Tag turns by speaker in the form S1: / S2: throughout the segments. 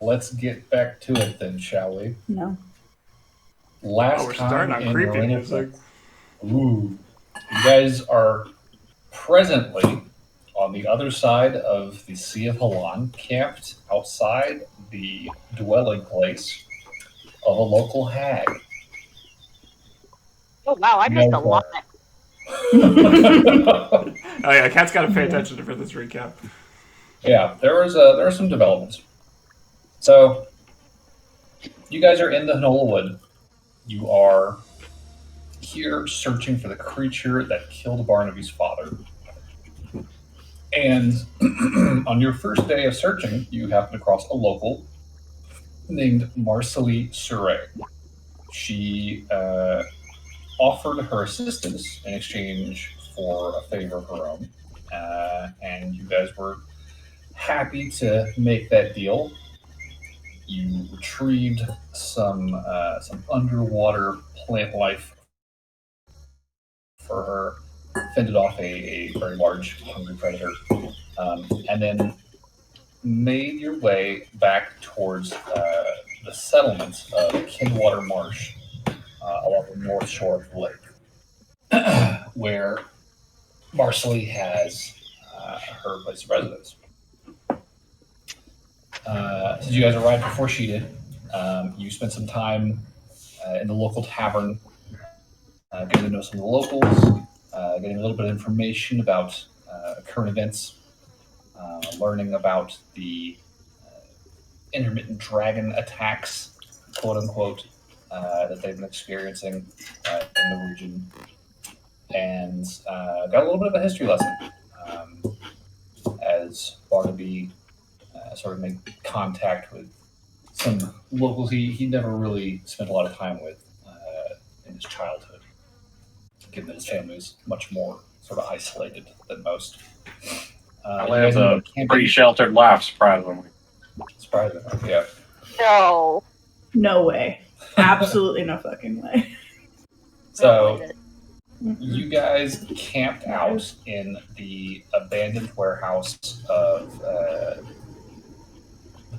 S1: let's get back to it then, shall we?
S2: No.
S1: Last
S3: we're
S1: time
S3: starting on
S1: in
S3: creepy
S1: Renascence.
S3: music.
S1: Ooh. You guys are presently on the other side of the Sea of Halan, camped outside the dwelling place of a local hag.
S4: Oh wow, I missed a
S1: Now,
S4: lot.
S3: Oh yeah, Cat's got to pay attention for this recap.
S1: yeah, there are some developments. So you guys are in the Hanola Wood. You are here searching for the creature that killed Barnaby's father. And on your first day of searching, you happen across a local named Marcelie Surrey. She offered her assistance in exchange for a favor of her own. And you guys were happy to make that deal. You retrieved some underwater plant life for her, fended off a very large hungry predator, and then made your way back towards the settlement of Kinwater Marsh along the north shore of the lake, where Marcelly has her place of residence. Since you guys arrived before she did, you spent some time in the local tavern, getting to know some of the locals, getting a little bit of information about current events, learning about the intermittent dragon attacks, quote unquote, that they've been experiencing in the region, and got a little bit of a history lesson as Barnaby sort of made contact with some locals he never really spent a lot of time with in his childhood, given that his family was much more sort of isolated than most.
S5: I
S1: You
S5: have
S1: guys ended
S5: a
S1: up camping.
S5: pretty sheltered life, surprisingly.
S1: Surprising, yeah.
S4: No.
S2: No way. Absolutely no fucking way.
S4: I don't
S1: So
S4: believe it.
S1: you guys camped out in the abandoned warehouse of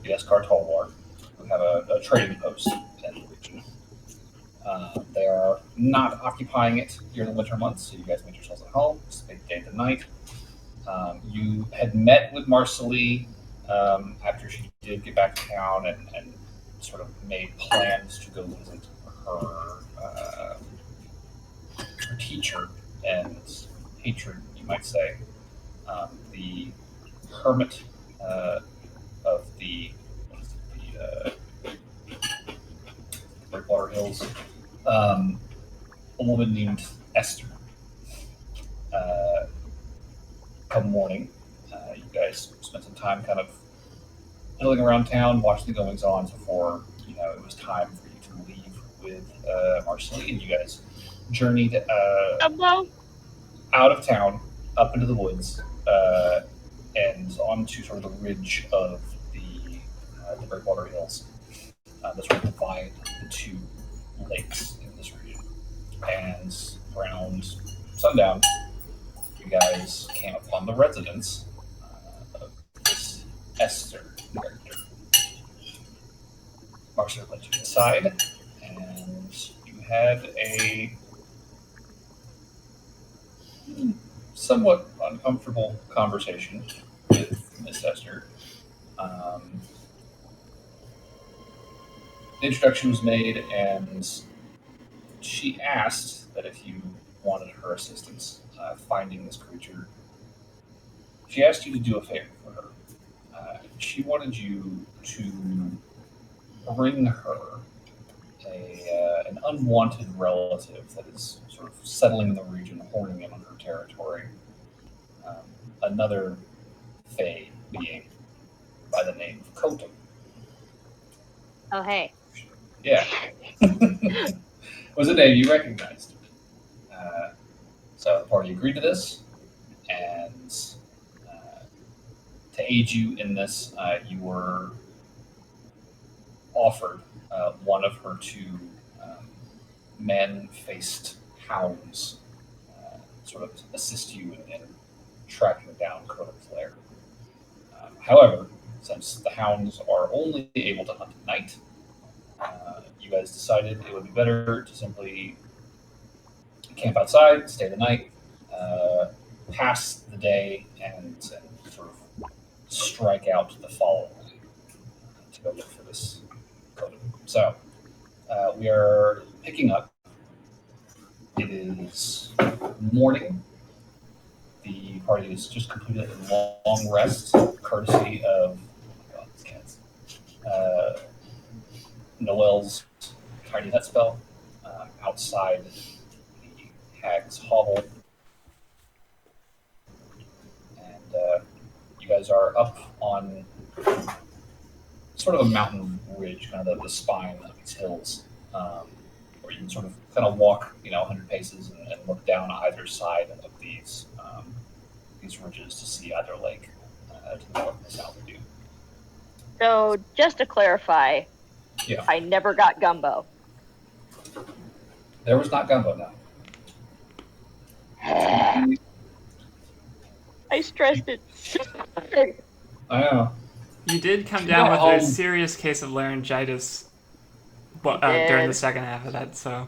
S1: the Escar Tolwar, who have a trading post in the region. They are not occupying it during the winter months, so you guys make yourselves at home, spend day to night. You had met with Marcelie after she did get back to town and sort of made plans to go visit her teacher and patron, you might say, the hermit of the Breakwater Hills, a woman named Esther. Uh, Come morning, you guys spent some time kind of milling around town, watching the goings on before it was time for you to leave with Marcelie, and you guys journeyed
S4: Hello?
S1: out of town, up into the woods, and onto sort of the ridge of the Breakwater Hills that sort of divide the two lakes in this region. And around sundown, you guys came upon the residence of this Esther character. Marcia led you inside, and you had a somewhat uncomfortable conversation with Miss Esther. Um, the introduction was made, and she asked that if you wanted her assistance finding this creature, she asked you to do a favor for her. She wanted you to bring her an unwanted relative that is sort of settling in the region, horning in on her territory. Um, Another Fae being by the name of Kotum.
S4: Oh hey.
S1: Yeah. Was a name you recognized. Uh, so the party agreed to this, and to aid you in this, you were offered one of her two um, man-faced hounds, sort of assist you in tracking down Crotom's lair. However, since the hounds are only able to hunt at night, you guys decided it would be better to simply camp outside, stay the night, pass the day, and sort of strike out the following night to go look for this totem. So we are picking up. It is morning. The party has just completed a long rest, courtesy of these cats. Noel's tiny hut spell outside the hag's hovel, and you guys are up on sort of a mountain ridge, kind of the spine of these hills, where you can sort of kind of walk, 100 paces and look down either side of these ridges to see either lake to the north and the south of you.
S4: So, just to clarify,
S1: Yeah.
S4: I never got gumbo.
S1: There was not gumbo now.
S4: I stressed it.
S1: I know.
S3: You did come
S1: She
S3: down
S1: got
S3: with a
S1: home.
S3: serious case of laryngitis
S4: I
S3: during the
S4: did.
S3: second half of that, so.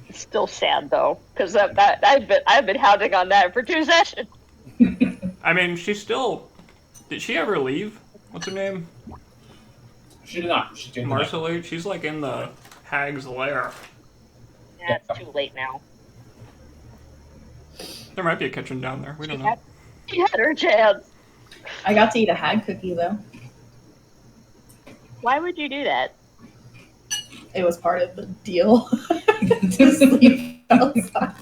S4: It's still sad though, because I've been hounding on that for 2 sessions.
S3: I mean, she's still. Did she ever leave? What's her name?
S1: She did not. She did not.
S3: Marceline? She's like in the hag's lair.
S4: Yeah, it's too late now.
S3: There might be a kitchen down there. We don't know.
S4: She had her chance.
S2: I got to eat a hag cookie though.
S4: Why would you do that?
S2: It was part of the deal to sleep outside.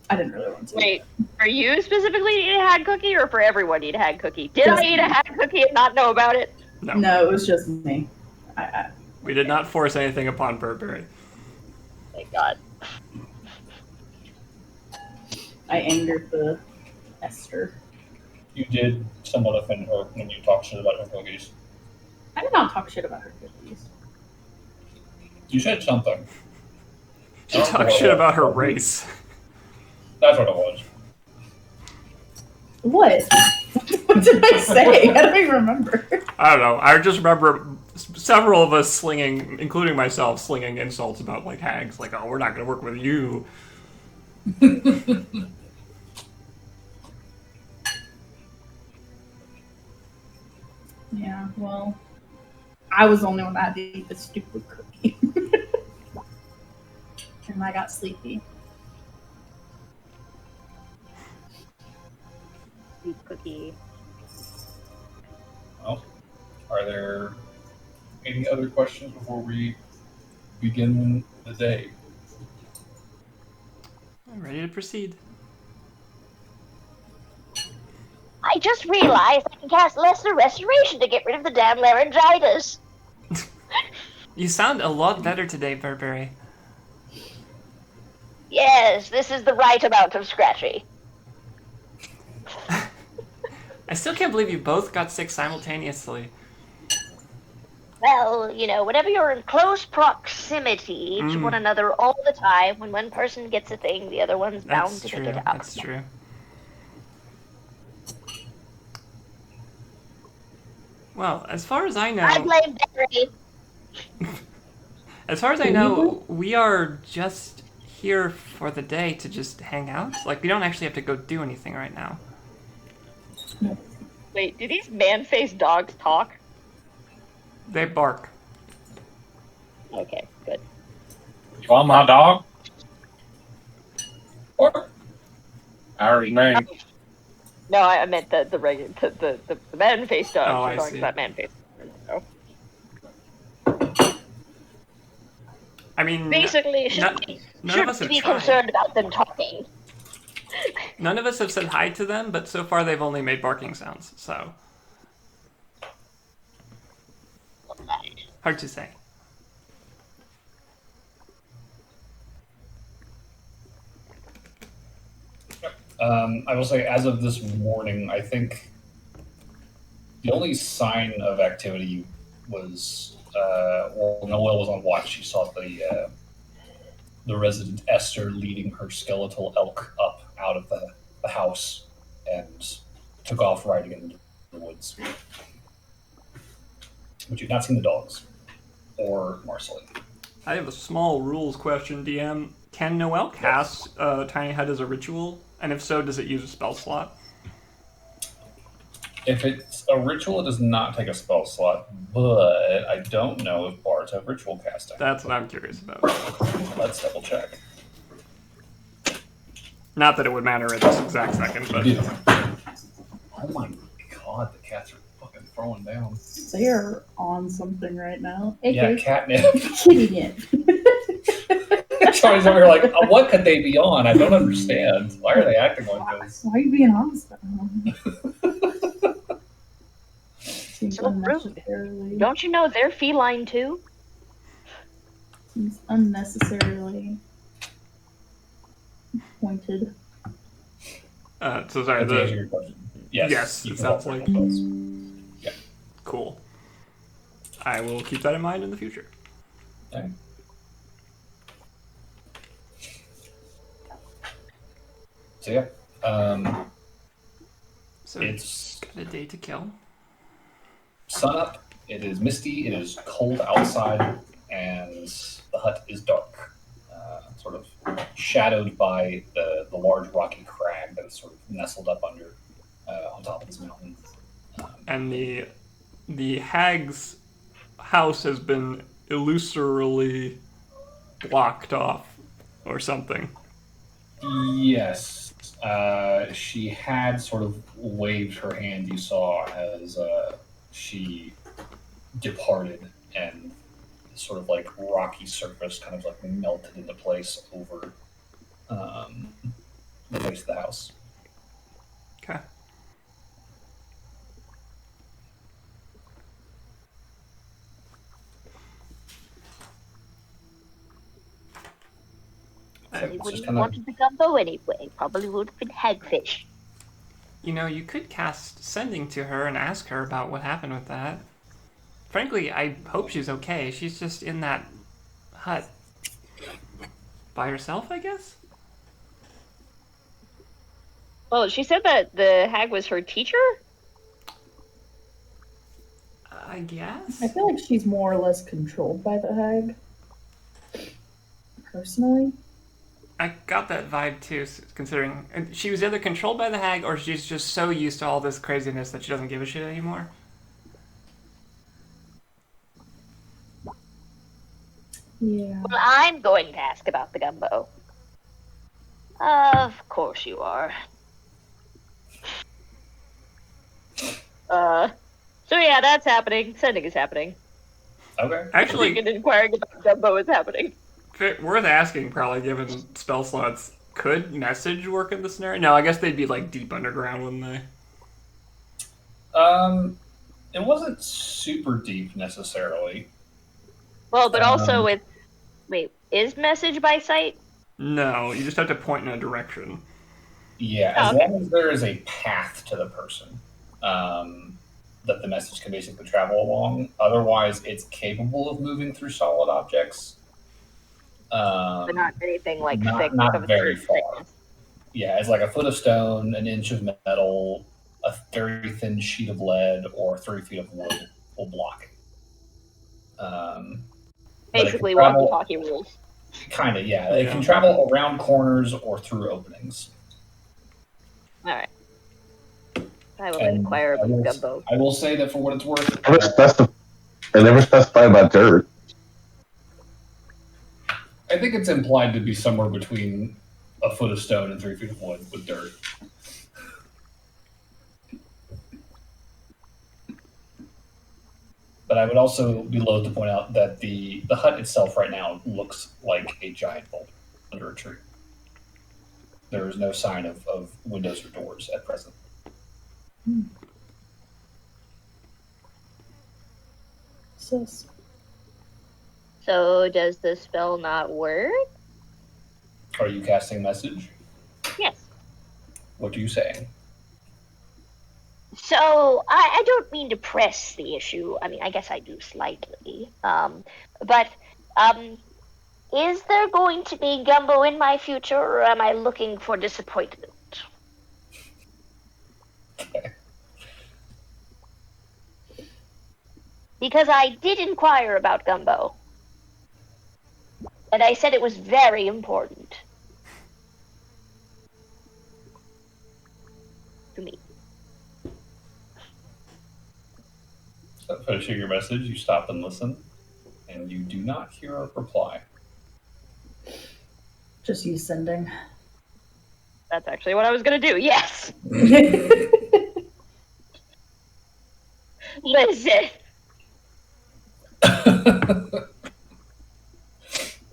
S2: I didn't really want to.
S4: Wait, for you specifically to eat a hag cookie, or for everyone to eat a hag cookie? Did
S2: Just
S4: I eat a hag cookie and not know about it?
S3: No.
S2: No, it was just me.
S3: We did not force anything upon Burberry.
S4: Thank God.
S2: I angered the Esther.
S1: You did somewhat offend her when you talked shit about her cookies.
S2: I did not talk shit about her cookies.
S1: You said something.
S3: She talked shit about her race.
S1: That's what it was.
S2: What? What did I say? I don't even remember.
S3: I don't know. I just remember several of us slinging, including myself, slinging insults about like hags. Like, oh, we're not going to work with you.
S2: Yeah, well, I was the only one that had to eat the stupid cookie. And I got sleepy.
S4: Sweet cookie.
S1: Well, are there any other questions before we begin the day?
S3: I'm ready to proceed.
S4: I just realized I can cast Lesser Restoration to get rid of the damn laryngitis.
S3: You sound a lot better today, Burberry.
S4: Yes, this is the right amount of scratchy.
S3: I still can't believe you both got sick simultaneously.
S4: Well, whenever you're in close proximity to
S3: Mm.
S4: one another all the time, when one person gets a thing, the other one's bound
S3: That's
S4: to
S3: true.
S4: pick it up.
S3: That's true. Well, as far as I
S4: I
S3: know,
S4: blame Barry.
S3: as far as I know, we are just here for the day to just hang out. Like, we don't actually have to go do anything right now.
S4: Wait, do these man-faced dogs talk?
S3: They bark.
S4: Okay, good.
S5: You want my dog?
S1: Or
S5: Irish name.
S4: No, I meant the regular, the man-faced dogs.
S3: Oh,
S4: We're
S3: I
S4: talking
S3: see.
S4: about man-faced. So
S3: I mean,
S4: basically,
S3: none of us
S4: shouldn't
S3: have
S4: be
S3: tried.
S4: concerned about them talking.
S3: None of us have said hi to them, but so far they've only made barking sounds, so hard to say.
S1: I will say, as of this morning, I think the only sign of activity was Noelle was on watch. She saw the resident Esther leading her skeletal elk up out of the house, and took off riding into the woods. But you've not seen the dogs or Marceline.
S3: I have a small rules question, DM. Can Noelle cast Tiny Hut as a ritual? And if so, does it use a spell slot?
S1: If it's a ritual, it does not take a spell slot, but I don't know if bards have ritual casting.
S3: That's what I'm curious about.
S1: Let's double check.
S3: Not that it would matter at this exact second, but
S1: Oh my god, the cats are fucking throwing down.
S2: They are on something right now.
S1: Yeah,
S2: AKA
S1: catnip.
S2: kitting it.
S1: Charlie's over here like, what could they be on? I don't understand. Why are they acting like this?
S2: Why are you being honest? Seems
S4: So rude.
S2: unnecessarily.
S4: Don't you know they're feline too?
S2: Seems unnecessarily pointed.
S3: so sorry.
S1: To answer your question. Yes,
S3: it
S1: you
S3: sounds
S1: can
S3: like
S1: walk those. Yeah.
S3: cool. I will keep that in mind in the future.
S1: Okay. So yeah,
S3: So
S1: it's
S3: got a day to kill.
S1: sun up. It is misty. It is cold outside, and the hut is dark, sort of shadowed by the large rocky crag that is sort of nestled up under on top of this mountain.
S3: And the hag's house has been illusorily blocked off or something.
S1: Yes, she had sort of waved her hand. You saw as she departed, and sort of like rocky surface kind of like melted into place over the face of the house.
S3: Okay.
S4: Probably
S1: It's
S4: wouldn't
S1: just
S4: have
S1: kind of
S4: wanted the gumbo anyway. Probably would have been hagfish.
S3: You know, you could cast Sending to her and ask her about what happened with that. Frankly, I hope she's okay. She's just in that hut by herself, I guess?
S4: Well, she said that the hag was her teacher?
S3: I guess?
S2: I feel like she's more or less controlled by the hag. Personally.
S3: I got that vibe too, considering she was either controlled by the hag or she's just so used to all this craziness that she doesn't give a shit anymore.
S2: Yeah.
S4: Well, I'm going to ask about the gumbo. Of course you are. So yeah, that's happening. Sending is happening.
S1: okay.
S3: Actually,
S4: And inquiring about gumbo is happening.
S3: worth asking, probably, given spell slots. Could message work in this scenario? No, I guess they'd be like deep underground, wouldn't they?
S1: It wasn't super deep necessarily.
S4: Well, but also with... Wait, is message by sight?
S3: No, you just have to point in a direction.
S1: Yeah,
S4: Oh,
S1: as
S4: okay.
S1: long as there is a path to the person that the message can basically travel along. Otherwise, it's capable of moving through solid objects.
S4: But not anything like thick.
S1: not
S4: of a
S1: very
S4: certain
S1: far.
S4: thickness.
S1: Yeah, it's like a foot of stone, an inch of metal, a very thin sheet of lead, or 3 feet of wood will block it.
S4: Basically, walkie-talkie rules.
S1: Kind of, yeah. It
S3: Yeah.
S1: can travel around corners or through openings.
S4: Alright. I will
S1: And
S4: inquire about gumbo.
S1: I will say that for what it's worth,
S5: They never specified about dirt.
S1: I think it's implied to be somewhere between a foot of stone and 3 feet of wood with dirt. But I would also be loath to point out that the hut itself right now looks like a giant boulder under a tree. There is no sign of windows or doors at present.
S2: Sus.
S4: So, does the spell not work?
S1: Are you casting message?
S4: Yes.
S1: What are you saying?
S4: So, I don't mean to press the issue. I mean, I guess I do slightly. But, is there going to be gumbo in my future, or am I looking for disappointment?
S1: Okay.
S4: Because I did inquire about gumbo. And I said it was very important. To me.
S1: So finishing your message, you stop and listen, and you do not hear a reply.
S2: Just use sending.
S4: That's actually what I was going to do. Yes. Listen.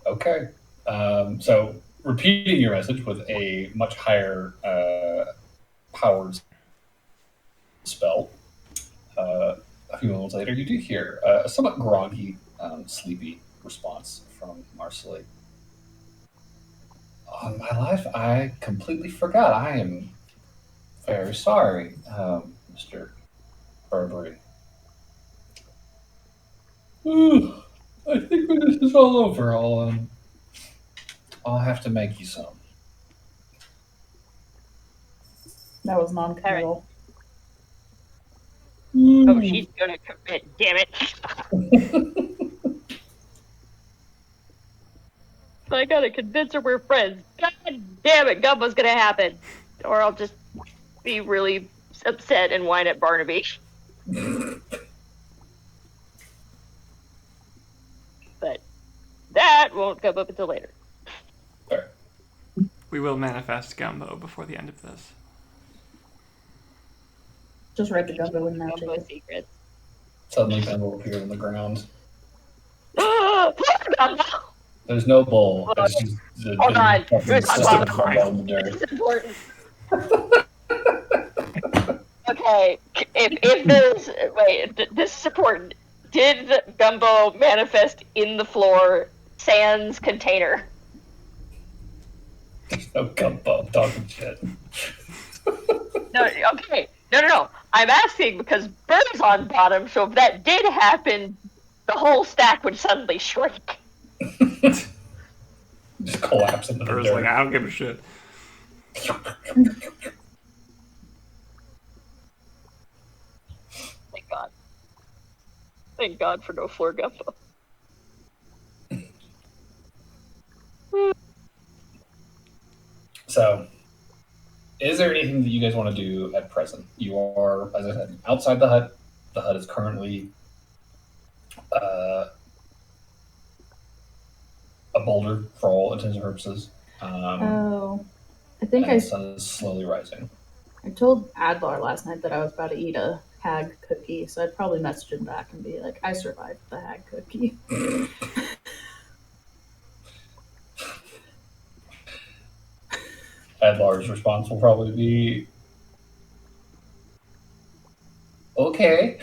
S1: Okay. So repeating your message with a much higher powered spell, a few moments later, you do hear a somewhat groggy, sleepy response from Marcelly. On my life, I completely forgot. I am very sorry, Mr. Burberry. I think when this is all over, I'll have to make you some.
S2: That was non-committal.
S4: Oh, she's going to commit. Damn it. I gotta convince her we're friends. God damn it, Gumbo's gonna happen. Or I'll just be really upset and whine at Barnaby. But that won't come up until later.
S1: Fair.
S3: We will manifest Gumbo before the end of this.
S2: Just write the gumbo in there.
S4: Gumbo secrets.
S1: Suddenly, Ben will appear on the ground.
S4: Gumbo!
S1: There's no bowl. It's just
S4: Hold on.
S1: This
S4: This is important. Okay, if there's this is important. Did Gumbo manifest in the floor sans container?
S1: No gumbo. I'm talking shit.
S4: No, okay. No. I'm asking because Bird's on bottom, so if that did happen, the whole stack would suddenly shrink.
S1: Just collapse into the
S3: Bird's
S1: dirt.
S3: like, I don't give a shit.
S4: Thank God. Thank God for no floor Gumbo.
S1: So, is there anything that you guys want to do at present? You are, as I said, outside the hut. The hut is currently a boulder for all intents and purposes.
S2: I
S1: And
S2: think
S1: the sun is slowly rising.
S2: I told Adlar last night that I was about to eat a hag cookie, so I'd probably message him back and be like, I survived the hag cookie.
S1: Adlar's response will probably be, okay.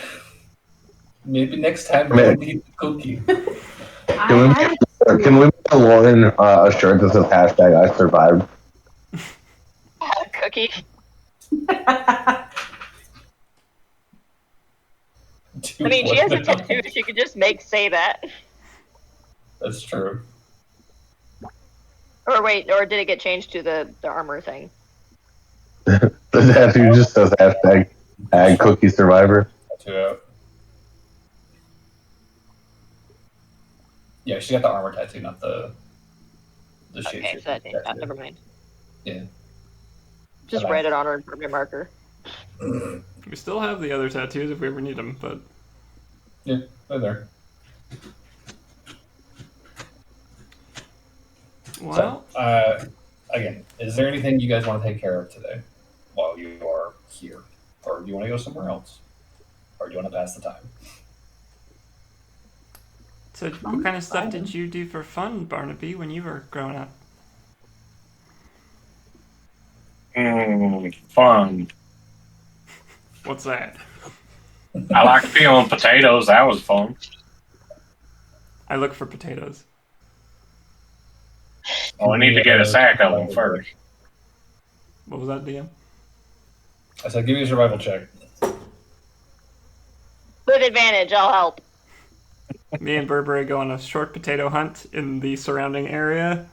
S1: Maybe next time we'll eat the cookie.
S5: Can we put Lauren a shirt that says hashtag I survived?
S4: Cookie. I mean, she has a tattoo. She could just say that.
S1: That's true.
S4: Or wait, or did it get changed to the armor thing?
S5: The tattoo just says hashtag ag cookie survivor.
S1: Tattoo out. Yeah, she got the armor tattoo, not the shape.
S4: Okay, so that, never mind.
S1: Yeah.
S4: Just
S1: Okay.
S4: write it on her permanent marker.
S3: We still have the other tattoos if we ever need them, but
S1: Yeah, they're there.
S3: well,
S1: So, again, is there anything you guys want to take care of today while you are here? Or do you want to go somewhere else? Or do you want to pass the time?
S3: so what kind of stuff did you do for fun, Barnaby, when you were growing up?
S6: Fun.
S3: What's that?
S6: I like peeling potatoes. That was fun.
S3: I look for potatoes.
S6: Well, we need to get a sack of them first.
S3: What was that, DM?
S1: I said, give me a survival check.
S4: With advantage, I'll help.
S3: Me and Burberry go on a short potato hunt in the surrounding area.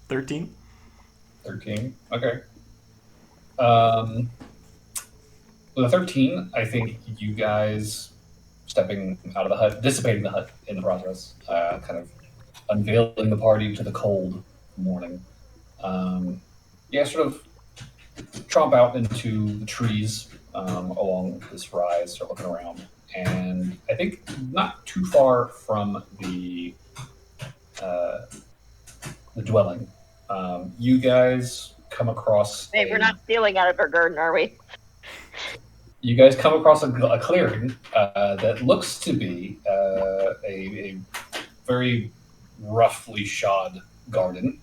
S3: 13.
S1: 13. Okay. With a 13, I think you guys stepping out of the hut, dissipating the hut in the process, kind of unveiling the party to the cold morning. You guys sort of tromp out into the trees along this rise, start looking around, and I think not too far from the dwelling, you guys come across.
S4: Hey, we're not stealing out of her garden, are we?
S1: You guys come across a clearing that looks to be a very roughly shod garden.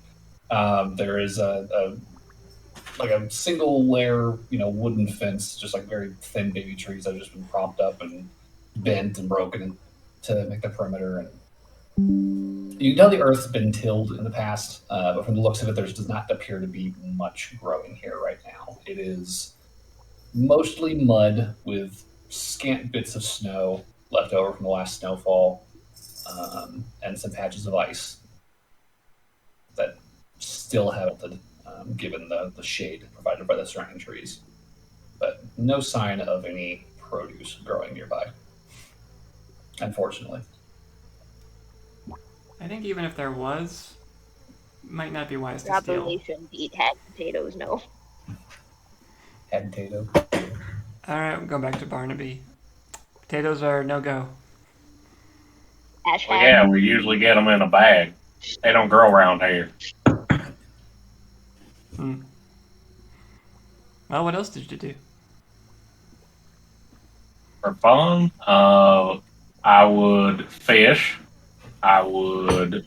S1: There is a like a single layer, wooden fence, just like very thin baby trees that have just been propped up and bent and broken to make the perimeter. And you can tell the earth's been tilled in the past, but from the looks of it, there does not appear to be much growing here right now. It is mostly mud with scant bits of snow left over from the last snowfall, and some patches of ice that still have melted, given the shade provided by the surrounding trees. But no sign of any produce growing nearby, unfortunately.
S3: I think even if there was, might not be wise to
S4: Probably
S3: steal.
S4: shouldn't eat hacked potatoes, no.
S1: Head potato.
S3: Alright, we'll go back to Barnaby. Potatoes are no-go.
S4: Hashtag.
S6: Well, yeah, we usually get them in a bag. They don't grow around here.
S3: Well, what else did you do?
S6: For fun, I would fish. I would.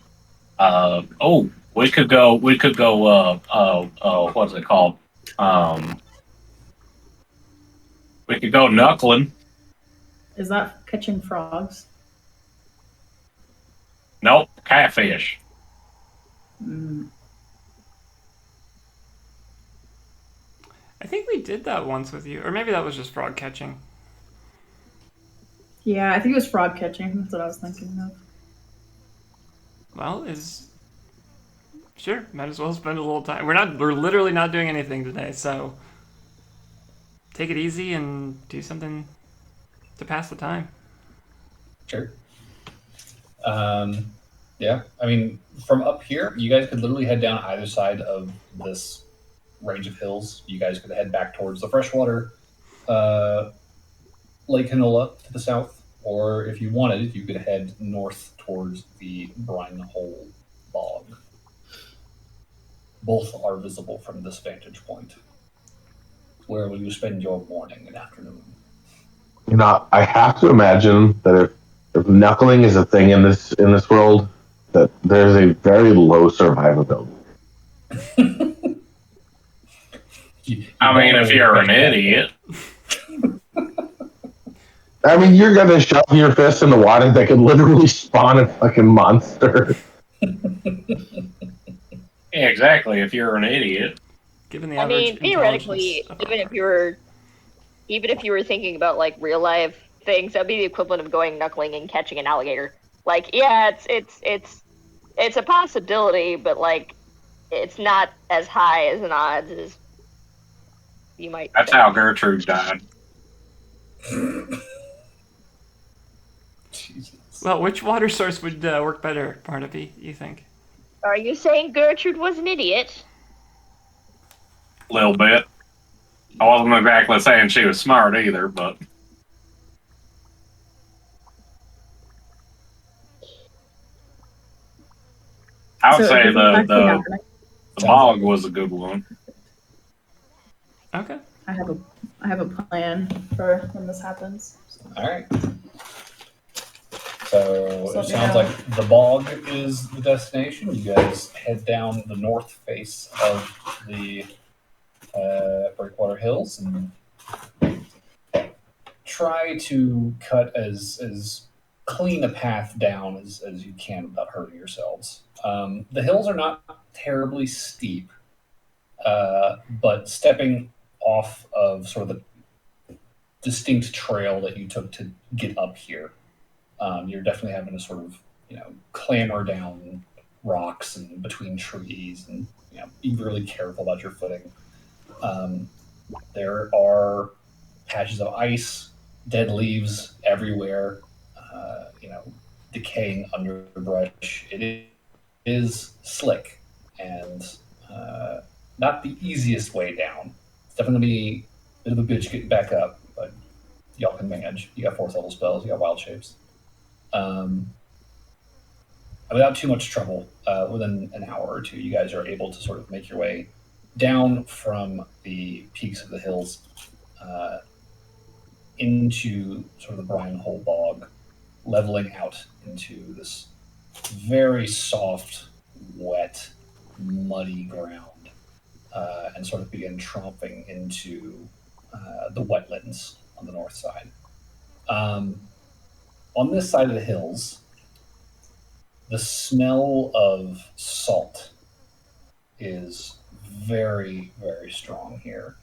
S6: We could go. What's it called? We could go knuckling.
S2: Is that catching frogs?
S6: Nope, catfish.
S3: I think we did that once with you. Or maybe that was just frog catching.
S2: Yeah, I think it was frog catching. That's what I was thinking of.
S3: Well, sure, might as well spend a little time. We're literally not doing anything today, so take it easy and do something to pass the time.
S1: Sure. Yeah, I mean, from up here, you guys could literally head down either side of this range of hills. You guys could head back towards the freshwater Lake Hinola to the south, or if you wanted, you could head north towards the Brine Hole Bog. Both are visible from this vantage point. Where will you spend your morning and afternoon?
S5: I have to imagine that if knuckling is a thing in this world, that there's a very low survivability.
S6: I mean, if you're an idiot.
S5: I mean, you're gonna shove your fist in the water that could literally spawn a fucking monster.
S6: Yeah, exactly. If you're an idiot.
S3: Given the
S4: I
S3: average
S4: mean, theoretically,
S3: intelligence of
S4: even if you were thinking about like real life things, that'd be the equivalent of going knuckling and catching an alligator. Like, yeah, it's a possibility, but like, it's not as high as an odds as you might.
S6: That's
S4: think.
S6: how Gertrude died.
S1: Jesus.
S3: Well, which water source would work better, Barnaby, you think?
S4: Are you saying Gertrude was an idiot?
S6: A little bit. I wasn't exactly saying she was smart either, but I would
S2: So
S6: say
S2: this is actually
S6: the
S2: happening.
S6: bog was a good one.
S3: Okay.
S2: I have a plan for when this happens.
S1: All right. So
S2: So
S1: it sounds
S2: now-
S1: like the bog is the destination. You guys head down the north face of the Breakwater Hills and try to cut as clean a path down as you can without hurting yourselves. The hills are not terribly steep, but stepping off of sort of the distinct trail that you took to get up here, you're definitely having to sort of, clamber down rocks and between trees, and be really careful about your footing. There are patches of ice, dead leaves everywhere, decaying underbrush. It is slick and not the easiest way down. It's definitely gonna be a bit of a bitch getting back up, but y'all can manage. You got 4th level spells, you got wild shapes. Without too much trouble, within an hour or two, you guys are able to sort of make your way down from the peaks of the hills into sort of the brine hole bog, leveling out into this very soft, wet, muddy ground, and sort of begin tromping into the wetlands on the north side. On this side of the hills, the smell of salt is very, very strong here.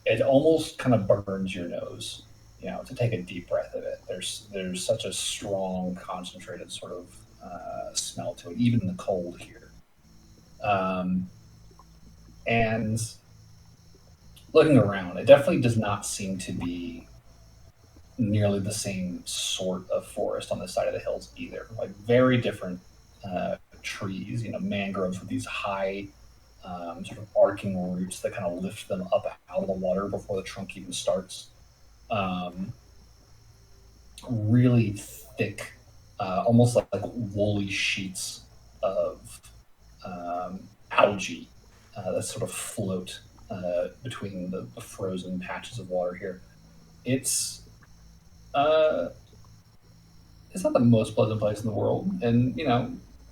S1: It almost kind of burns your nose, to take a deep breath of it. There's such a strong, concentrated sort of smell to it, even in the cold here. And looking around, it definitely does not seem to be nearly the same sort of forest on this side of the hills either. Like very different trees, mangroves with these high sort of arcing roots that kind of lift them up out of the water before the trunk even starts. Really thick, almost like woolly sheets of algae that sort of float between the frozen patches of water here. It's not the most pleasant place in the world, and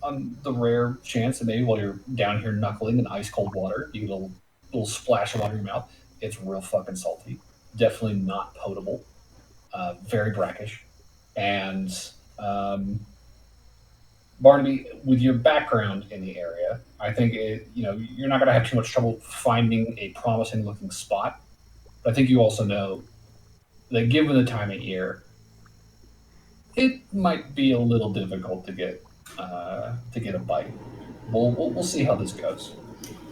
S1: on the rare chance that maybe while you're down here knuckling in ice cold water, you get a little splash of water in your mouth. It's real fucking salty. Definitely not potable. Very brackish. And Barnaby, with your background in the area, I think you're not going to have too much trouble finding a promising looking spot. But I think you also know that given the time of year, it might be a little difficult to get a bite. We'll see how this goes.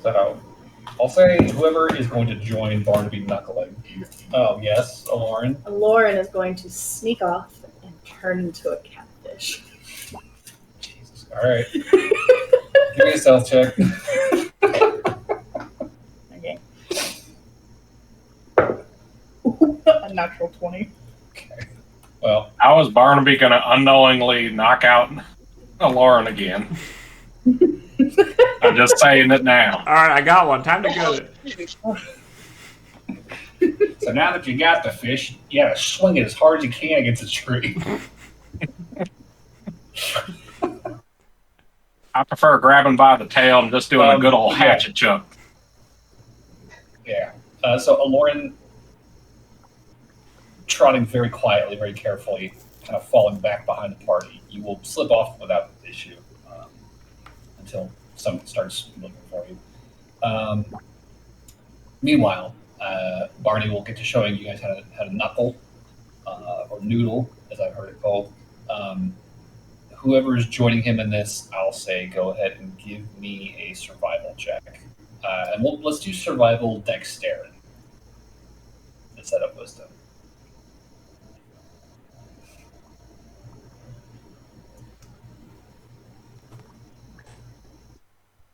S1: So I'll say whoever is going to join Barnaby knuckling. Oh yes, Lauren.
S2: Lauren is going to sneak off and turn into a catfish.
S1: Jesus. All right. Give me a stealth check.
S2: Okay. A natural 20.
S1: Okay. Well,
S6: How is Barnaby going to unknowingly knock out Lauren again? I'm just saying it now.
S3: All right, I got one. Time to get it.
S1: so now that you got the fish, you gotta swing it as hard as you can against the tree.
S6: I prefer grabbing by the tail and just doing a good old hatchet chuck.
S1: Yeah. So Lauren, trotting very quietly, very carefully, kind of falling back behind the party, you will slip off without issue until someone starts looking for you. Meanwhile, Barney will get to showing you guys how to knuckle, or noodle, as I've heard it called. Whoever is joining him in this, I'll say go ahead and give me a survival check. And let's do survival dexterity instead of wisdom.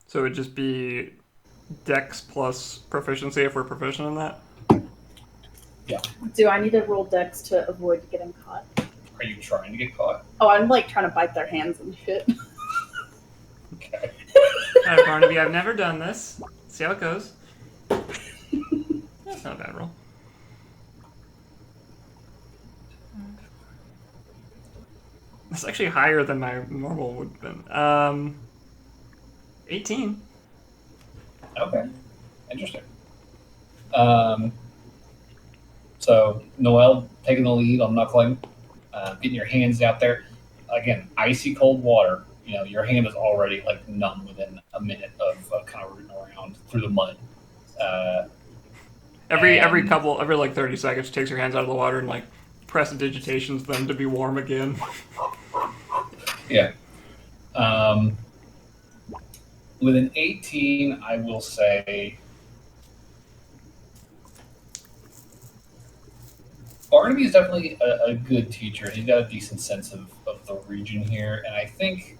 S3: So it would just be Dex plus proficiency if we're proficient in that?
S1: Yeah.
S2: Do I need to roll dex to avoid getting caught?
S1: Are you trying to get caught?
S2: Oh, I'm like trying to bite their hands and shit.
S1: Okay.
S3: All right, Barnaby, I've never done this. See how it goes. That's not a bad roll. It's actually higher than my normal would have been. 18.
S1: Okay. Interesting. So Noelle taking the lead on knuckling, getting your hands out there. Again, icy cold water. Your hand is already like numb within a minute of kind of rooting around through the mud.
S3: Every like 30 seconds, she takes her hands out of the water and like prestidigitations them to be warm again.
S1: Yeah. With an 18, I will say Barnaby is definitely a good teacher. He's got a decent sense of the region here, and I think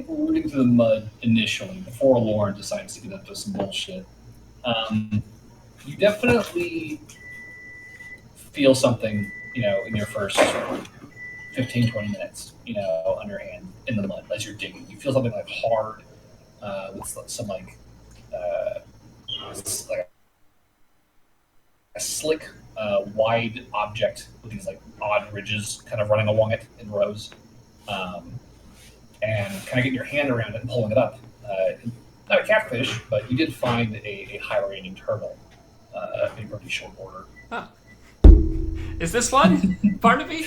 S1: rooting through the mud initially before Lauren decides to get up to some bullshit. You definitely feel something, in your first 15, 20 minutes, underhand in the mud as you're digging. You feel something like hard, with some like a slick, wide object with these like odd ridges kind of running along it in rows, and kind of getting your hand around it and pulling it up. Not a catfish, but you did find a high-ranking turtle in pretty short order.
S3: Huh. Is this one, Barnaby?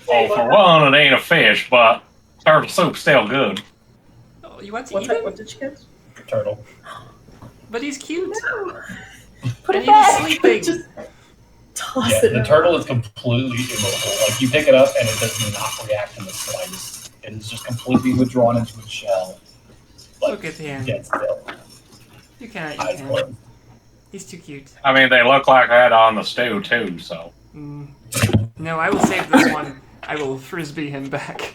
S6: Well, for one, it ain't a fish, but turtle soup's still good.
S3: Oh, you want to
S2: What
S3: eat him?
S2: what did you get?
S1: Turtle.
S3: But he's cute.
S2: No. Put
S3: And
S2: it
S3: he was
S2: back.
S3: sleeping.
S2: Just toss
S1: Yeah,
S2: it.
S1: the
S2: out.
S1: turtle is completely immobile. Like you pick it up and it does not react in the slightest. It is just completely withdrawn into its shell. Like,
S3: Look at him.
S1: dead still.
S3: You can't eat
S1: Eyes
S3: him.
S1: closed.
S3: He's too cute.
S6: I mean, they look like that on the stew, too, so.
S3: Mm. No, I will save this one. I will frisbee him back.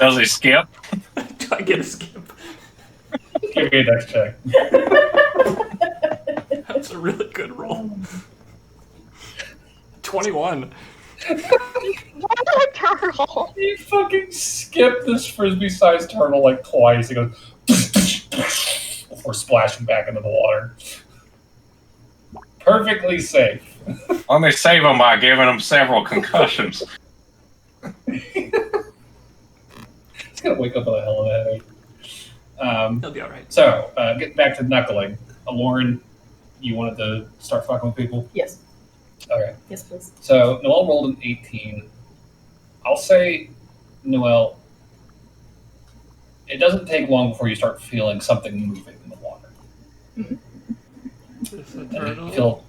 S6: Does he skip?
S3: Do I get a skip?
S1: Give me a dex check.
S3: That's a really good roll. 21.
S4: What turtle?
S1: You fucking skip this frisbee-sized turtle like twice. It goes before splashing back into the water. Perfectly safe.
S6: Let me save him by giving him several concussions.
S1: It's gonna wake up with a hell of a headache.
S3: He'll be alright.
S1: So, getting back to knuckling. Lauren, you wanted to start fucking with people?
S2: Yes.
S1: Okay.
S2: Yes, please.
S1: So, Noelle rolled an 18. I'll say, Noelle, it doesn't take long before you start feeling something moving in the water.
S3: Is this a
S1: And
S3: turtle?
S1: you feel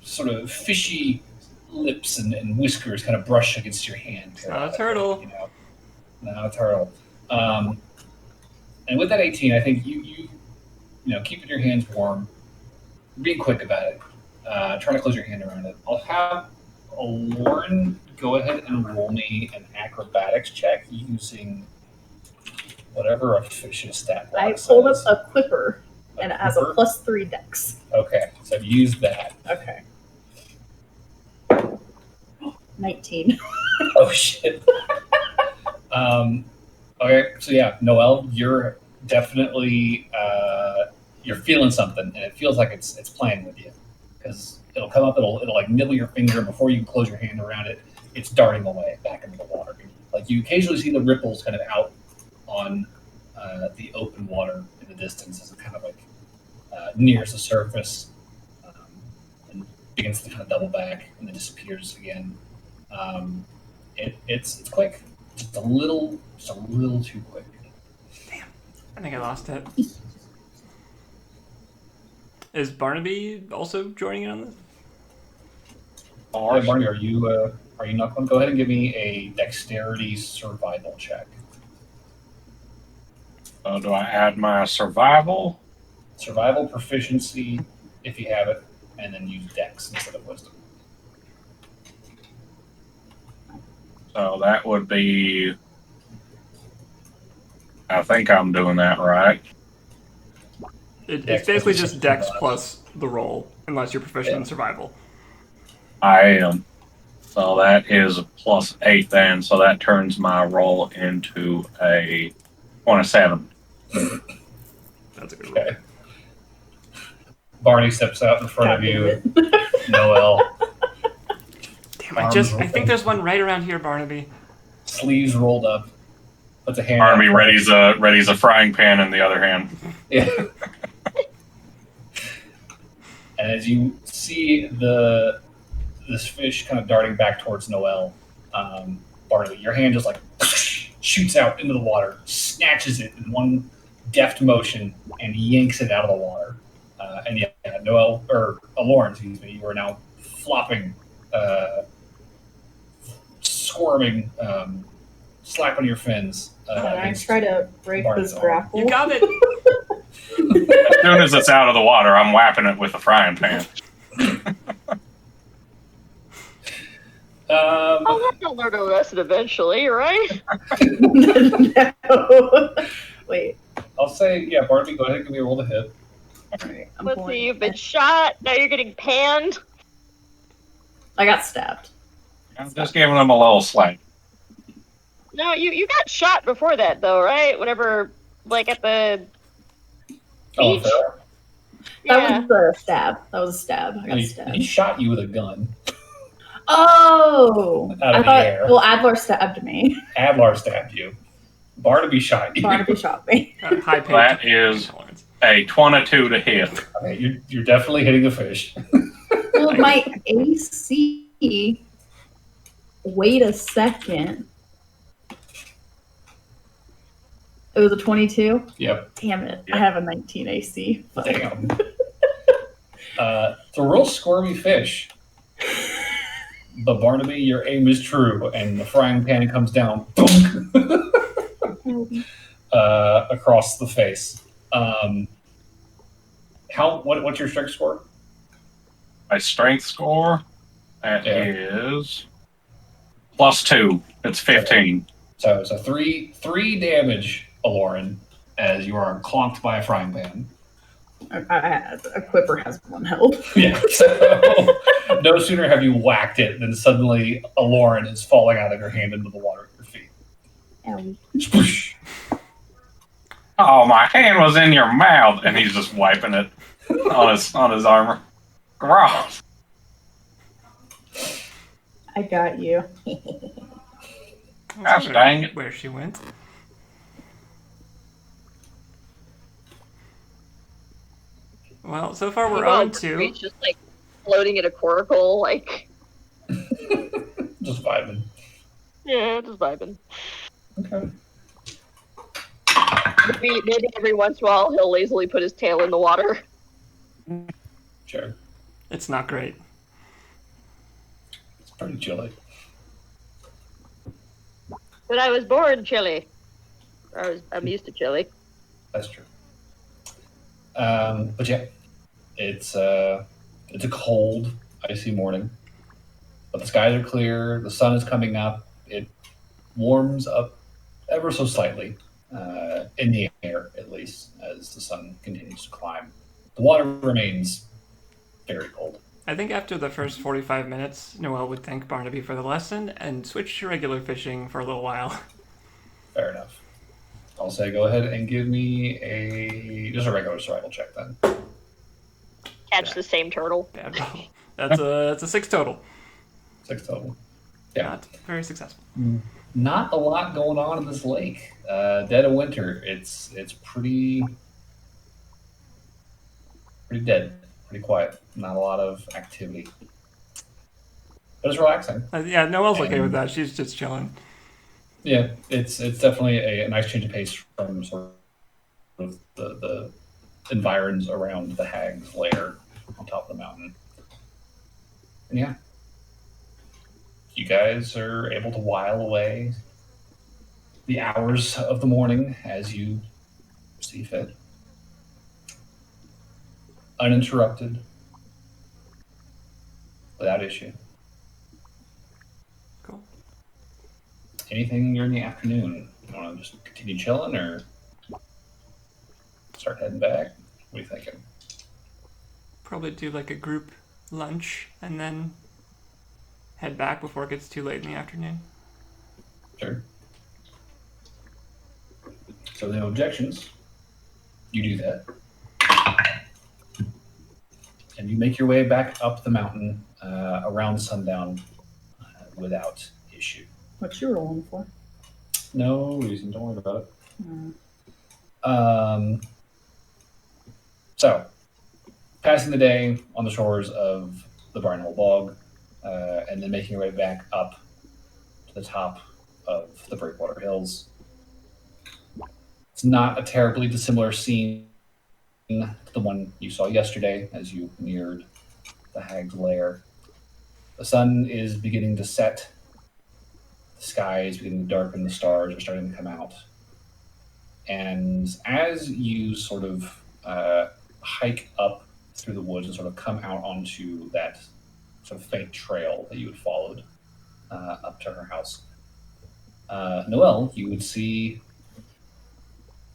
S1: sort of fishy lips and whiskers kind of brush against your hand.
S3: It's not a turtle.
S1: Not a turtle. And with that 18, I think you keeping your hands warm, being quick about it, trying to close your hand around it. I'll have Lauren go ahead and roll me an acrobatics check using whatever a fish's stat block
S2: I pulled up
S1: says.
S2: a quipper, and it has a
S1: Quipper?
S2: +3 dex.
S1: Okay, so use that.
S2: Okay. 19.
S1: Oh shit. Okay, so yeah, Noelle, you're definitely you're feeling something, and it feels like it's playing with you because it'll come up, it'll like nibble your finger, and before you can close your hand around it, it's darting away back into the water. Like you occasionally see the ripples kind of out on the open water in the distance as it kind of like nears the surface and begins to kind of double back and then disappears again. It's quick, just a little too quick.
S3: I think I lost it. Is Barnaby also joining in on this?
S1: Hey, Barney, are you not going to go ahead and give me a dexterity survival check?
S6: Do I add my survival?
S1: Survival proficiency, if you have it, and then use dex instead of wisdom.
S6: So that would be. I think I'm doing that right.
S3: It's
S1: Dex
S3: basically
S1: plus
S3: just dex
S1: survival.
S3: plus the roll, unless you're proficient in
S1: Yeah.
S3: survival.
S6: I am. So that is a +8 then. So that turns my roll into a 27.
S3: That's a good roll.
S1: Okay. Barney steps out in front of
S2: God
S1: you.
S2: damn it.
S1: Noelle,
S3: Damn,
S1: Arms
S3: I
S1: open.
S3: think there's one right around here, Barnaby.
S1: sleeves rolled up, puts a hand
S6: Army
S1: out.
S6: readies a frying pan in the other hand.
S1: Yeah. And as you see this fish kind of darting back towards Noelle, Barnaby, your hand just like shoots out into the water, snatches it in one deft motion and yanks it out of the water. And yeah, Noel or Lauren, excuse me, you are now flopping, squirming, slapping your fins.
S2: And I
S1: against
S2: try to break
S1: Bart's
S2: this
S1: arm.
S2: grapple.
S3: You got it.
S6: As soon as it's out of the water, I'm whapping it with a frying pan.
S4: I'll have to learn a lesson eventually, right?
S2: No. Wait.
S1: I'll say, yeah, Barnaby, go ahead and give me a roll to hit.
S2: Alright, I'm
S4: Let's
S2: pulling
S4: see, you've
S2: it.
S4: been shot, now you're getting panned.
S2: I got stabbed.
S6: I'm just giving them a little slap.
S4: No, you got shot before that, though, right? Whenever, like, at the
S1: Oh,
S4: beach?
S1: fair.
S2: That was a stab. That was a stab. I got
S1: He
S2: stabbed.
S1: shot you with a gun.
S2: Oh!
S1: Out of
S2: I
S1: the
S2: thought,
S1: air.
S2: well, Adler stabbed me.
S1: Adlar stabbed you. Barnaby shot you.
S2: Barnaby shot me.
S3: High paid.
S6: That is a 22 to hit.
S1: Okay, you're definitely hitting the fish.
S2: Well, my AC. Wait a second. It was a 22?
S1: Yep.
S2: Damn it.
S6: Yep.
S2: I have a 19 AC. Fuck.
S1: Damn. It's a real squirmy fish. But Barnaby, your aim is true, and the frying pan comes down boom, across the face. What's your strength score?
S6: My strength score, that is +2. It's 15.
S1: So three damage, Aloran, as you are clonked by a frying pan.
S2: A quipper has one health.
S1: Yeah. So no sooner have you whacked it than suddenly Aloran is falling out of your hand into the water at your feet.
S2: Ow.
S1: Sploosh.
S6: Oh, my hand was in your mouth, and he's just wiping it on his armor. Gross.
S2: I got you.
S6: Gosh dang it.
S3: Where she went. Well, so far we're on to.
S4: It's just like floating in a coracle, like,
S1: Just vibing.
S4: yeah, just vibing.
S1: Okay.
S4: Maybe every once in a while he'll lazily put his tail in the water.
S1: Sure.
S3: It's not great.
S1: It's pretty chilly.
S4: But I was born chilly. I'm used to chilly.
S1: That's true. But yeah, it's a cold, icy morning. But the skies are clear. The sun is coming up. It warms up ever so slightly, in the air at least, as the sun continues to climb. The water remains very cold.
S3: I think after the first 45 minutes, Noel would thank Barnaby for the lesson and switch to regular fishing for a little while.
S1: Fair enough. I'll say go ahead and give me just a regular survival check then.
S4: Catch the same turtle.
S3: Bad roll. That's a 6 total.
S1: 6 total. Yeah.
S3: Not very successful.
S1: Not a lot going on in this lake. Dead of winter. It's pretty dead, pretty quiet. Not a lot of activity, but it's relaxing.
S3: Yeah, Noel's okay with that. She's just chilling.
S1: Yeah, it's definitely a nice change of pace from sort of the environs around the hag's lair on top of the mountain. And yeah, you guys are able to while away the hours of the morning as you see fit. Uninterrupted, without issue.
S3: Cool.
S1: Anything during the afternoon? You want to just continue chilling or start heading back? What are you thinking?
S3: Probably do like a group lunch and then head back before it gets too late in the afternoon.
S1: Sure. So no objections. You do that. And you make your way back up the mountain around sundown without issue.
S2: What you rolling for?
S1: No reason. Don't worry about it.
S2: Mm.
S1: So, passing the day on the shores of the Barnhole Bog, and then making your way back up to the top of the Breakwater Hills. It's not a terribly dissimilar scene to the one you saw yesterday as you neared the hag's lair. The sun is beginning to set. The sky is beginning to darken. The stars are starting to come out. And as you sort of hike up through the woods and sort of come out onto that sort of faint trail that you had followed up to her house, Noelle, you would see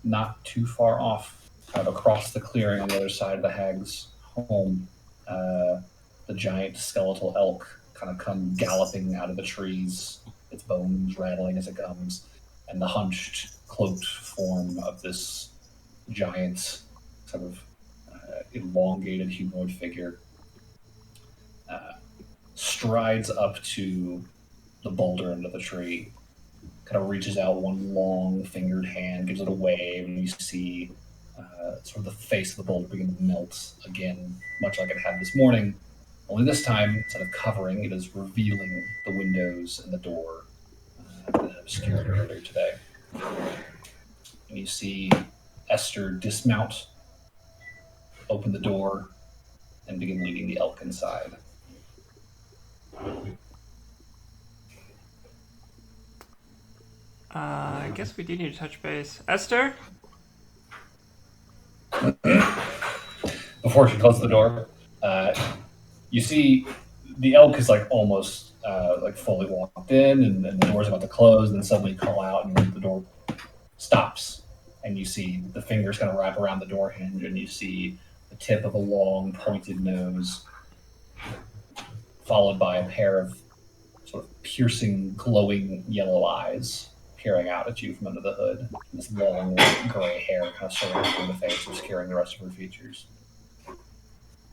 S1: not too far off, kind of across the clearing on the other side of the hag's home, the giant skeletal elk kind of come galloping out of the trees, its bones rattling as it comes, and the hunched, cloaked form of this giant, sort of elongated humanoid figure strides up to the boulder under the tree, kind of reaches out one long fingered hand, gives it a wave, and you see sort of the face of the boulder begin to melt again, much like it had this morning. Only this time, instead of covering, it is revealing the windows and the door that had obscured it earlier today. And you see Esther dismount, open the door, and begin leading the elk inside.
S3: I guess we do need to touch base. Esther?
S1: Before she closes the door, you see the elk is like almost like fully walked in, and the door's about to close, and then suddenly you call out, and the door stops, and you see the fingers kind of wrap around the door hinge, and you see the tip of a long, pointed nose, followed by a pair of sort of piercing, glowing yellow eyes peering out at you from under the hood. This long, gray hair kind of surrounding the face, obscuring the rest of her features.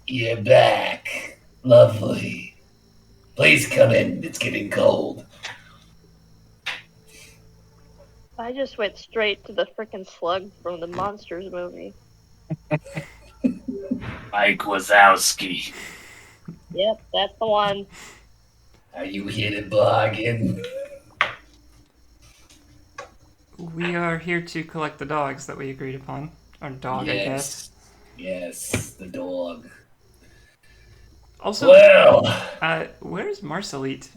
S1: You're back. Lovely. Please come in. It's getting cold.
S4: I just went straight to the frickin' slug from the Monsters movie.
S7: Mike Wazowski.
S4: Yep, that's the one.
S1: Are you here to bargain?
S3: We are here to collect the dogs that we agreed upon. Or dog, I guess.
S1: Yes, the dog.
S3: Also,
S1: Well,
S3: where's Marcelite?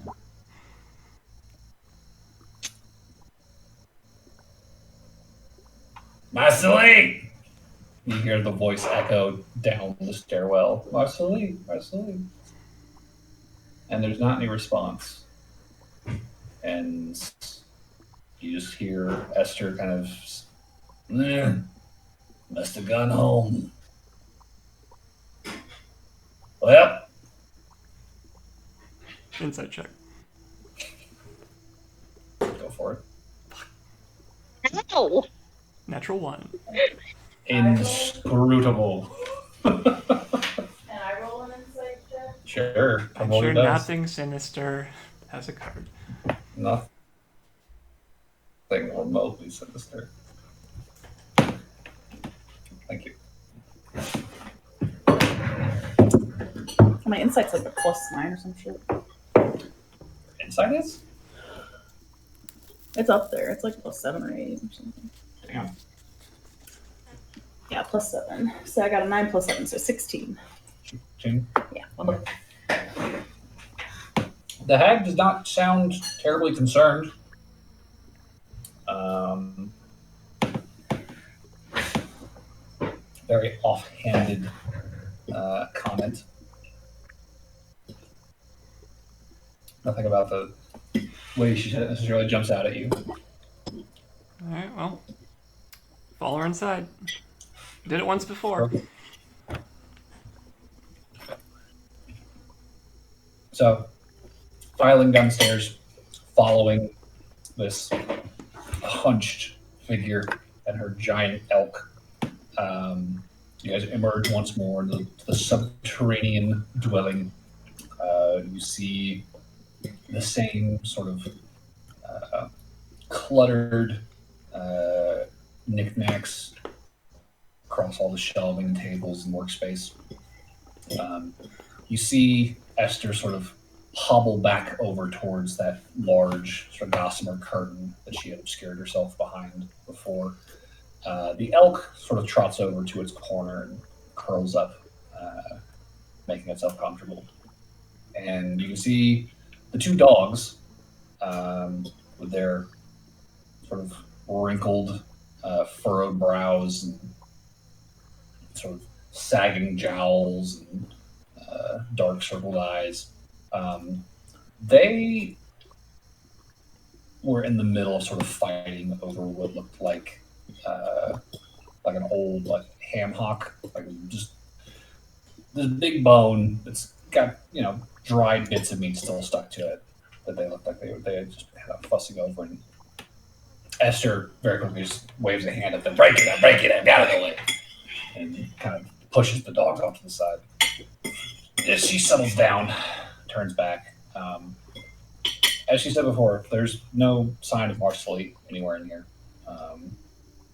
S1: Marceline! You hear the voice echo down the stairwell. Marceline, Marceline. And there's not any response. And you just hear Esther kind of, must have gone home. Well,
S3: Insight check.
S1: go for it.
S4: Ow!
S3: Natural 1.
S1: Inscrutable.
S2: And I roll an insight check?
S1: Sure.
S3: I'm
S1: roll
S3: sure
S1: your dice.
S3: nothing sinister has occurred.
S1: Nothing remotely sinister. Thank you.
S2: My insight's like a +9 or some shit.
S1: Insight is?
S2: It's up there. It's like +7 or 8 or something.
S1: Damn.
S2: Yeah, +7. So I got a 9 + 7, so 16.
S1: June.
S2: Yeah.
S1: The hag does not sound terribly concerned. Very offhanded comment. Nothing about the way she said it necessarily jumps out at you.
S3: Alright, well. Follow her inside. Did it once before.
S1: So, filing downstairs, following this hunched figure and her giant elk, you guys emerge once more into the subterranean dwelling. You see the same sort of cluttered knickknacks across all the shelving and tables and workspace. You see Esther sort of hobble back over towards that large sort of gossamer curtain that she had obscured herself behind before. The elk sort of trots over to its corner and curls up, making itself comfortable. And you can see the two dogs with their sort of wrinkled, furrowed brows and sort of sagging jowls and dark circled eyes. They were in the middle of sort of fighting over what looked like an old like ham hock, like just this big bone that's got dried bits of meat still stuck to it that they looked like they had just kind of fussing over. And Esther very quickly just waves a hand at them, break it up, get out of the way, and kind of pushes the dogs off to the side. As she settles down, turns back. As she said before, there's no sign of Marcelly anywhere in here.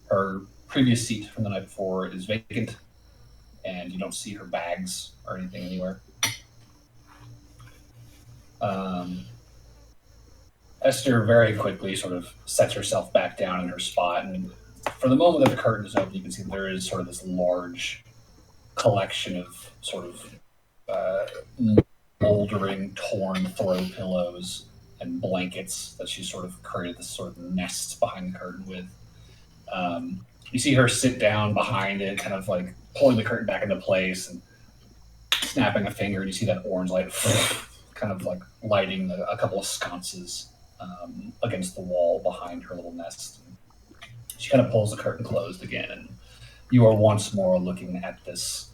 S1: Her previous seat from the night before is vacant, and you don't see her bags or anything anywhere. Esther very quickly sort of sets herself back down in her spot, and for the moment that the curtain is open, you can see there is sort of this large collection of sort of moldering, torn throw pillows and blankets that she sort of created this sort of nest behind the curtain with. You see her sit down behind it, kind of like pulling the curtain back into place and snapping a finger, and you see that orange light kind of like lighting a couple of sconces against the wall behind her little nest. She kind of pulls the curtain closed again, and you are once more looking at this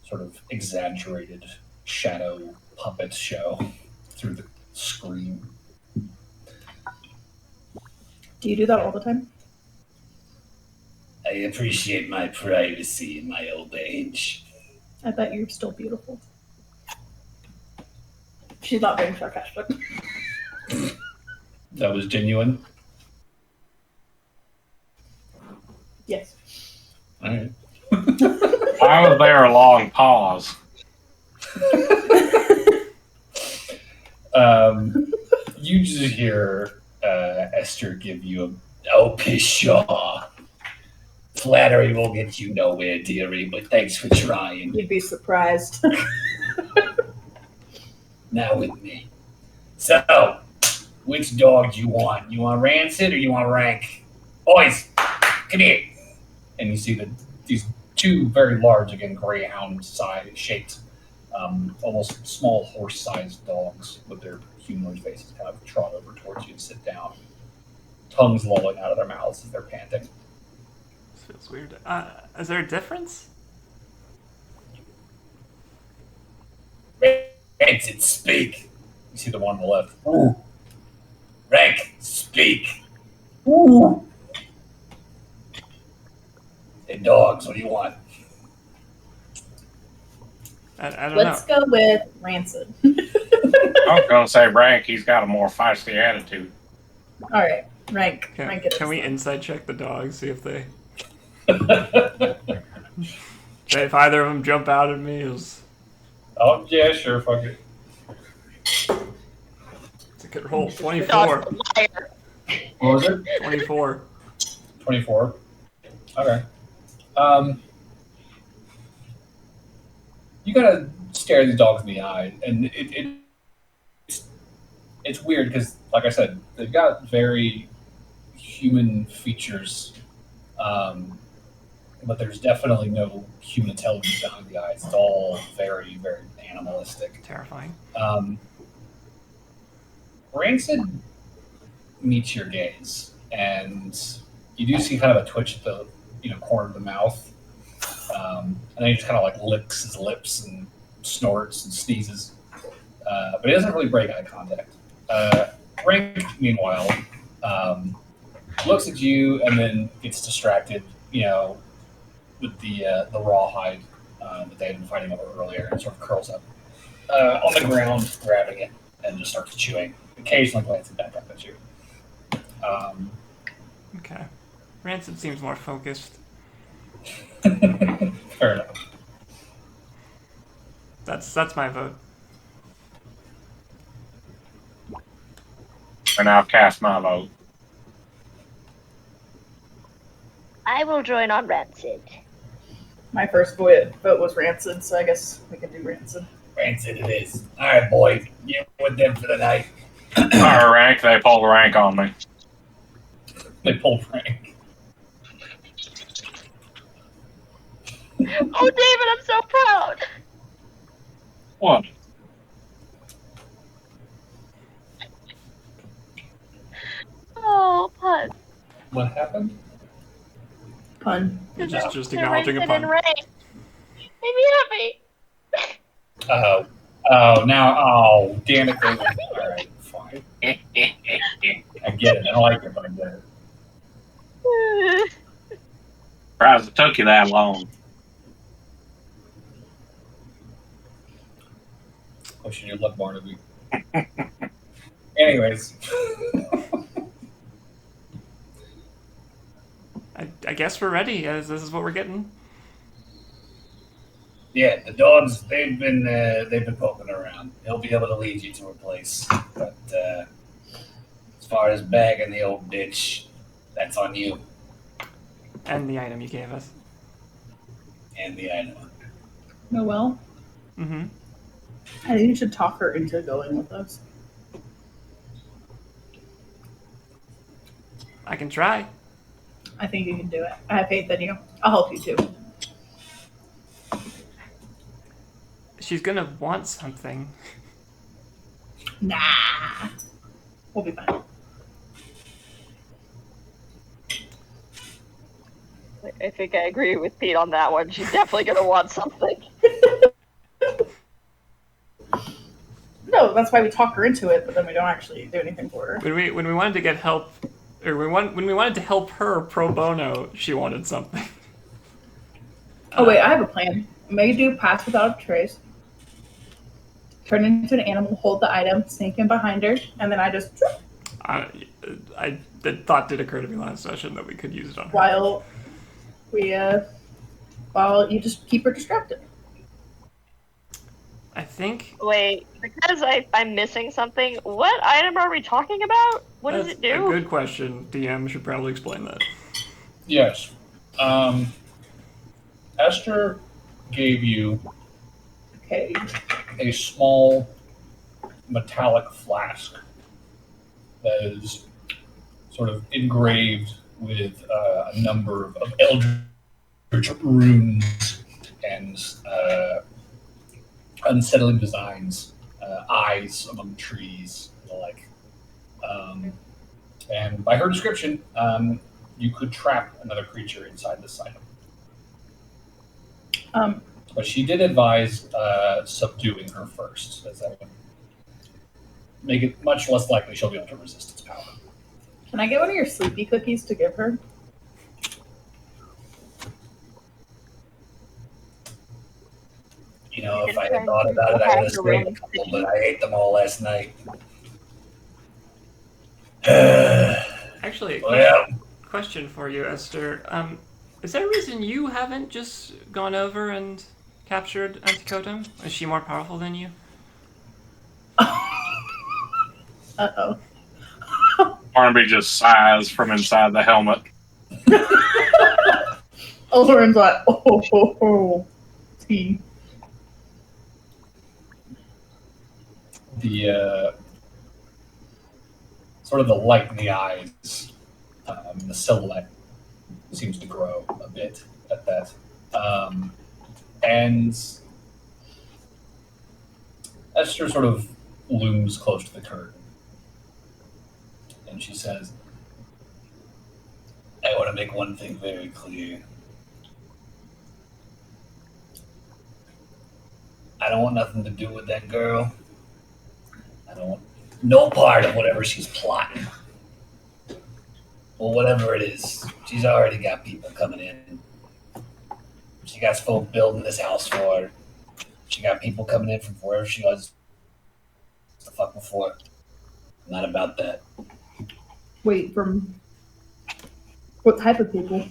S1: sort of exaggerated shadow puppet show through the screen.
S2: Do you do that all the time?
S7: I appreciate my privacy in my old age.
S2: I bet you're still beautiful. She's not being sarcastic.
S1: That was genuine.
S2: Yes.
S1: All right.
S6: Why was there a long pause?
S1: You just hear Esther give you a
S7: Oh, pshaw. Flattery will get you nowhere, dearie, but thanks for trying.
S2: You'd be surprised.
S7: Now with me. So, which dog do you want? You want Rancid or you want Rank? Boys, come here.
S1: and you see that these two very large, again, greyhound size shaped, almost small horse-sized dogs with their humanoid faces kind of trot over towards you and sit down, tongues lolling out of their mouths as they're panting.
S3: This feels weird. Is there a difference?
S7: Rancid, speak.
S1: You see the one on the left.
S7: Ooh. Rank, speak.
S1: Ooh.
S7: Hey, dogs, what do you want?
S3: I don't
S2: Let's
S3: know.
S2: go with Rancid.
S6: I was going to say Rank, he's got a more feisty attitude.
S2: All right, rank.
S3: Can,
S2: rank it.
S3: can
S2: is
S3: we
S2: then.
S3: inside check the dogs, see if they... if either of them jump out at me, is
S1: Oh, yeah, sure, fuck it.
S3: it's a good roll. 24.
S4: Dog's a liar.
S1: What was it?
S3: 24.
S1: 24. Okay. You gotta stare these dogs in the eye, and it's weird because, like I said, they've got very human features, but there's definitely no human intelligence behind the eyes. It's all very, very animalistic.
S3: Terrifying.
S1: Rancid meets your gaze, and you do see kind of a twitch at the corner of the mouth, and then he just kind of like licks his lips and snorts and sneezes, but he doesn't really break eye contact. Rank, meanwhile, looks at you and then gets distracted, with the rawhide that they had been fighting over earlier, and sort of curls up on the ground, grabbing it, and just starts chewing, occasionally glancing back up at you.
S3: Okay. Rancid seems more focused.
S1: Fair enough.
S3: That's my vote.
S6: And I'll cast my vote.
S4: I I will join on Rancid.
S2: My first vote was Rancid, so I guess we can do Rancid.
S7: Rancid it is. All right, boys. You with them for the night.
S6: Fire rank, they pulled rank on me.
S1: They pulled rank.
S4: Oh, David, I'm so proud.
S6: What?
S4: Oh, pun.
S1: What happened?
S2: Pun.
S3: You're just
S4: The
S3: acknowledging a
S4: Rancid and
S3: pun.
S4: Ray. Made me happy.
S1: Oh, now, oh, damn it, David. All right, fine. I get it. I don't like it, but I get it.
S6: Surprised it took you that long.
S1: Pushing your luck, Barnaby. Anyways.
S3: I guess we're ready. This is what we're getting.
S7: Yeah, the dogs, they've been poking around. He'll be able to lead you to a place. But as far as bagging the old ditch, that's on you
S3: And the item you gave us.
S7: and the item.
S2: Noelle,
S3: Mm-hmm.
S2: I think you should talk her into going with us.
S3: I can try.
S2: I think you can do it. I have faith in you. I'll help you too.
S3: She's gonna want something.
S2: Nah. We'll be fine.
S4: I think I agree with Pete on that one. She's definitely gonna want something.
S2: No, that's why we talk her into it, but then we don't actually do anything for her.
S3: When we wanted to get help, or when we wanted to help her pro bono, she wanted something.
S2: Oh wait, I have a plan. Maybe do pass without a trace. Turn into an animal, hold the item, sneak in behind her, and then I just
S3: The thought did occur to me last session that we could use it on her.
S2: while you just keep her distracted.
S3: I think
S4: Wait, because I'm missing something. What item are we talking about? What does
S3: that's
S4: it do?
S3: a good question. DM should probably explain that.
S1: Yes. Esther gave you
S2: Okay.
S1: a small metallic flask that is sort of engraved with a number of eldritch runes and unsettling designs, eyes among trees, and the like. And by her description, you could trap another creature inside this item. But she did advise subduing her first, as that would make it much less likely she'll be able to resist its power.
S2: Can I get one of your sleepy cookies to give her?
S7: You know, if I had thought about it, I would have saved a couple, but I ate them all last night.
S3: Actually,
S7: Well,
S3: question for you, Esther. Is there a reason you haven't just gone over and captured Anticotum? Is she more powerful than you?
S2: Uh-oh.
S6: Barnaby just sighs from inside the helmet.
S2: Lauren's like, oh. Tea.
S1: The sort of the light in the eyes, the silhouette seems to grow a bit at that. And Esther sort of looms close to the curtain. And she says,
S7: I want to make one thing very clear. I don't want nothing to do with that girl. I don't want no part of whatever she's plotting. Well, whatever it is, she's already got people coming in. She got folk building this house for her. She got people coming in from wherever she was the fuck before. Not about that.
S2: Wait, from what type of people?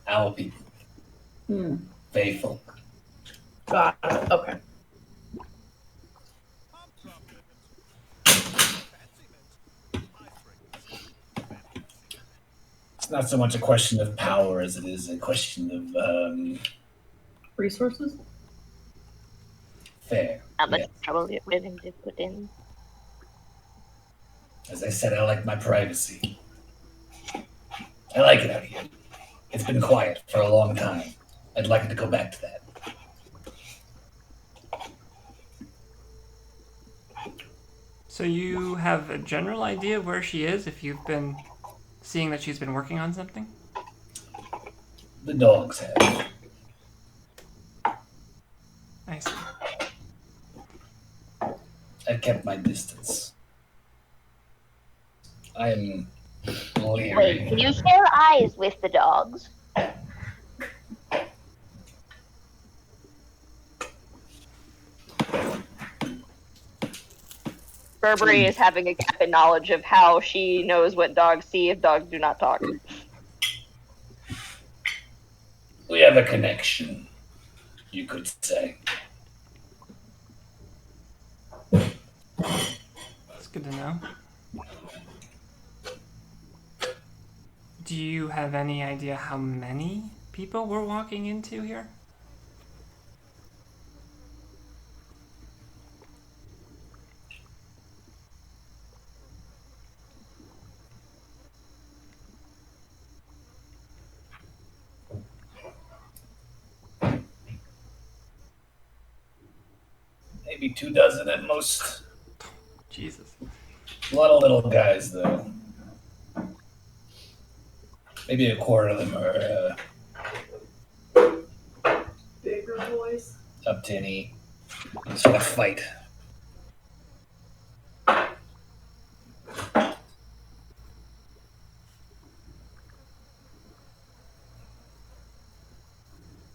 S7: Our people. Faithful.
S2: Got it. Okay.
S7: It's not so much a question of power as it is a question of
S2: Resources?
S7: fair.
S4: How much
S7: Yeah.
S4: trouble you're willing to put in.
S7: As I said, I like my privacy. I like it out here. It's been quiet for a long time. I'd like it to go back to that.
S3: So you have a general idea of where she is if you've been seeing that she's been working on something?
S7: The dogs have.
S3: I see.
S7: I've kept my distance. I am leery.
S4: Wait, can you share eyes with the dogs? Burberry is having a gap in knowledge of how she knows what dogs see if dogs do not talk.
S7: We have a connection, you could say.
S3: That's good to know. Do you have any idea how many people we're walking into here?
S7: Maybe 24 at most.
S3: Jesus.
S7: A lot of little guys, though. Maybe a quarter of them are
S2: Bigger boys.
S7: up to any sort of fight.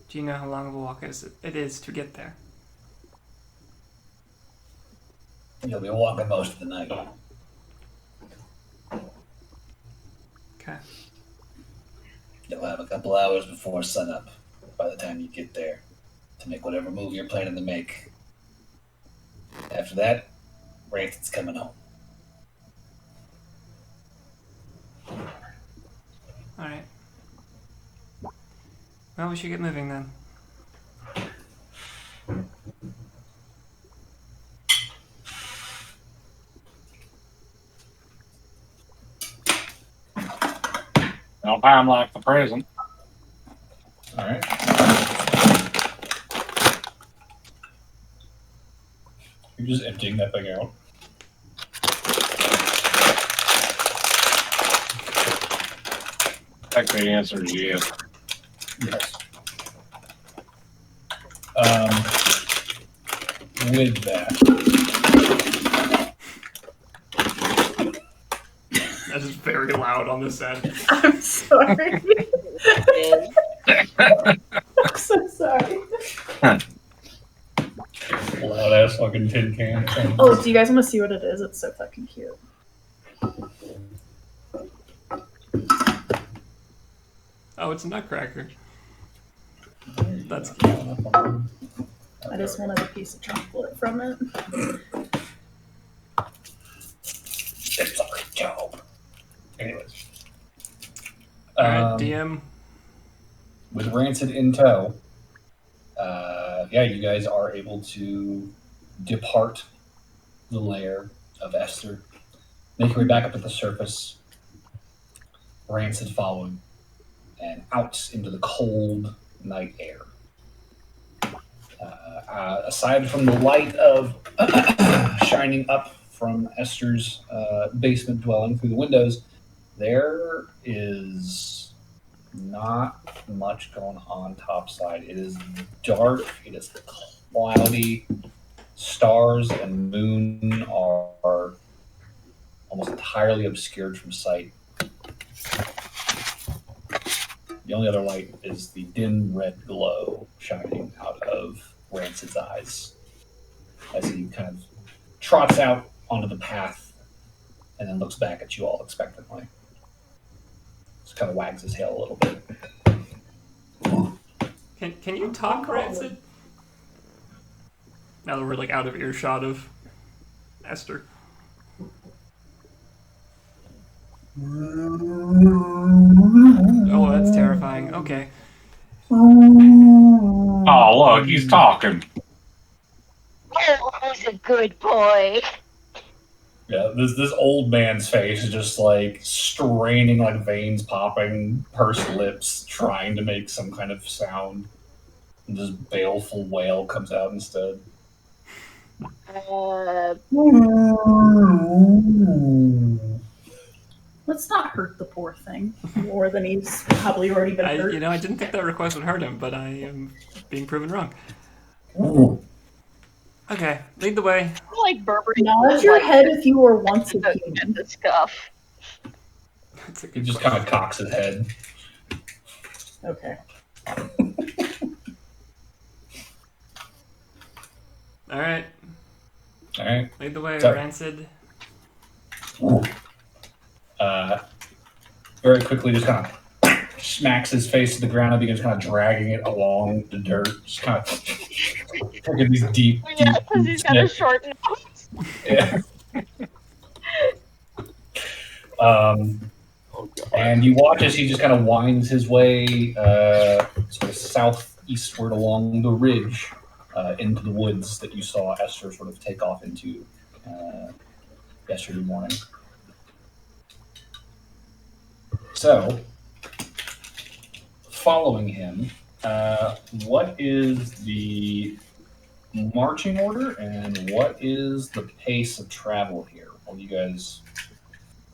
S3: Do you know how long of a walk it is to get there?
S7: You'll be walking most of the night.
S3: Okay.
S7: You'll have a couple hours before sunup by the time you get there to make whatever move you're planning to make. After that, Ranson's coming home.
S3: Alright. Well, we should get moving then.
S6: No time like the present.
S1: All right. You're just emptying that thing out.
S6: I think the answer is yes.
S1: Yes. With that,
S3: That is very loud on this end.
S2: I'm sorry. I'm so sorry.
S1: loud ass fucking tin can.
S2: Oh, do you guys want to see what it is? It's so fucking cute.
S3: Oh, it's a nutcracker. That's
S2: I just wanted a piece of chocolate from it.
S7: It's a good job.
S1: Anyways.
S3: Alright, DM.
S1: With Rancid in tow, yeah, you guys are able to depart the lair of Esther, make your way back up to the surface, Rancid following, and out into the cold night air. Aside from the light of shining up from Esther's basement dwelling through the windows, there is not much going on topside. It is dark, it is cloudy, stars and moon are almost entirely obscured from sight. The only other light is the dim red glow shining out of Rancid's eyes as he kind of trots out onto the path and then looks back at you all expectantly. Just kind of wags his tail a little bit.
S3: Can you talk, Rancid? Now that we're like out of earshot of Esther. That's terrifying. Okay.
S6: Oh, look, he's talking.
S4: Oh, who's a good boy?
S1: Yeah, this old man's face is just like straining, like veins popping, pursed lips, trying to make some kind of sound. And this baleful wail comes out instead.
S2: Let's not hurt the poor thing more than he's probably already been hurt.
S3: I didn't think that request would hurt him, but I am being proven wrong. Okay, lead the way.
S4: I like Burberry.
S2: Nod your head if you were once a
S4: Get
S2: human.
S4: the scuff.
S1: He just kind of cocks his head.
S2: Okay.
S3: All right,
S1: All right.
S3: lead the way,
S1: So-
S3: Rancid.
S1: Very quickly, just kind of smacks his face to the ground and begins kind of dragging it along the dirt. Just kind of taking these deep,
S4: Yeah,
S1: deep
S4: because he's got a
S1: sniffs.
S4: short nose.
S1: Yeah. And you watch as he just kind of winds his way sort of southeastward along the ridge into the woods that you saw Esther sort of take off into yesterday morning. So, following him, what is the marching order and what is the pace of travel here? What are you guys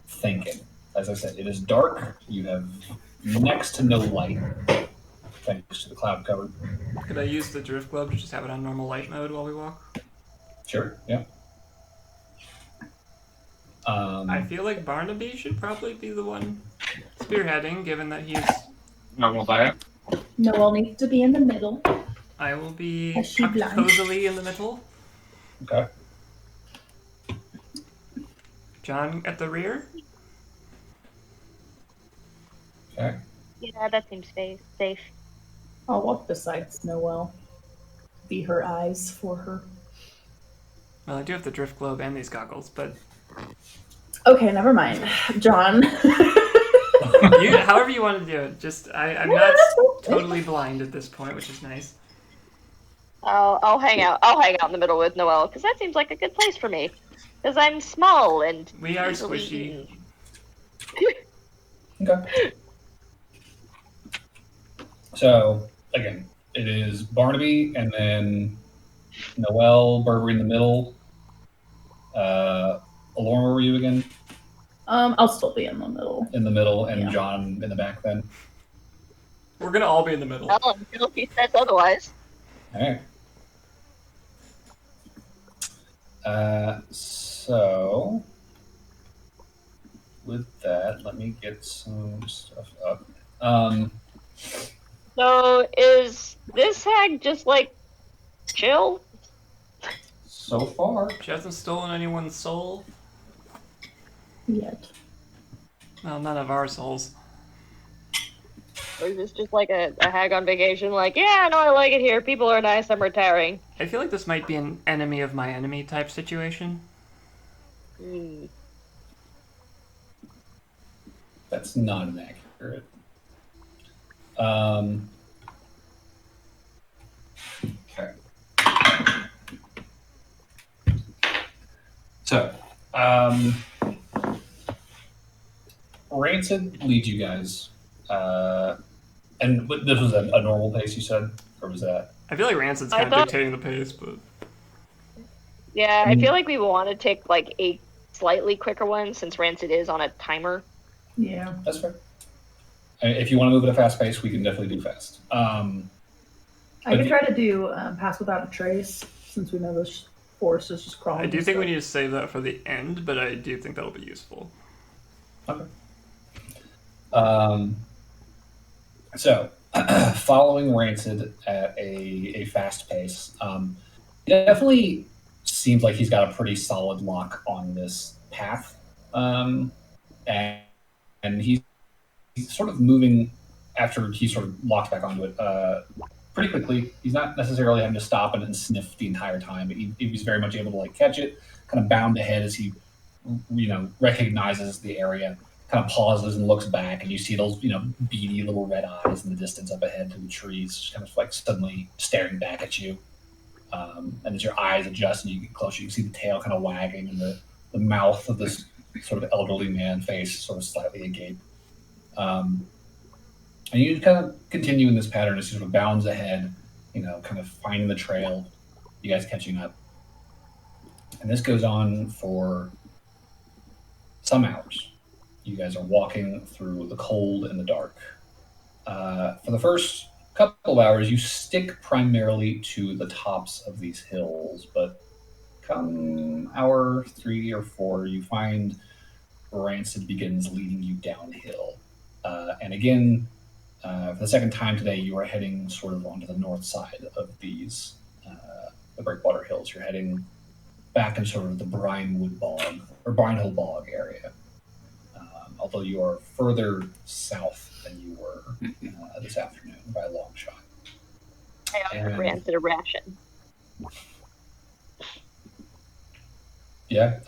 S1: thinking? As I said, it is dark. You have next to no light, thanks to the cloud cover.
S3: Could I use the drift globe to just have it on normal light mode while we walk?
S1: Sure, yeah.
S3: I feel like Barnaby should probably be the one spearheading, given that he's.
S6: Not with that.
S2: Noel needs to be in the middle.
S3: I will be
S2: Is she
S3: tucked
S2: blind?
S3: cozily in the middle.
S1: Okay.
S3: John at the rear.
S1: Okay.
S4: Yeah, that seems safe.
S2: I'll walk beside Noel. Be her eyes for her.
S3: Well, I do have the drift globe and these goggles, but
S2: Okay, never mind. John.
S3: however you want to do it. Just I'm not totally blind at this point, which is nice.
S4: I'll hang out. I'll hang out in the middle with Noel because that seems like a good place for me. Because I'm small and
S3: We are
S4: easily
S3: squishy.
S4: eaten.
S1: Okay. So, again, it is Barnaby and then Noel, Burberry in the middle. Alorn, where were you again?
S2: I'll still be in the middle.
S1: In the middle, and
S2: Yeah.
S1: John in the back then.
S3: We're gonna all be in the middle.
S4: Well, until he says otherwise.
S1: All right. So, with that, let me get some stuff up.
S4: So is this hag just like chill?
S1: So far,
S3: She hasn't stolen anyone's soul.
S2: Yet.
S3: Well, none of our souls.
S4: Or is this just like a hag on vacation? Like, yeah, no, I like it here. People are nice. I'm retiring.
S3: I feel like this might be an enemy of my enemy type situation.
S4: Hmm.
S1: that's not inaccurate. Okay. So, Rancid leads you guys. And this was a normal pace, you said? Or was that?
S3: I feel like Rancid's
S4: I
S3: kind of
S4: thought-
S3: dictating the pace, but
S4: Yeah, I feel like we want to take like a slightly quicker one since Rancid is on a timer.
S2: Yeah.
S1: That's fair. If you want to move at a fast pace, we can definitely do fast.
S2: I could try to do Pass Without a Trace since we know this forest is just crawling.
S3: I do
S2: and
S3: think we
S2: stuff.
S3: need to save that for the end, but I do think that'll be useful.
S1: Okay. So, following Rancid at a fast pace, it definitely seems like he's got a pretty solid lock on this path, and he's sort of moving after he sort of locks back onto it pretty quickly. He's not necessarily having to stop and sniff the entire time, but he's very much able to like catch it, kind of bound ahead as he recognizes the area, kind of pauses and looks back, and you see those, beady little red eyes in the distance up ahead to the trees, just kind of like suddenly staring back at you. And as your eyes adjust and you get closer, you can see the tail kind of wagging and the mouth of this sort of elderly man face sort of slightly agape. And you kind of continue in this pattern as he sort of bounds ahead, kind of finding the trail, you guys catching up. And this goes on for some hours. You guys are walking through the cold and the dark. For the first couple of hours, you stick primarily to the tops of these hills, but come hour 3 or 4, you find Rancid begins leading you downhill. And again, for the second time today, you are heading sort of onto the north side of these, the Breakwater Hills. You're heading back in sort of the Brinewood Bog, or Brinehill Bog area. Although you are further south than you were this afternoon by a long shot.
S4: I offered Rancid a ration.
S1: Yeah.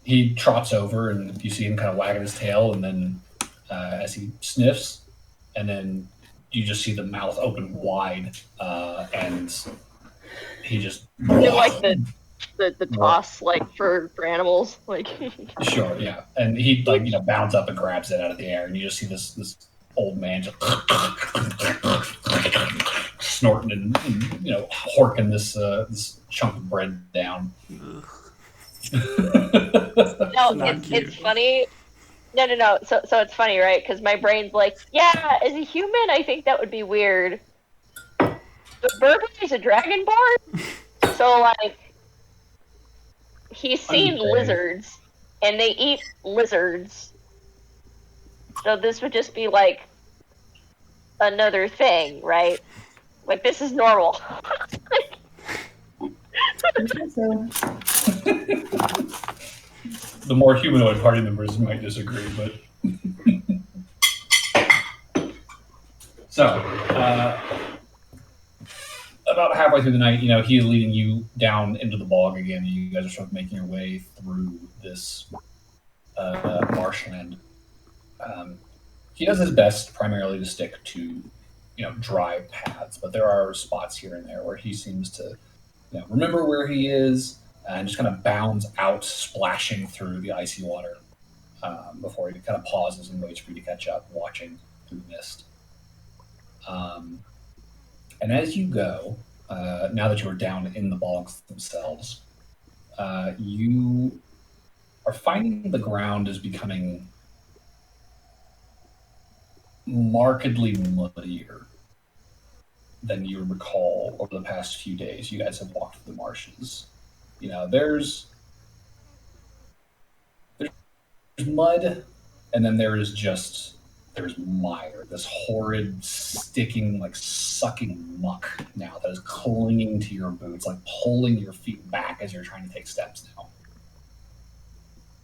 S1: He trots over, and you see him kind of wagging his tail, and then as he sniffs, and then you just see the mouth open wide, and he just...
S4: like the toss, like, for animals, like...
S1: Sure, yeah. And he, bounds up and grabs it out of the air, and you just see this old man just snorting and horking this chunk of bread down.
S4: No, it's funny. No. So it's funny, right? Because my brain's like, yeah, as a human, I think that would be weird. But Burberry's a dragonborn, so like, he's seen lizards, and they eat lizards. So this would just be like another thing, right? Like, this is normal.
S1: The more humanoid party members might disagree, but... So, about halfway through the night, he is leading you down into the bog again, and you guys are sort of making your way through this marshland. He does his best primarily to stick to, dry paths, but there are spots here and there where he seems to, remember where he is, and just kind of bounds out, splashing through the icy water before he kind of pauses and waits for you to catch up, watching through the mist. And as you go, now that you are down in the bogs themselves, you are finding the ground is becoming markedly muddier than you recall over the past few days. You guys have walked through the marshes. There's mud, and then there's mire, this horrid, sticking, sucking muck now that is clinging to your boots, pulling your feet back as you're trying to take steps now.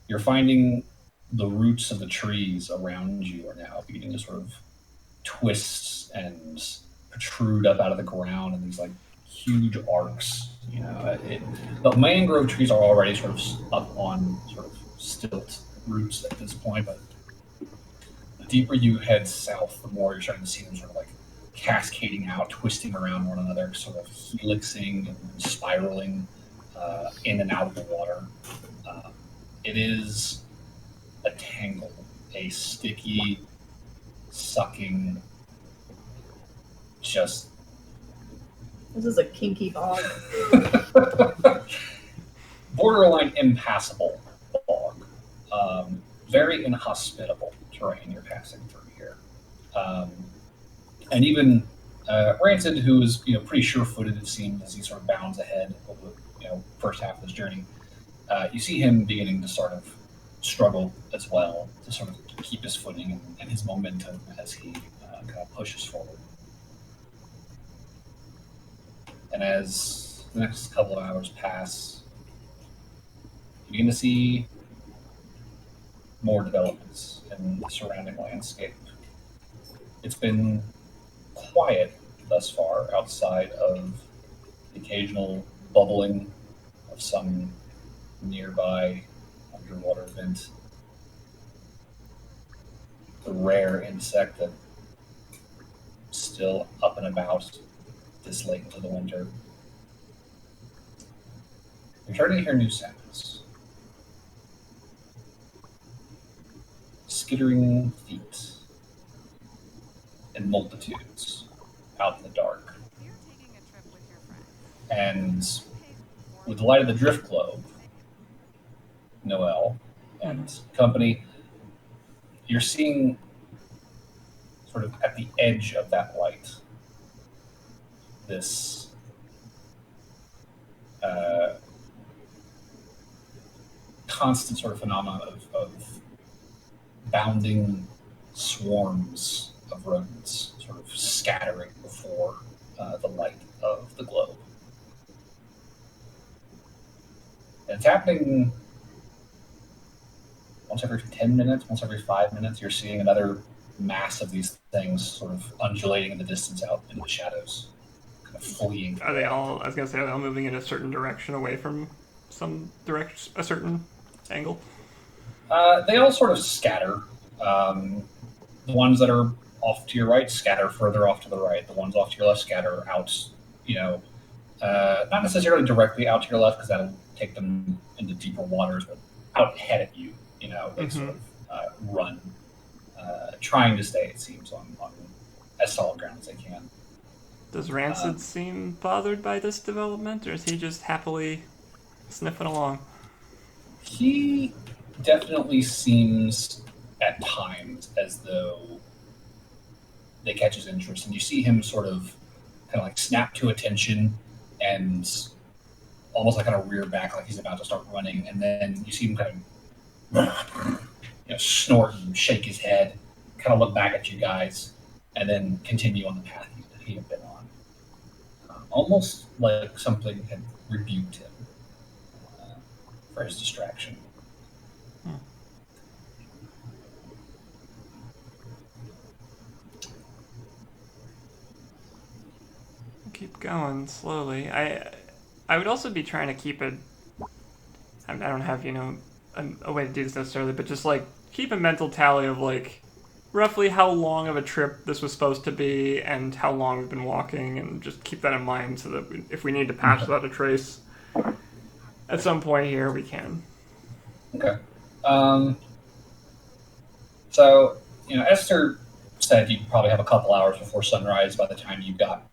S1: You're finding the roots of the trees around you are now beginning to sort of twist and protrude up out of the ground in these huge arcs. The mangrove trees are already sort of up on sort of stilt roots at this point, but the deeper you head south, the more you're starting to see them sort of cascading out, twisting around one another, sort of helixing and spiraling in and out of the water. It is a tangle, a sticky, sucking, just...
S2: This is a kinky bog.
S1: Borderline impassable bog. Very inhospitable terrain you're passing through here. And even Rancid, who is pretty sure-footed, it seems, as he sort of bounds ahead over the first half of this journey, you see him beginning to sort of struggle as well to sort of keep his footing and his momentum as he kind of pushes forward. And as the next couple of hours pass, you begin to see more developments in the surrounding landscape. It's been quiet thus far, outside of the occasional bubbling of some nearby underwater vent. the rare insect that still up and about this late into the winter. You're starting to hear new sounds. Skittering feet in multitudes out in the dark. And with the light of the drift globe, Noel and company, you're seeing sort of at the edge of that light this constant sort of phenomenon of bounding swarms of rodents sort of scattering before the light of the globe. And it's happening once every 10 minutes, once every 5 minutes. You're seeing another mass of these things sort of undulating in the distance out into the shadows, kind of fleeing.
S3: Are they all, I was going to say, are they all moving in a certain direction away from a certain angle?
S1: They all sort of scatter. The ones that are off to your right scatter further off to the right. The ones off to your left scatter out, not necessarily directly out to your left because that'll take them into deeper waters, but out ahead of you, they sort of run, trying to stay, it seems, on as solid ground as they can.
S3: Does Rancid seem bothered by this development, or is he just happily sniffing along?
S1: He definitely seems at times as though they catch his interest, and you see him sort of kind of like snap to attention and almost like kind of rear back like he's about to start running, and then you see him kind of snort and shake his head, kind of look back at you guys, and then continue on the path he had been on. Almost like something had rebuked him for his distraction.
S3: Keep going slowly. I would also be trying to keep it. I don't have a way to do this necessarily, but just like keep a mental tally of like roughly how long of a trip this was supposed to be and how long we've been walking, and just keep that in mind so that if we need to pass without a trace at some point here, we can.
S1: Okay. So Esther said you'd probably have a couple hours before sunrise by the time you got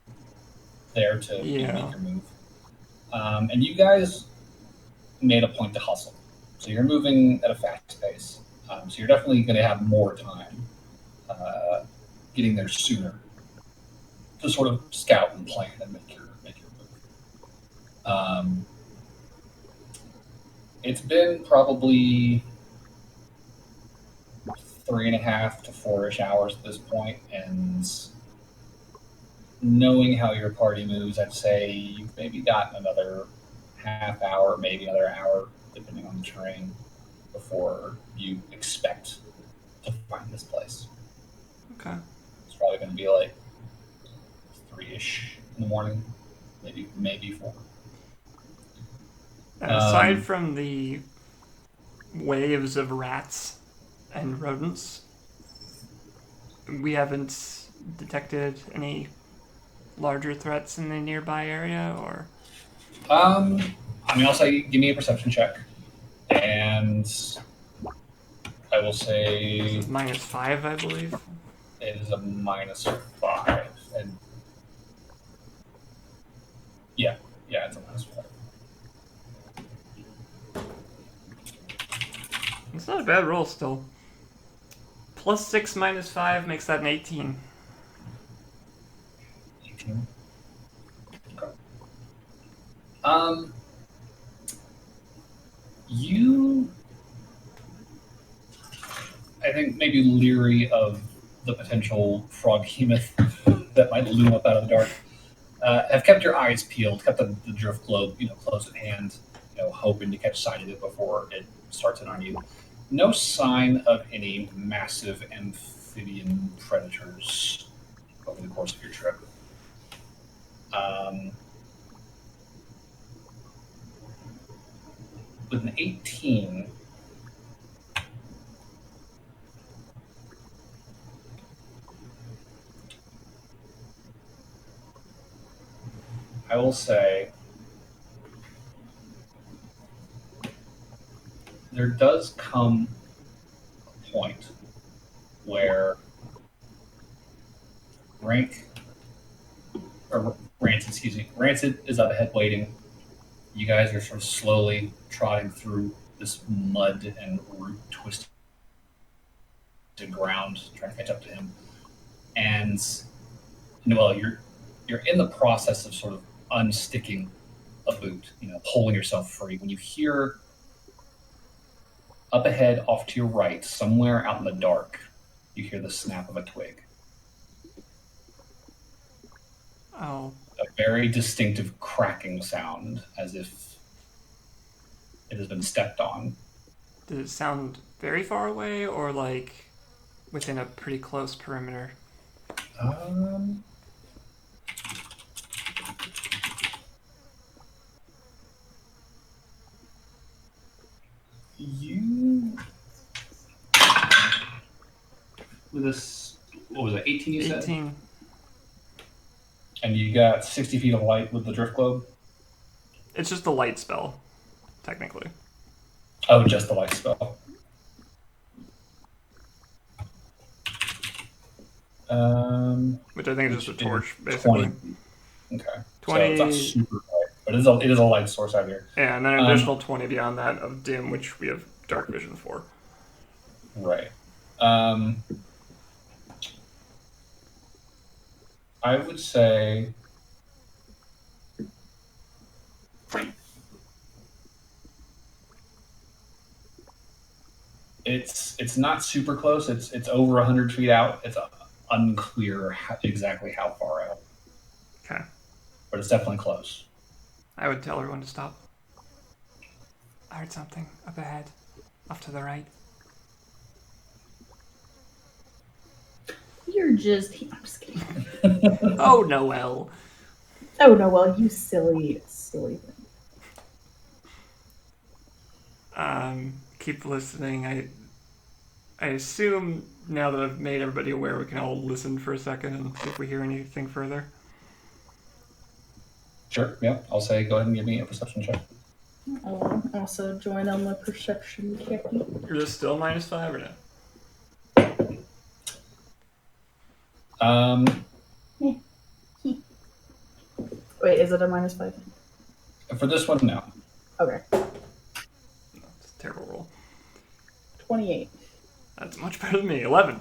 S1: there to make your move. And you guys made a point to hustle. So you're moving at a fast pace. So you're definitely going to have more time getting there sooner to sort of scout and plan and make your move. It's been probably 3.5 to 4-ish hours at this point, and knowing how your party moves, I'd say you've maybe gotten another half hour, maybe another hour, depending on the terrain, before you expect to find this place.
S3: Okay.
S1: It's probably going to be like 3-ish in the morning, maybe 4.
S3: Aside from the waves of rats and rodents, we haven't detected any larger threats in the nearby area, or?
S1: I'll say give me a perception check, and I will say
S3: This is -5, I believe.
S1: it is a -5, and yeah, it's a -5.
S3: It's not a bad roll still. +6 -5 makes that an 18.
S1: 18. Okay. You, I think, maybe leery of the potential frog behemoth that might loom up out of the dark, have kept your eyes peeled, kept the drift globe, close at hand, hoping to catch sight of it before it starts in on you. No sign of any massive amphibian predators over the course of your trip. With an 18, I will say there does come a point where Rancid is up ahead waiting. You guys are sort of slowly trotting through this mud and root twisted ground, trying to catch up to him. And Noel, you're in the process of sort of unsticking a boot, pulling yourself free, when you hear up ahead off to your right, somewhere out in the dark, you hear the snap of a twig.
S3: Oh.
S1: A very distinctive cracking sound, as if it has been stepped on.
S3: Does it sound very far away or like within a pretty close perimeter?
S1: You with this, what was it, 18 you said?
S3: 18.
S1: And you got 60 feet of light with the drift globe?
S3: It's just a light spell, technically.
S1: Oh, just the light spell.
S3: Which I think is just a torch, basically.
S1: 20. Okay.
S3: 20.
S1: So it's not super light, but it is a light source out here.
S3: Yeah, and then an additional 20 beyond that of dim, which we have dark vision for.
S1: Right. I would say it's not super close. It's over 100 feet out. It's unclear exactly how far out.
S3: Okay.
S1: But it's definitely close.
S3: I would tell everyone to stop. I heard something up ahead, off to the right.
S2: You're just... I'm just kidding.
S3: Oh, Noel.
S2: Oh, no, well, you silly thing.
S3: Keep listening. I assume now that I've made everybody aware, we can all listen for a second and see if we hear anything further.
S1: Sure, yeah. I'll say go ahead and give me a perception check.
S2: I'll also join on the perception check.
S3: You're just still -5 or no?
S2: Wait, is it a -5?
S1: For this one, no.
S2: Okay.
S3: No, it's a terrible roll.
S2: 28.
S3: That's much better than me. 11.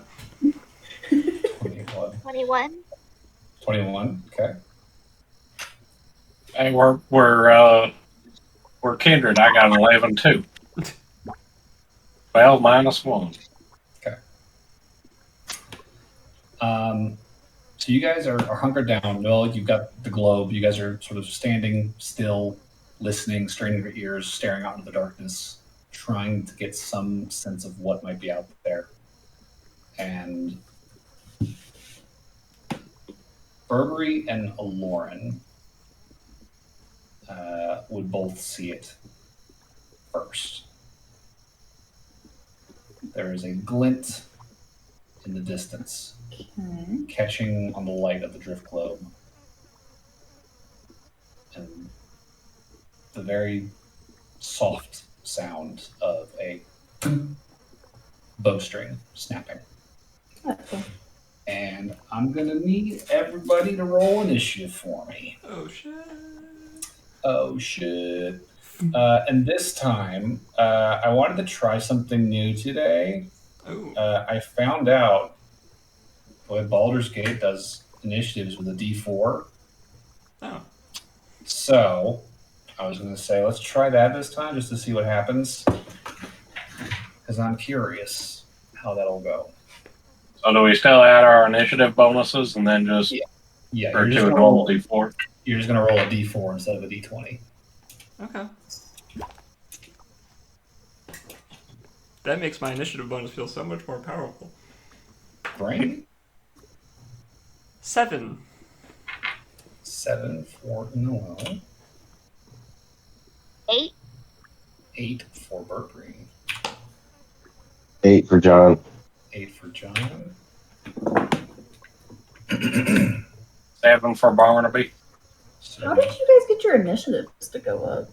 S1: 21.
S4: 21.
S1: Okay.
S6: Hey, we're kindred. I got 11 too. 12 -1.
S1: Okay. So you guys are hunkered down. Noel, you've got the globe. You guys are sort of standing still, listening, straining your ears, staring out into the darkness, trying to get some sense of what might be out there. And Burberry and Lauren would both see it first. There is a glint in the distance, catching on the light of the drift globe, and the very soft sound of a bowstring snapping.
S2: Okay.
S1: And I'm gonna need everybody to roll initiative for me.
S3: Oh, shit.
S1: Oh shit. And this time, I wanted to try something new today.
S3: Oh.
S1: I found out the way Baldur's Gate does initiatives with a D4.
S3: Oh.
S1: So, I was going to say, let's try that this time just to see what happens. Because I'm curious how that'll go.
S6: So do we still add our initiative bonuses and then just
S1: Yeah,
S6: or
S1: you're
S6: to
S1: just
S6: a
S1: gonna
S6: normal D4?
S1: You're just going to roll a D4 instead of a D20.
S3: Okay. That makes my initiative bonus feel so much more powerful.
S1: Brain?
S3: 7.
S1: 7 for Noel.
S4: 8.
S1: 8 for Burberry.
S5: 8 for John.
S1: 8 for John.
S6: 7 for Barnaby.
S1: So
S2: How did you guys get your initiatives to go up?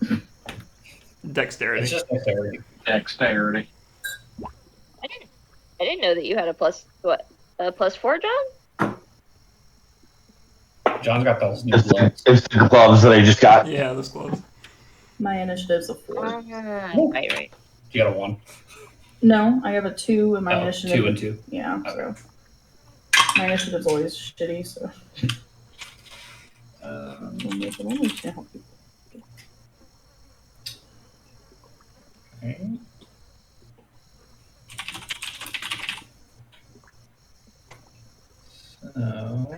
S3: Dexterity.
S1: it's just dexterity.
S6: Dexterity.
S4: I didn't know that you had a +4, John?
S1: John's got those new
S5: It's
S1: gloves.
S5: it's the gloves that I just got.
S3: Yeah, those gloves.
S2: My initiative's a 4.
S4: Right.
S1: You got a 1.
S2: No, I have a 2 and my
S1: Oh,
S2: initiative.
S1: 2 and 2.
S2: Yeah,
S1: Okay.
S2: so my initiative's always shitty, so I'm always gonna help people.
S1: Okay. So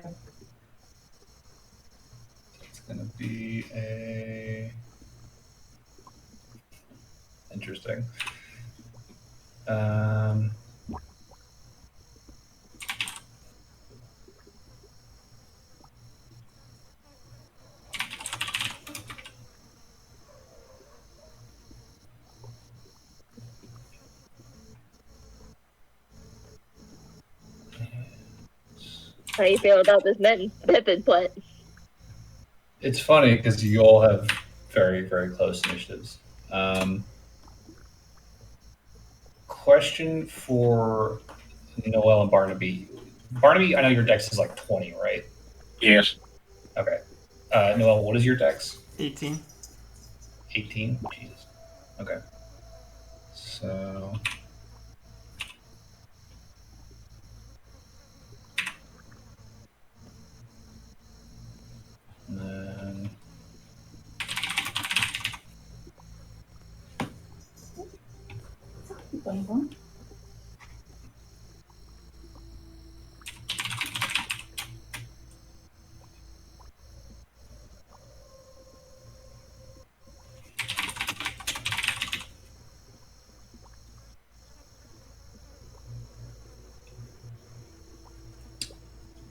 S1: it's going to be a interesting.
S4: How do you feel about this method plant?
S1: It's funny because you all have very, very close initiatives. Question for Noel and Barnaby. Barnaby, I know your dex is like 20, right?
S6: Yes.
S1: Okay. Noel, what is your dex?
S3: 18.
S1: 18? Jesus. Okay. So. And then.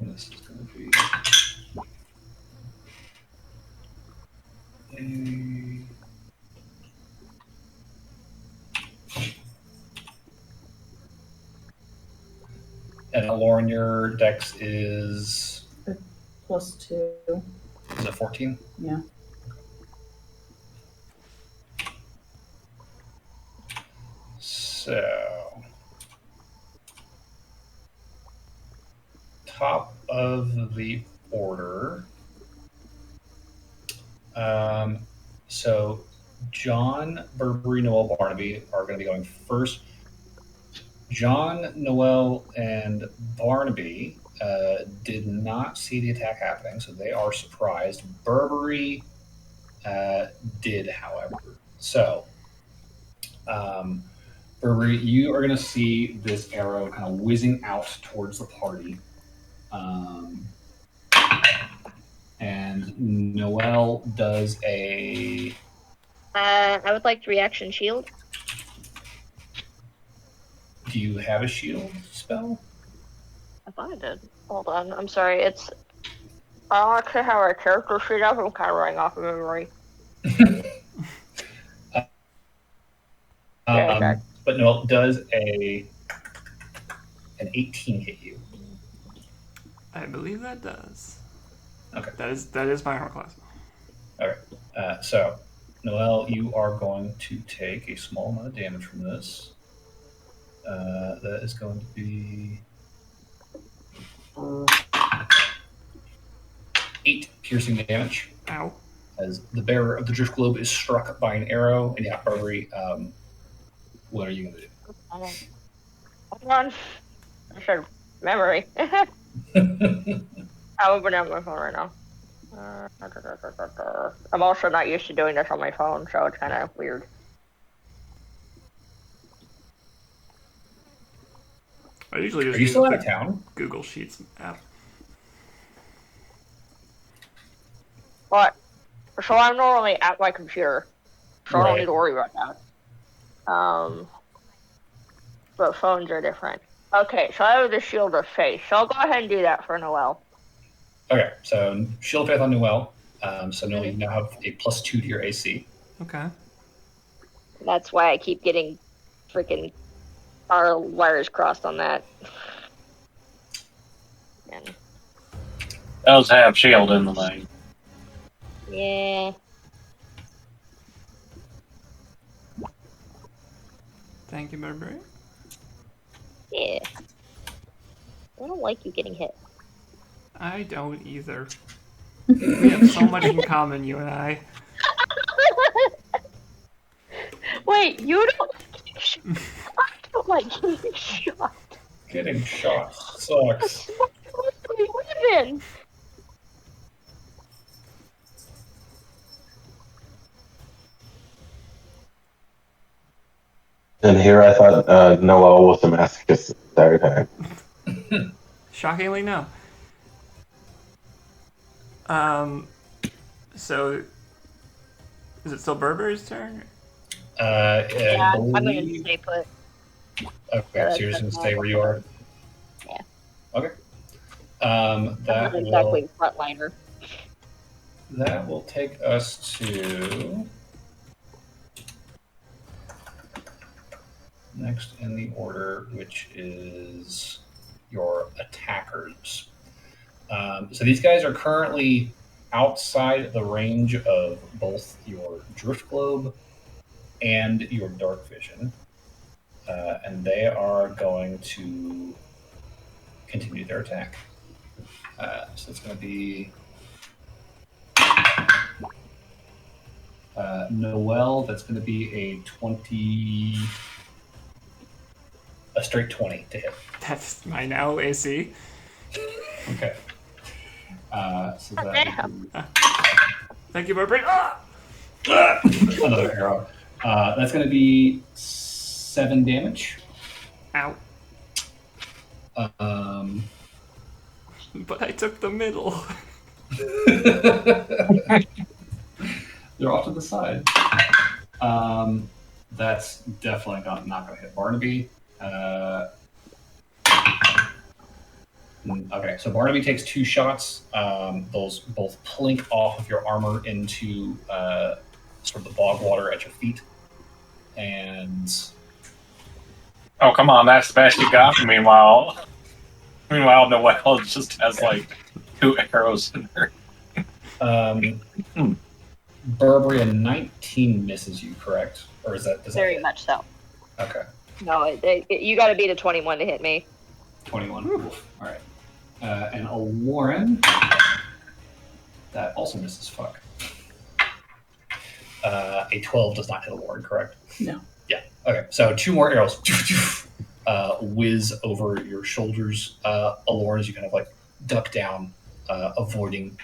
S1: This is going to be a. And Lauren, your dex is
S2: +2.
S1: it 14?
S2: Yeah.
S1: So top of the order. So John, Burberry, Noel, Barnaby are going to be going first. John, Noel, and Barnaby did not see the attack happening, so they are surprised. Burberry did, however. So, Burberry, you are going to see this arrow kind of whizzing out towards the party. And Noel does a.
S4: I would like to reaction shield.
S1: Do you have a shield spell?
S4: I thought I did. Hold on. I'm sorry. It's. I actually have our character sheet up. I'm kind of running off of memory. Okay.
S1: But Noel does an 18 hit you.
S3: I believe that does.
S1: Okay.
S3: That is my armor class.
S1: All right. So, Noel, you are going to take a small amount of damage from this. That is going to be 8 piercing damage.
S3: Ow.
S1: As the bearer of the drift globe is struck by an arrow. And yeah, Burberry, what are you going to do?
S4: Hold on. I should memory. I'll open up my phone right now. I'm also not used to doing this on my phone, so it's kind of weird.
S3: I usually just
S1: Are you
S3: use
S1: still out
S3: the
S1: of town?
S3: Google Sheets app.
S4: But, so I'm normally at my computer, so I don't
S1: Right.
S4: need to worry about that. But phones are different. Okay, so I have the shield of faith, so I'll go ahead and do that for Noel.
S1: Okay, so Shield of Faith on Noel. So Noel, you now have a +2 to your AC.
S3: Okay.
S4: That's why I keep getting freaking our wires crossed on that. And
S6: Does have shield in the name.
S4: Yeah.
S3: Thank you, Burberry.
S4: Yeah. I don't like you getting hit.
S3: I don't either. We have so much in common, you and I.
S4: Wait, you don't I don't like getting shot.
S1: Getting shot sucks.
S4: That's not what we live in.
S5: And here I thought Noel was a masochist the entire time.
S3: Shockingly, no. So is it still Burberry's turn?
S4: Yeah, I'm gonna
S1: believe...
S4: stay put.
S1: Okay, so you're just gonna stay where you are.
S4: Yeah.
S1: Okay.
S4: I'm
S1: That
S4: not exactly a frontliner.
S1: will take us to next in the order, which is your attackers. So these guys are currently outside the range of both your drift globe and your dark vision, and they are going to continue their attack. So it's going to be Noel. That's going to be a straight 20 to hit.
S3: That's my now AC.
S1: Okay. So that would be
S3: Thank you, Burberry. Ah!
S1: another arrow. That's going to be 7 damage.
S3: Ow. But I took the middle.
S1: They're off to the side. That's definitely not going to hit Barnaby. Okay, so Barnaby takes 2 shots. Those both plink off of your armor into sort of the bog water at your feet. And
S6: Oh, come on, that's the best you got. Meanwhile, Noelle just has like 2 arrows in her.
S1: Burberry, a 19 misses you, correct? Or is that
S4: Very much so.
S1: Okay.
S4: No, you got to beat a 21 to hit me.
S1: 21. All right. And a Warren, that also misses. Fuck. A 12 does not hit a Warren, correct?
S2: No.
S1: Yeah. Okay. So 2 more arrows whiz over your shoulders, Alorn, as you kind of like duck down, avoiding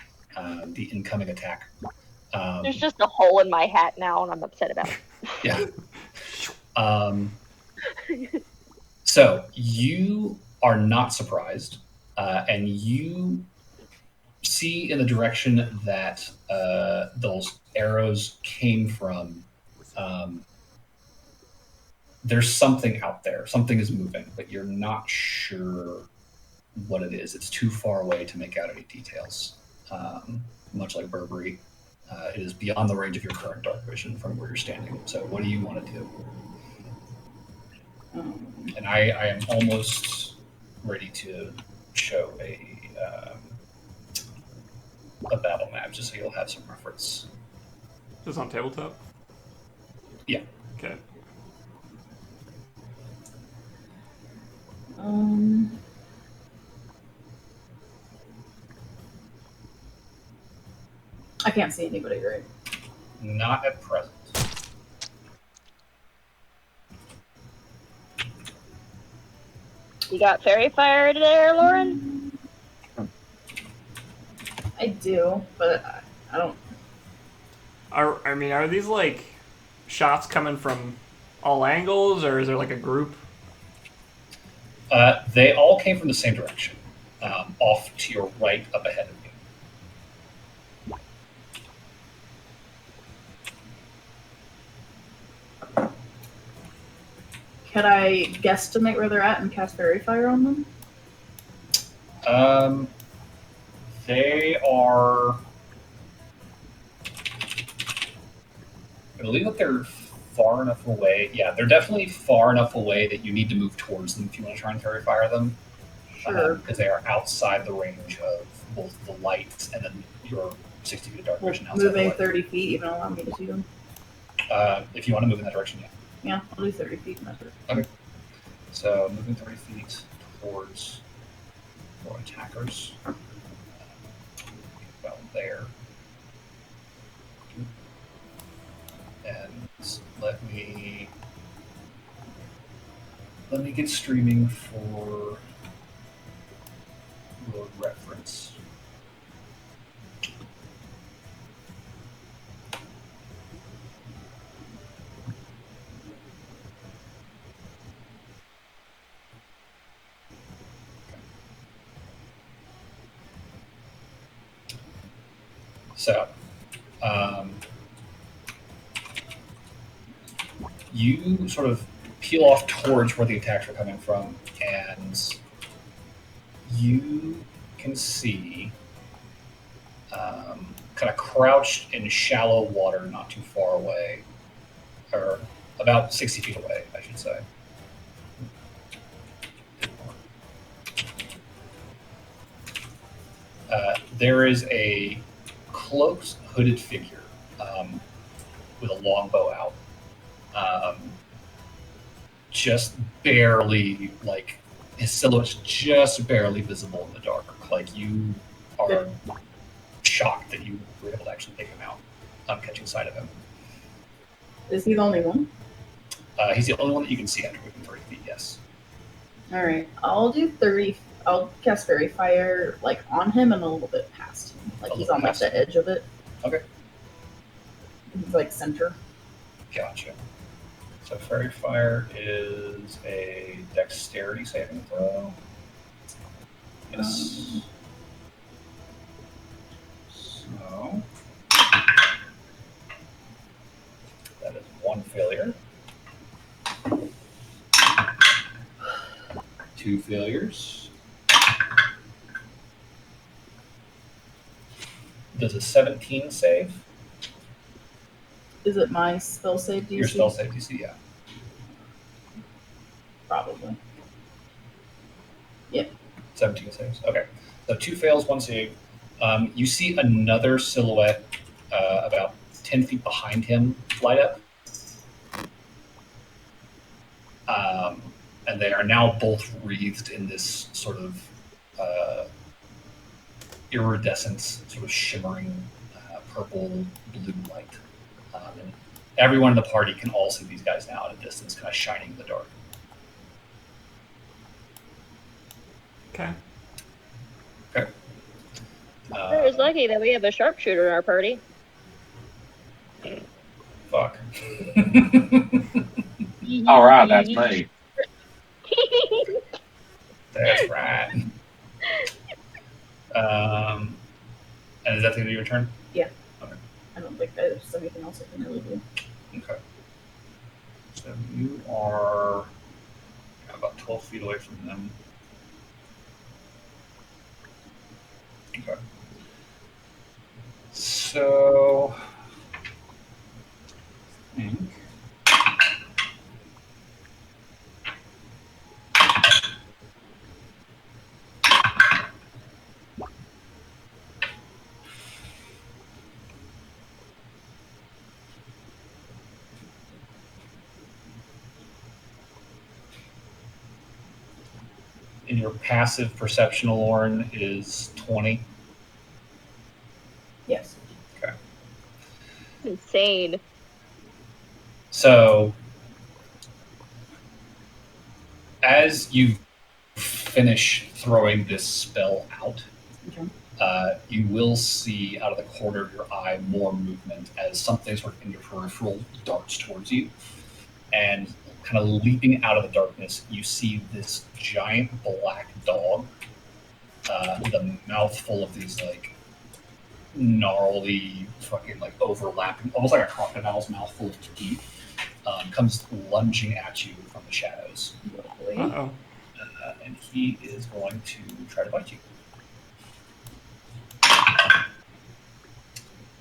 S1: the incoming attack.
S4: There's just a hole in my hat now, and I'm upset about it.
S1: Yeah. So you are not surprised, and you see in the direction that those arrows came from. There's something out there. Something is moving, but you're not sure what it is. It's too far away to make out any details. Much like Burberry, it is beyond the range of your current dark vision from where you're standing. So what do you want to do? And I am almost ready to show a battle map, just so you'll have some reference.
S3: Just on tabletop?
S1: Yeah.
S3: Okay.
S2: I can't see anybody, right?
S1: Not at present.
S4: You got fairy fire there, Lauren?
S2: I do, but I don't.
S3: Are these like shots coming from all angles, or is there like a group?
S1: They all came from the same direction, off to your right, up ahead of you.
S2: Can I guesstimate where they're at and cast fairy fire on them?
S1: They are. I believe that they're far enough away. Yeah, they're definitely far enough away that you need to move towards them if you want to try and fairy fire them.
S2: Sure.
S1: Because they are outside the range of both the light and then your 60 feet of dark
S2: Well,
S1: vision outside the
S2: moving
S1: light.
S2: 30 feet even allow me to see them.
S1: If you want to move in that direction, yeah.
S2: Yeah, I'll do 30 feet in that direction.
S1: Okay. So moving 30 feet towards your attackers. About there. And let me get streaming for your reference. So, you sort of peel off towards where the attacks are coming from, and you can see kind of crouched in shallow water not too far away, or about 60 feet away, I should say. There is a cloaked, hooded figure with a long bow out. Just barely, like, his silhouette's just barely visible in the dark. Like, you are shocked that you were able to actually take him out, catching sight of him.
S2: Is he the only one?
S1: He's the only one that you can see after moving 30 feet, yes.
S2: Alright, I'll do 30. I'll cast Fairy Fire, like, on him and a little bit past him. Like,
S1: A
S2: he's
S1: little
S2: on, like,
S1: past
S2: the edge of it.
S1: Okay.
S2: He's, like, center.
S1: Gotcha. So Fairy Fire is a dexterity saving throw. Yes. So that is one failure. 2 failures. Does a 17 save?
S2: Is it my spell save DC?
S1: Your spell save DC, yeah.
S2: Probably.
S1: 17 saves. Okay. So 2 fails, 1 save. You see another silhouette about 10 feet behind him light up. And they are now both wreathed in this sort of iridescent, sort of shimmering purple blue light. And everyone in the party can all see these guys now at a distance, kind of shining in the dark.
S3: Okay.
S1: Okay.
S4: Sure is lucky that we have a sharpshooter in our party.
S1: Fuck.
S6: All right, that's me.
S1: That's right. And is that the end of your turn?
S2: I don't think there's anything else I can really do.
S1: Okay. So you are about 12 feet away from them. Okay. So, I think in your passive perception, Lauren, is 20.
S2: Yes.
S4: Insane.
S1: So, as you finish throwing this spell out,
S2: Okay.
S1: you will see out of the corner of your eye more movement as something sort of in your peripheral darts towards you. And kind of leaping out of the darkness, you see this giant black dog with a mouth full of these like gnarly, fucking like overlapping, almost like a crocodile's mouth full of teeth, comes lunging at you from the shadows.
S2: Lovely.
S3: Uh-oh.
S1: And he is going to try to bite you.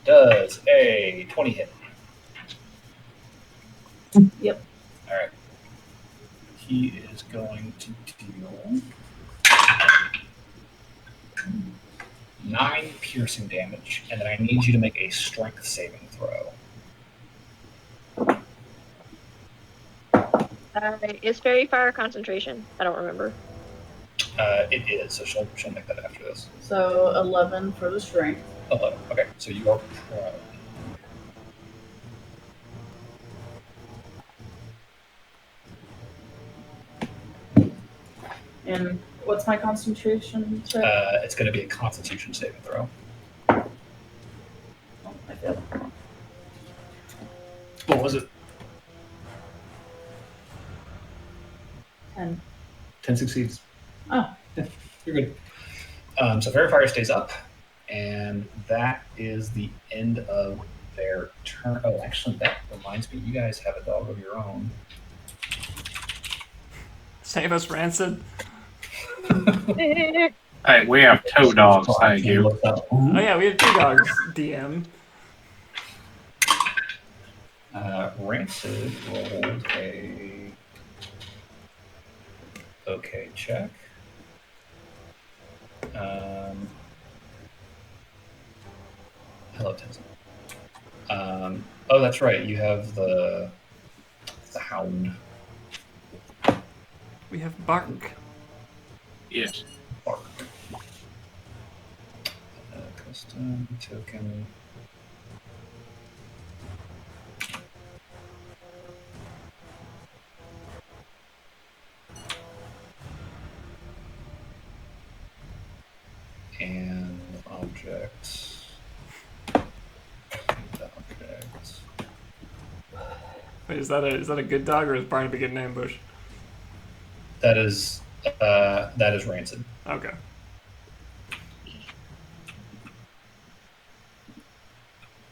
S1: Does a 20 hit?
S2: Yep.
S1: All right. He is going to deal 9 piercing damage, and then I need you to make a strength saving throw.
S4: Is fairy fire concentration? I don't remember.
S1: It is, so she'll make that after this.
S2: So 11 for the strength.
S1: 11. Okay, so you are prone.
S2: And what's my concentration check?
S1: It's going to be a Constitution saving throw.
S2: Oh, I failed.
S1: What was it?
S2: 10.
S1: 10 succeeds.
S2: Oh.
S1: Yeah, you're good. So Fairy Fire stays up, and that is the end of their turn. Oh, actually, that reminds me, you guys have a dog of your own.
S3: Save us, Rancid.
S6: Hey, we have 2 dogs. Thank you.
S3: Oh yeah, we have 2 dogs, DM.
S1: Rancid rolled a okay check. Hello, Tenzin. Oh, that's right. You have the hound.
S3: We have Bark.
S6: Yes.
S1: Bark. Custom token. And objects. Objects.
S3: Wait, is that a good dog or is Barnaby getting ambushed?
S1: That is Rancid.
S3: Okay.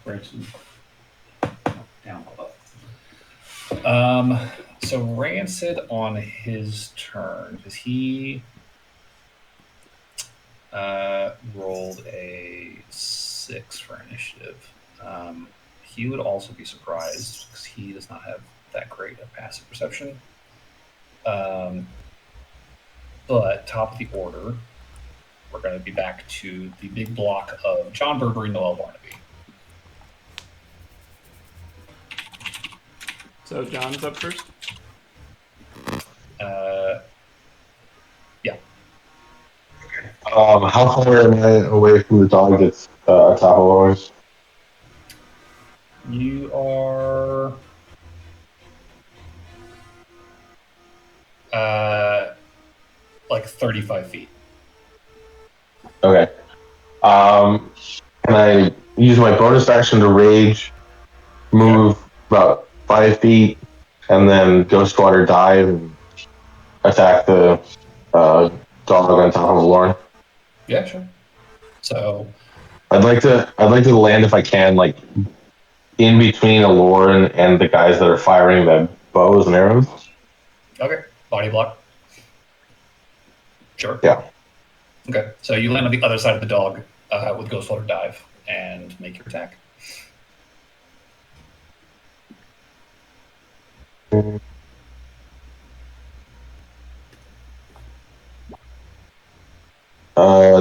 S1: Rancid. Down below. So Rancid on his turn, because he rolled a 6 for initiative. He would also be surprised because he does not have that great of passive perception. But top of the order, we're going to be back to the big block of John Burberry, Noel Barnaby.
S3: So John's up first?
S1: Yeah.
S5: How far am I away from the dog that's on top of ours?
S1: You are like 35 feet.
S5: Okay. Can I use my bonus action to rage, move about 5 feet, and then Ghost Water dive and attack the dog on top of Lauren?
S1: Yeah, sure. So
S5: I'd like to land if I can, like in between Lauren and the guys that are firing the bows and arrows.
S1: okay, body block. Sure.
S5: Yeah.
S1: Okay, so you land on the other side of the dog with Ghost Water dive and make your attack.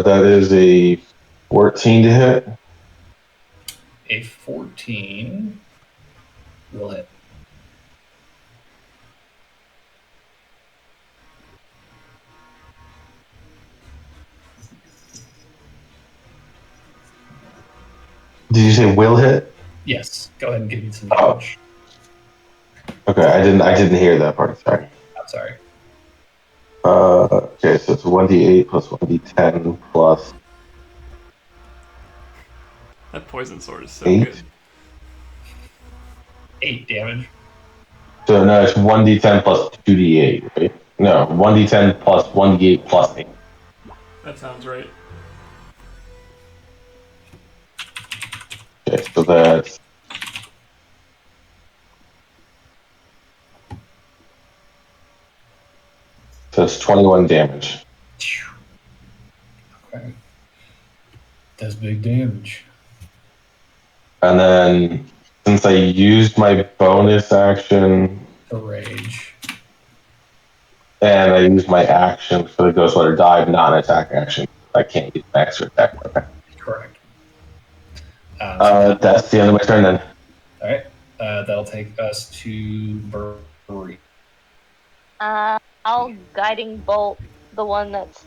S5: That is a 14 to hit.
S1: A 14 will hit.
S5: Did you say will hit?
S1: Yes. Go ahead and give me some damage.
S5: Okay, I didn't hear that part. Sorry.
S1: I'm sorry.
S5: Okay, so it's 1d8 plus 1d10 plus
S3: That poison sword is so
S5: 8.
S3: good.
S1: 8 damage.
S5: So no, it's 1d10 plus 2d8, right? No, 1d10 plus 1d8 plus 8.
S3: That sounds right.
S5: Okay, so that's so it's 21 damage.
S1: Okay. That's big damage.
S5: And then since I used my bonus action
S1: The rage.
S5: and I used my action for the Ghostwater dive, non-attack action, I can't use my extra attack. Okay. That's the end of my turn then.
S1: All right. That'll take us to Bury.
S4: I'll guiding bolt the one that's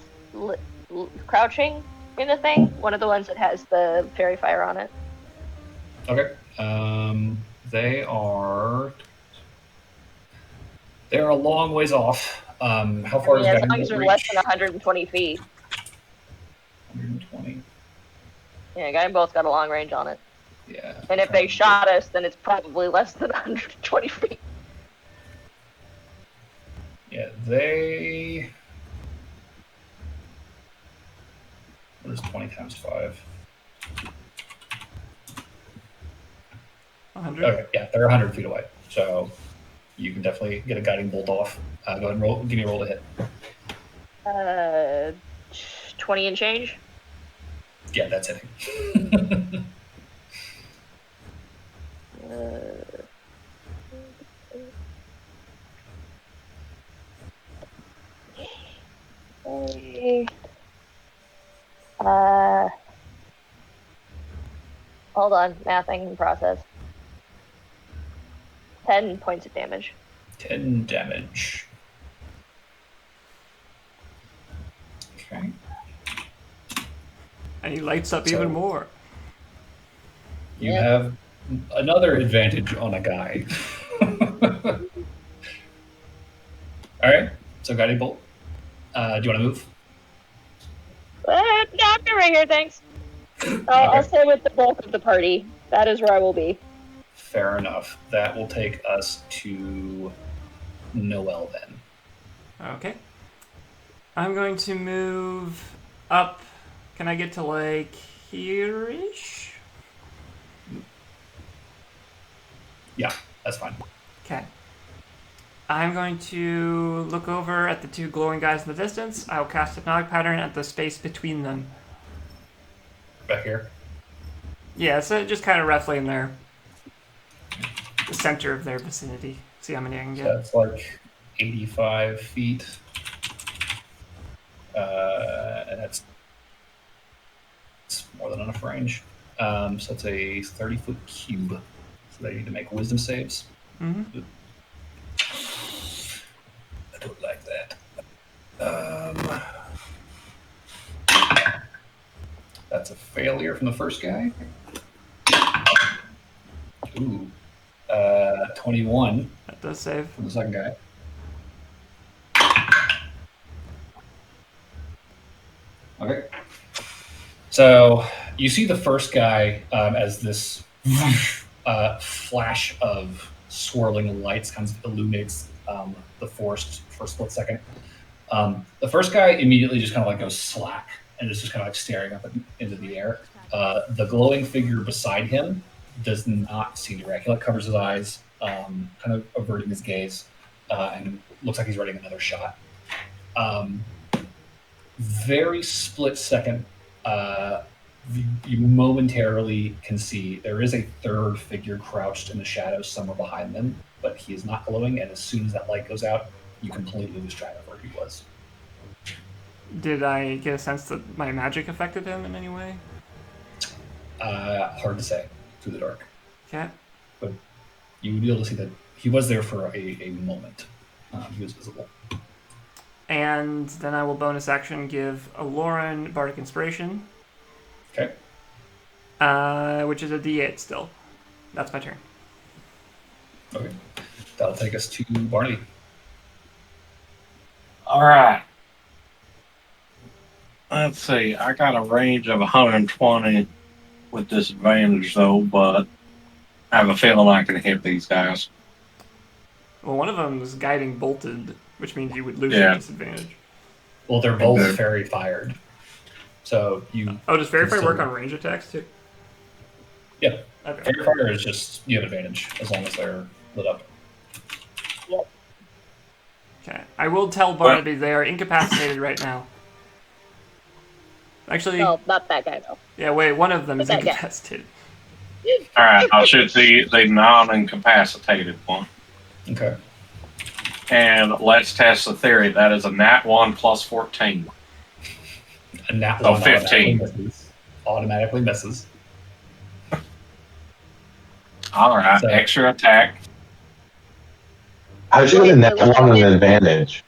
S4: crouching in the thing. One of the ones that has the fairy fire on it.
S1: Okay. They are. They're a long ways off. How far is
S4: as
S1: guiding
S4: long
S1: bolt
S4: as they're
S1: reach?
S4: less than 120 feet.
S1: 120.
S4: Yeah, guiding bolt's got a long range on it.
S1: Yeah.
S4: And if they shot us, then it's probably less than 120 feet.
S1: Yeah, they. What is 20 times 5?
S3: 100.
S1: Okay, yeah, they're 100 feet away. So you can definitely get a guiding bolt off. Go ahead and roll. Give me a roll to hit.
S4: 20 and change.
S1: Yeah, that's hitting.
S4: Okay. Hold on, mathing in process. 10 points of damage.
S1: 10 damage. Okay.
S3: And he lights up
S1: So-
S3: even more.
S1: You
S4: Yeah.
S1: have another advantage on a guy. All right. So guiding bolt. Do you want to move?
S4: No, I'm good right here, thanks. I'll stay with the bulk of the party. That is where I will be.
S1: Fair enough. That will take us to Noel then.
S3: Okay. I'm going to move up. Can I get to like here-ish?
S1: Yeah, that's fine.
S3: Okay. I'm going to look over at the two glowing guys in the distance. I'll cast a knock pattern at the space between them.
S1: Back here.
S3: Yeah, so just kind of roughly in there. The center of their vicinity. See how many I can
S1: So
S3: get.
S1: that's like 85 feet. And that's more than enough range. So it's a 30-foot cube. So they need to make wisdom saves.
S3: Mm-hmm.
S1: I don't like that. That's a failure from the first guy. Ooh. 21
S3: That does save.
S1: from the second guy. Okay. So you see the first guy as this flash of swirling lights kind of illuminates the forest for a split second. The first guy immediately just kind of like goes slack and is just kind of like staring up into the air. The glowing figure beside him does not seem to react. He like covers his eyes, kind of averting his gaze, and looks like he's ready another shot. Very split second, you momentarily can see there is a third figure crouched in the shadows somewhere behind them, but he is not glowing, and as soon as that light goes out, you completely lose track of where he was.
S3: Did I get a sense that my magic affected him in any way?
S1: Hard to say through the dark.
S3: Okay.
S1: But you would be able to see that he was there for a moment. He was visible.
S3: And then I will bonus action give a Lauren Bardic Inspiration.
S1: Okay.
S3: Which is a D8 still. That's my turn.
S1: Okay. That'll take us to Barnaby.
S6: All right. Let's see. I got a range of 120 with disadvantage, though, but I have a feeling I can hit these guys.
S3: Well, one of them is guiding bolted, which means you would lose
S6: Yeah.
S3: your disadvantage.
S1: Well, they're both
S6: Okay.
S1: fairy fired. So you.
S3: Oh, does Fairy Fire
S1: Consider-
S3: work on range attacks too?
S1: Yeah.
S3: Okay.
S1: Fairy fire is just you have advantage as long as they're lit up.
S3: Okay. I will tell Barnaby they are incapacitated right now. Actually,
S4: No, not that guy though.
S3: yeah, wait, one of them is
S4: That guy.
S3: incapacitated.
S6: All right. I'll shoot the non-incapacitated one.
S1: Okay.
S6: And let's test the theory. That is a nat 1 plus 14.
S1: And that
S6: Oh,
S1: one
S6: 15.
S1: automatically misses.
S6: All right,
S1: So-
S6: extra attack.
S5: How'd you get a net one an advantage?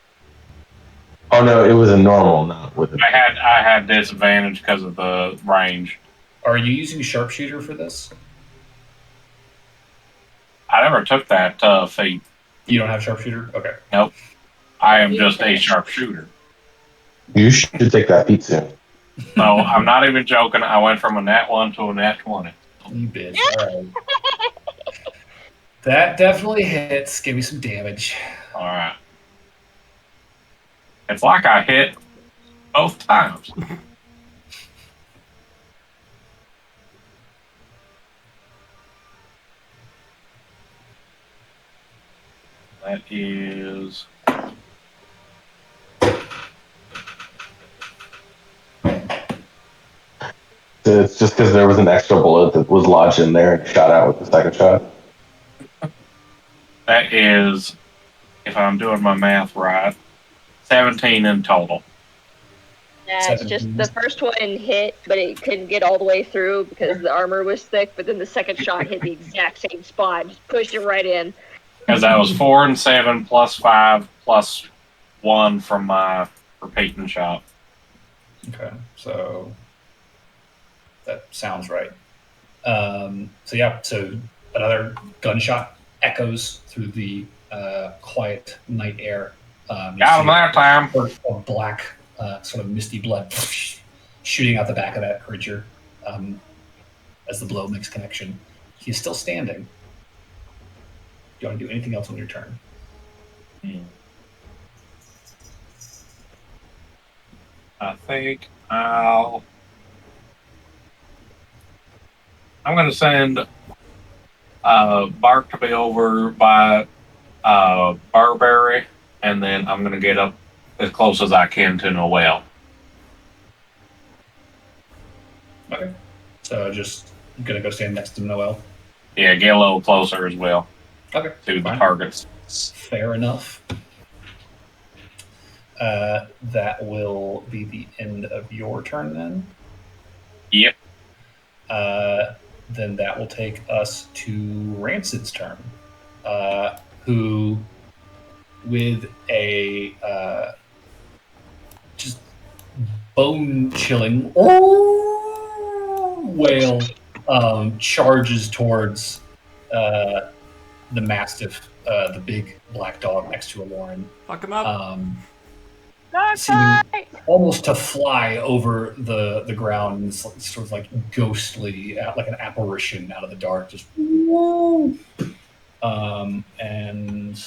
S5: Oh no, it was a normal, not with
S6: I had disadvantage because of the range.
S1: Are you using sharpshooter for this?
S6: I never took that feat.
S1: You don't have sharpshooter? Okay.
S6: Nope. I am just a sharpshooter.
S5: You should take that feat soon.
S6: So I'm not even joking. I went from a nat 1 to a nat 20.
S1: You bitch. All right. That definitely hits. Give me some damage.
S6: All right. It's like I hit both times. That is...
S5: It's just because there was an extra bullet that was lodged in there and shot out with the second shot.
S6: That is, if I'm doing my math right, 17 in total.
S4: That's just the first one hit, but it couldn't get all the way through because the armor was thick. But then the second shot hit the exact same spot, just pushed it right in.
S6: Because that was 4 and 7 plus 5 plus 1 from my repeating shot.
S1: Okay, so that sounds right. So another gunshot echoes through the quiet night air.
S6: Got him that time.
S1: Of black, sort of misty blood shooting out the back of that creature as the blow makes connection. He's still standing. Do you want to do anything else on your turn?
S6: I think I'm going to send Bark to be over by Barberry, and then I'm going to get up as close as I can to Noel.
S1: Okay. So just going to go stand next to Noel?
S6: Yeah, get a little closer as well.
S1: Okay.
S6: To
S1: fine.
S6: the targets.
S1: Fair enough. That will be the end of your turn then.
S6: Yep.
S1: Then that will take us to Rancid's turn, who, with a just bone-chilling wail, charges towards the Mastiff, the big black dog next to Aloran.
S3: Fuck him up.
S1: Seeming almost to fly over the ground, and sort of like ghostly, like an apparition out of the dark, just and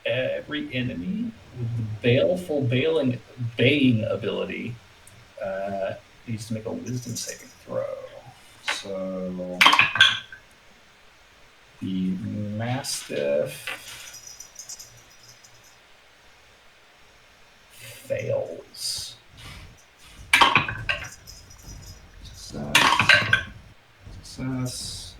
S1: every enemy with the baleful baying ability needs to make a wisdom saving throw. So the Mastiff fails. Success.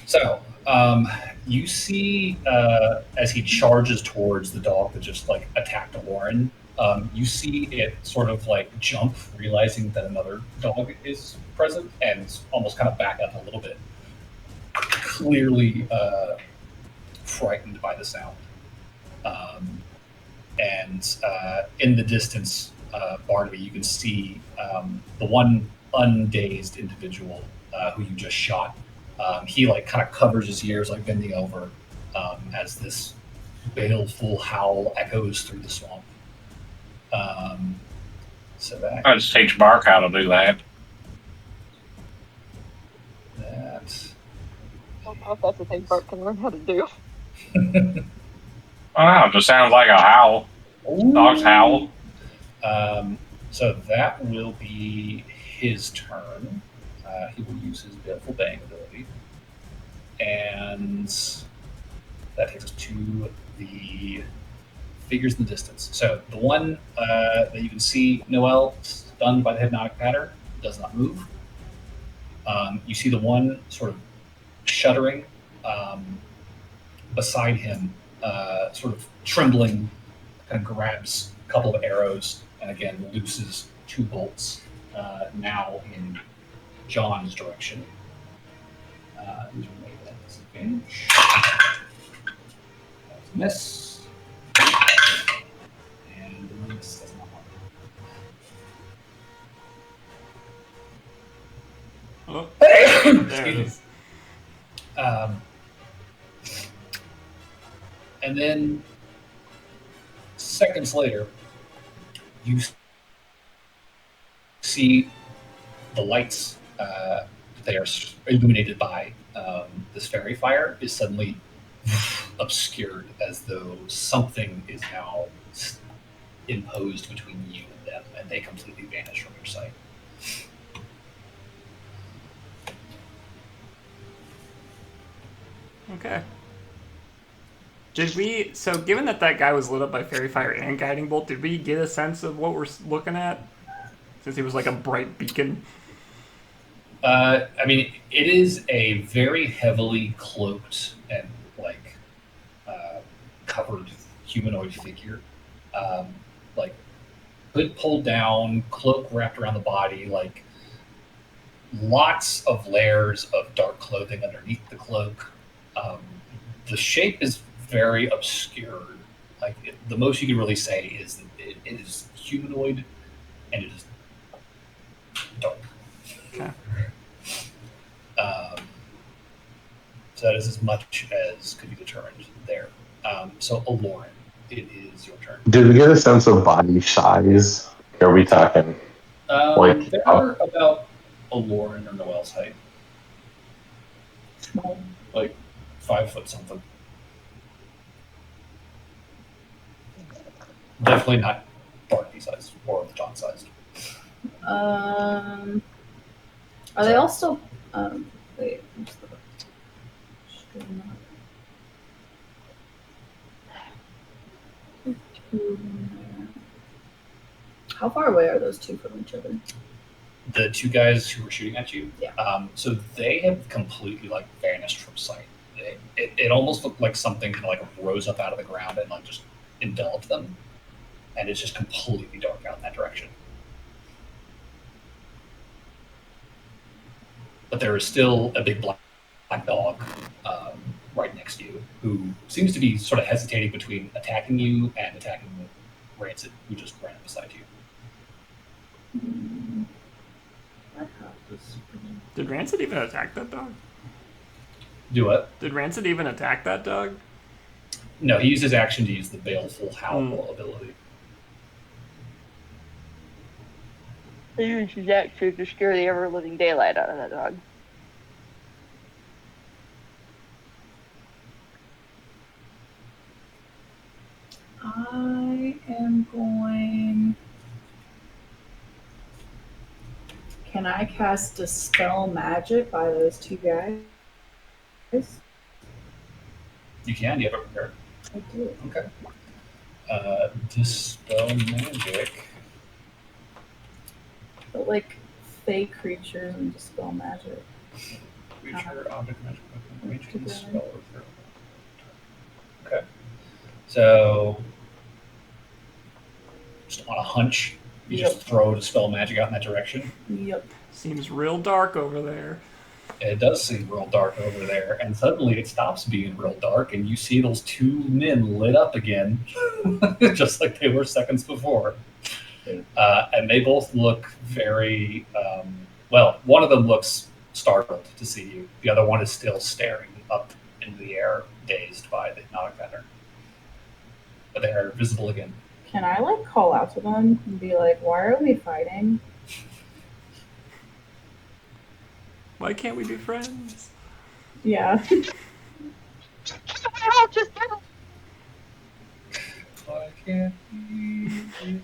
S1: So, you see, as he charges towards the dog that just like attacked Aloran, you see it sort of like jump, realizing that another dog is present, and almost kind of back up a little bit, clearly frightened by the sound. And in the distance, Barnaby, you can see the one undazed individual who you just shot. He like kind of covers his ears, like bending over, as this baleful howl echoes through the swamp. So that
S6: I just teach Bark how to do that.
S1: that
S4: I don't know if that's the thing Bart can learn how to do.
S6: I don't know, it just sounds like a howl. Dog's howl.
S1: So that will be his turn. He will use his baleful bang ability, and that takes us to the figures in the distance. So the one that you can see, Noel, stunned by the hypnotic pattern, does not move. You see the one sort of shuddering beside him, sort of trembling, kind of grabs a couple of arrows and again looses 2 bolts now in John's direction. These are made at disadvantage. That's a miss. And the miss does not work.
S3: Oh, there it
S1: Excuse me.
S3: is.
S1: And then seconds later, you see the lights that they are illuminated by this fairy fire is suddenly obscured, as though something is now imposed between you and them, and they completely vanish from your sight.
S3: Okay. Did we? So, given that that guy was lit up by fairy fire and guiding bolt, did we get a sense of what we're looking at? Since he was like a bright beacon.
S1: I mean, it is a very heavily cloaked and covered humanoid figure, like hood pulled down, cloak wrapped around the body, like lots of layers of dark clothing underneath the cloak. The shape is very obscured. The most you can really say is that it is humanoid and it is dark.
S3: Okay.
S1: So that is as much as could be determined there. So, Aloran, it is your turn.
S5: Did we get a sense of body size? Are we talking?
S1: They're about Aloran or Noel's height.
S2: Small.
S1: Like 5 foot something. Definitely not Barnaby sized or John sized.
S2: Are they all still? Wait. what's the- How far away are those 2 from each other?
S1: The 2 guys who were shooting at you,
S2: Yeah.
S1: so they have completely vanished from sight. It almost looked like something kind of rose up out of the ground and just enveloped them, and it's just completely dark out in that direction. But there is still a big black dog right next to you, who seems to be sort of hesitating between attacking you and attacking Rancid, who just ran up beside you.
S2: I have this.
S3: Did Rancid even attack that dog?
S1: Do what?
S3: Did Rancid even attack that dog?
S1: No, he used his action to use the Baleful Howl ability.
S4: He used his action to scare the ever-living daylight out of that dog.
S2: I am going. Can I cast Dispel Magic by those 2 guys?
S1: You can. You have it prepared.
S2: I do.
S1: Okay. Dispel Magic.
S2: But fake creatures and Dispel Magic.
S1: Creature, object, magic, weapon, range,
S2: Together.
S1: spell, or throw. Okay. So, just on a hunch, you just throw Dispel Magic out in that direction.
S2: Yep.
S3: Seems real dark over there.
S1: It does seem real dark over there, and suddenly it stops being real dark, and you see those 2 men lit up again, just like they were seconds before. And they both look very well. One of them looks startled to see you. The other one is still staring up into the air, dazed by the hypnotic pattern. But they are visible again.
S2: Can I call out to them and be like, "Why are we fighting?"
S3: Why can't we be friends?
S2: Yeah.
S1: Why can't we?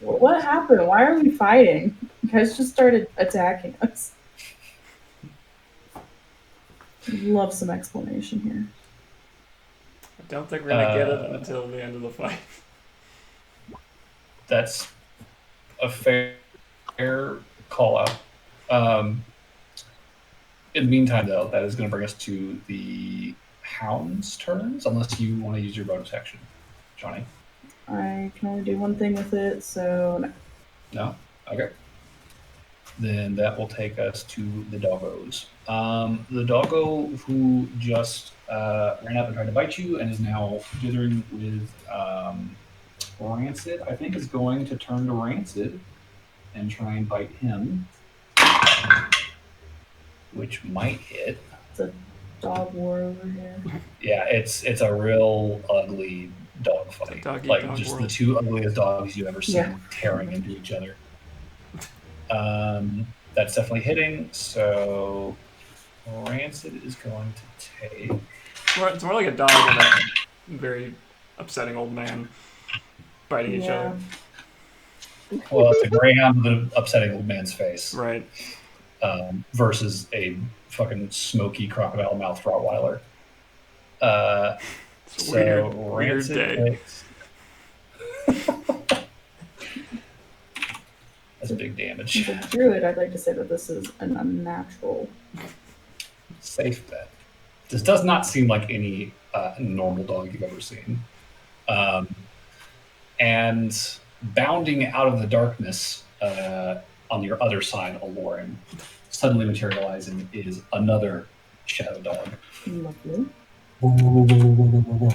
S2: What happened? Why are we fighting? You guys just started attacking us. Love some explanation here.
S3: I don't think we're gonna get it until the end of the fight.
S1: That's a fair call out. In the meantime, though, that is going to bring us to the hound's turns, unless you want to use your bonus action. Johnny?
S2: I can only do one thing with it, so no.
S1: No? Okay. Then that will take us to the doggos. The doggo who just ran up and tried to bite you and is now dithering with Rancid, I think is going to turn to Rancid and try and bite him, which might hit.
S2: It's a dog war over here.
S1: Yeah, it's a real ugly dog fight. Like
S3: dog
S1: just
S3: world.
S1: the two ugliest dogs you've ever seen
S2: Yeah.
S1: tearing into each other. That's definitely hitting. So Rancid is going to take.
S3: It's more like a dog and a very upsetting old man biting each
S2: Yeah.
S3: other.
S1: Well, it's a greyhound with an upsetting old man's face,
S3: Right.
S1: versus a fucking smoky crocodile mouth Rottweiler.
S3: It's a
S1: So
S3: weird
S1: Rancid
S3: day.
S1: takes. That's big damage.
S2: As a druid, I'd like to say that this is an unnatural.
S1: Safe bet. This does not seem like any normal dog you've ever seen. And bounding out of the darkness on your other side, Aloran, suddenly materializing is another shadow dog.
S2: Lovely.
S6: Was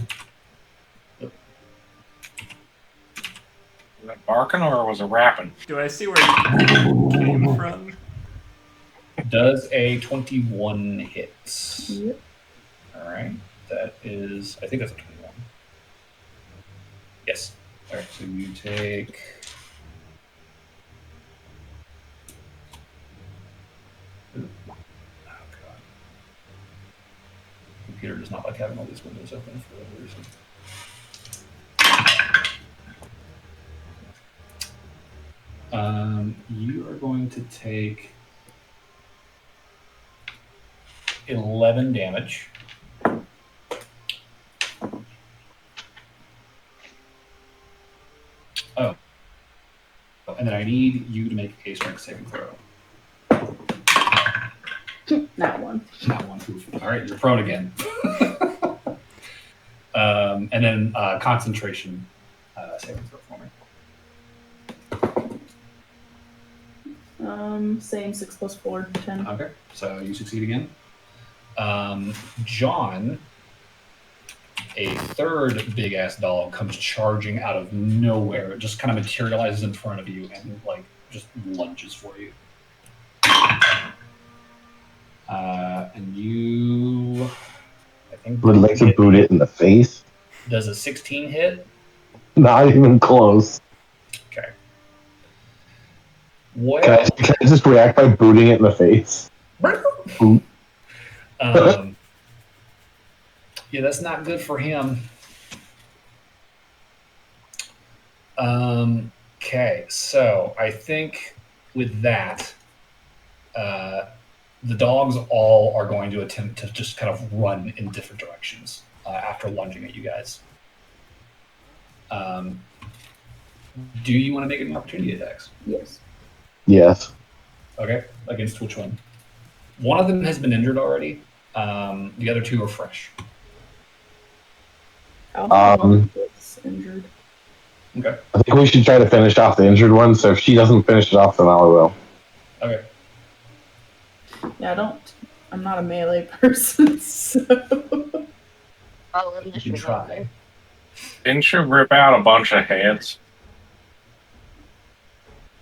S6: it barking or was it rapping?
S3: Do I see where it came from?
S1: Does a 21 hit?
S2: Yep.
S1: All right. That is, I think that's a 21. Yes. All right. So you take. Ooh. Oh, God. Computer does not like having all these windows open for whatever reason. You are going to take 11 damage. Oh. And then I need you to make a strength saving throw.
S2: Not one.
S1: Not one. Oof. All right, you're prone again. And then concentration saving throw for me.
S2: Same 6 + 4, 10.
S1: Okay, so you succeed again. John, a third big ass dog, comes charging out of nowhere. It just kind of materializes in front of you and like just lunges for you. And you, I think,
S5: Would like to boot it in the face.
S1: does a 16 hit?
S5: Not even close.
S1: Okay.
S5: Can
S1: Well,
S5: I just react by booting it in the face? Boot.
S1: yeah, that's not good for him. Okay, so I think with that, the dogs all are going to attempt to just kind of run in different directions after lunging at you guys. Do you want to make any opportunity attacks?
S2: Yes.
S5: Yes.
S1: Okay, against which one? One of them has been injured already. The other two are fresh.
S2: It's injured.
S1: Okay.
S5: I think we should try to finish off the injured one. So if she doesn't finish it off, then I will.
S1: Okay.
S2: Yeah, I'm not a melee person, so.
S4: Oh,
S1: You can try.
S6: Didn't you rip out a bunch of heads?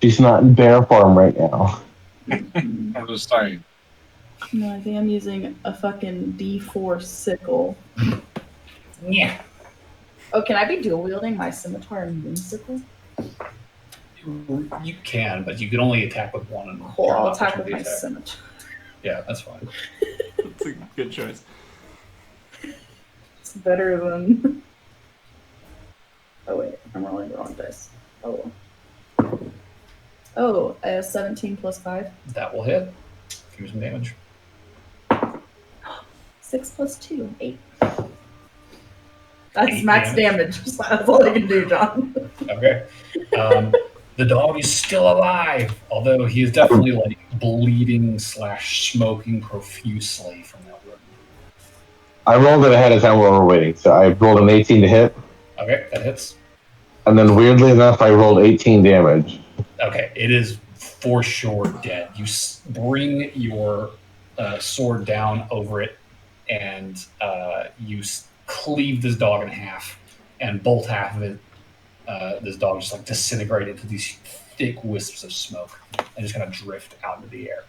S5: She's not in bear form right now.
S6: I'm just saying.
S2: No, I think I'm using a fucking D4 sickle.
S1: Yeah.
S2: Oh, can I be dual wielding my scimitar and moon sickle?
S1: You can, but you can only attack with one. And
S2: Cool,
S1: you're
S2: I'll
S1: not
S2: attack with
S1: opportunity
S2: my
S1: attack.
S2: scimitar.
S1: Yeah, that's fine.
S3: That's a good choice.
S2: It's better than. Oh wait, I'm rolling the wrong dice. Oh. Oh, 17 + 5.
S1: That will hit. Give me some damage.
S2: 6 + 2, 8. That's
S1: 8
S2: max damage. That's all I can do, John.
S1: Okay. The dog is still alive, although he is definitely like bleeding / smoking profusely from that
S5: I rolled it ahead of time while we're waiting. So I rolled an 18 to hit,
S1: Okay, that hits.
S5: and then weirdly enough, I rolled 18 damage.
S1: Okay, it is for sure dead. You bring your sword down over it, and you cleave this dog in half, and both half of it, this dog just like disintegrated into these thick wisps of smoke, and just kind of drift out into the air.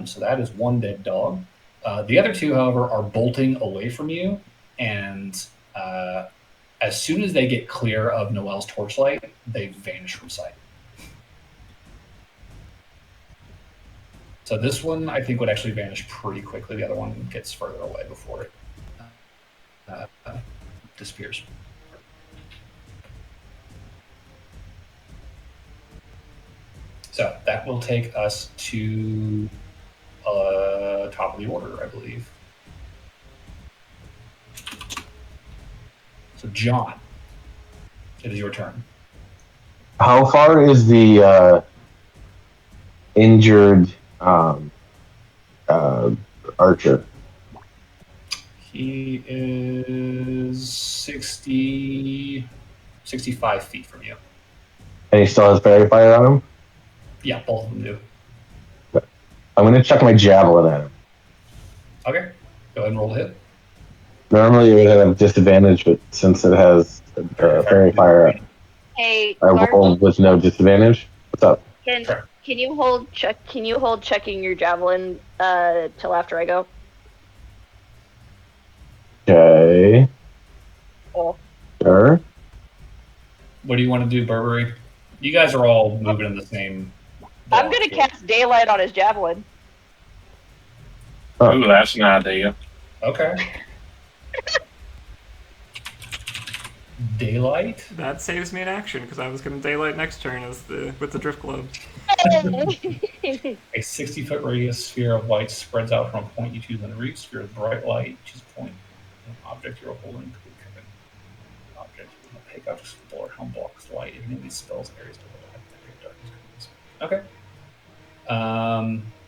S1: So that is one dead dog. The other two, however, are bolting away from you, and as soon as they get clear of Noel's torchlight, they vanish from sight. So this one, I think, would actually vanish pretty quickly. The other one gets further away before it disappears. So that will take us to top of the order, I believe. So John, it is your turn.
S5: How far is the injured archer?
S1: He is 65 feet from you.
S5: And he still has fairy fire on him?
S1: Yeah, both of them do.
S5: I'm going to chuck my javelin at him.
S1: Okay, go ahead and roll the hit.
S5: Normally it would have disadvantage, but since it has fairy fire,
S4: Hey,
S5: I
S4: Clark,
S5: rolled with no disadvantage. What's up?
S4: can
S1: Sure.
S4: you hold checking your javelin till after I go?
S5: Okay.
S4: Oh.
S5: Sure.
S1: What do you want to do, Burberry? You guys are all moving in the same.
S4: I'm gonna cast daylight on his javelin.
S6: Ooh, that's an idea.
S1: Okay. Daylight.
S3: That saves me an action because I was going to daylight next turn with the drift globe.
S1: A 60-foot radius sphere of light spreads out from a point you choose on the root. Sphere of bright light. Choose a point. An object you're holding. An object with an opaque object or helm blocks light. If any of these spells areas to darkness. Okay.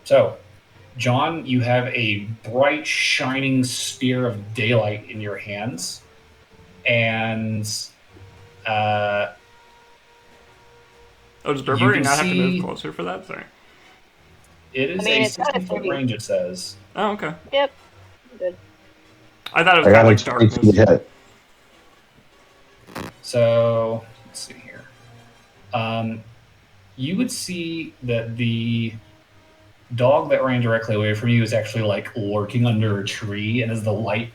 S1: So, John, you have a bright, shining sphere of daylight in your hands, and
S3: Oh, does Burberry not have to move closer for that? Sorry.
S1: It is a 60-foot range, it says.
S3: Oh, okay.
S4: Yep. Good.
S3: I thought it was
S5: I got
S3: kind
S5: a
S3: of like
S5: 22
S3: darkness.
S5: hit.
S1: So, let's see here. You would see that the dog that ran directly away from you is actually like lurking under a tree, and as the light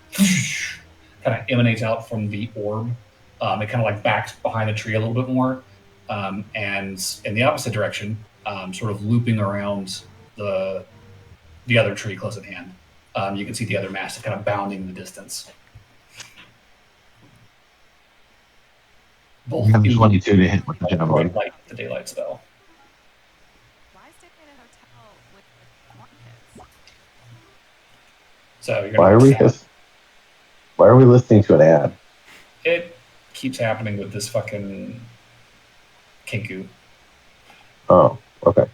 S1: kind of emanates out from the orb, it kind of like backs behind the tree a little bit more, and in the opposite direction, sort of looping around the other tree close at hand. You can see the other mastiff kind of bounding in the distance. Both
S5: I have
S1: do
S5: 22 to hit with the
S1: bright
S5: javelin.
S1: light, the daylight spell.
S8: Why stay in a hotel with kids?
S1: So you're
S5: Why are we listening to an ad?
S1: It keeps happening with this fucking Kinku.
S5: Oh, okay.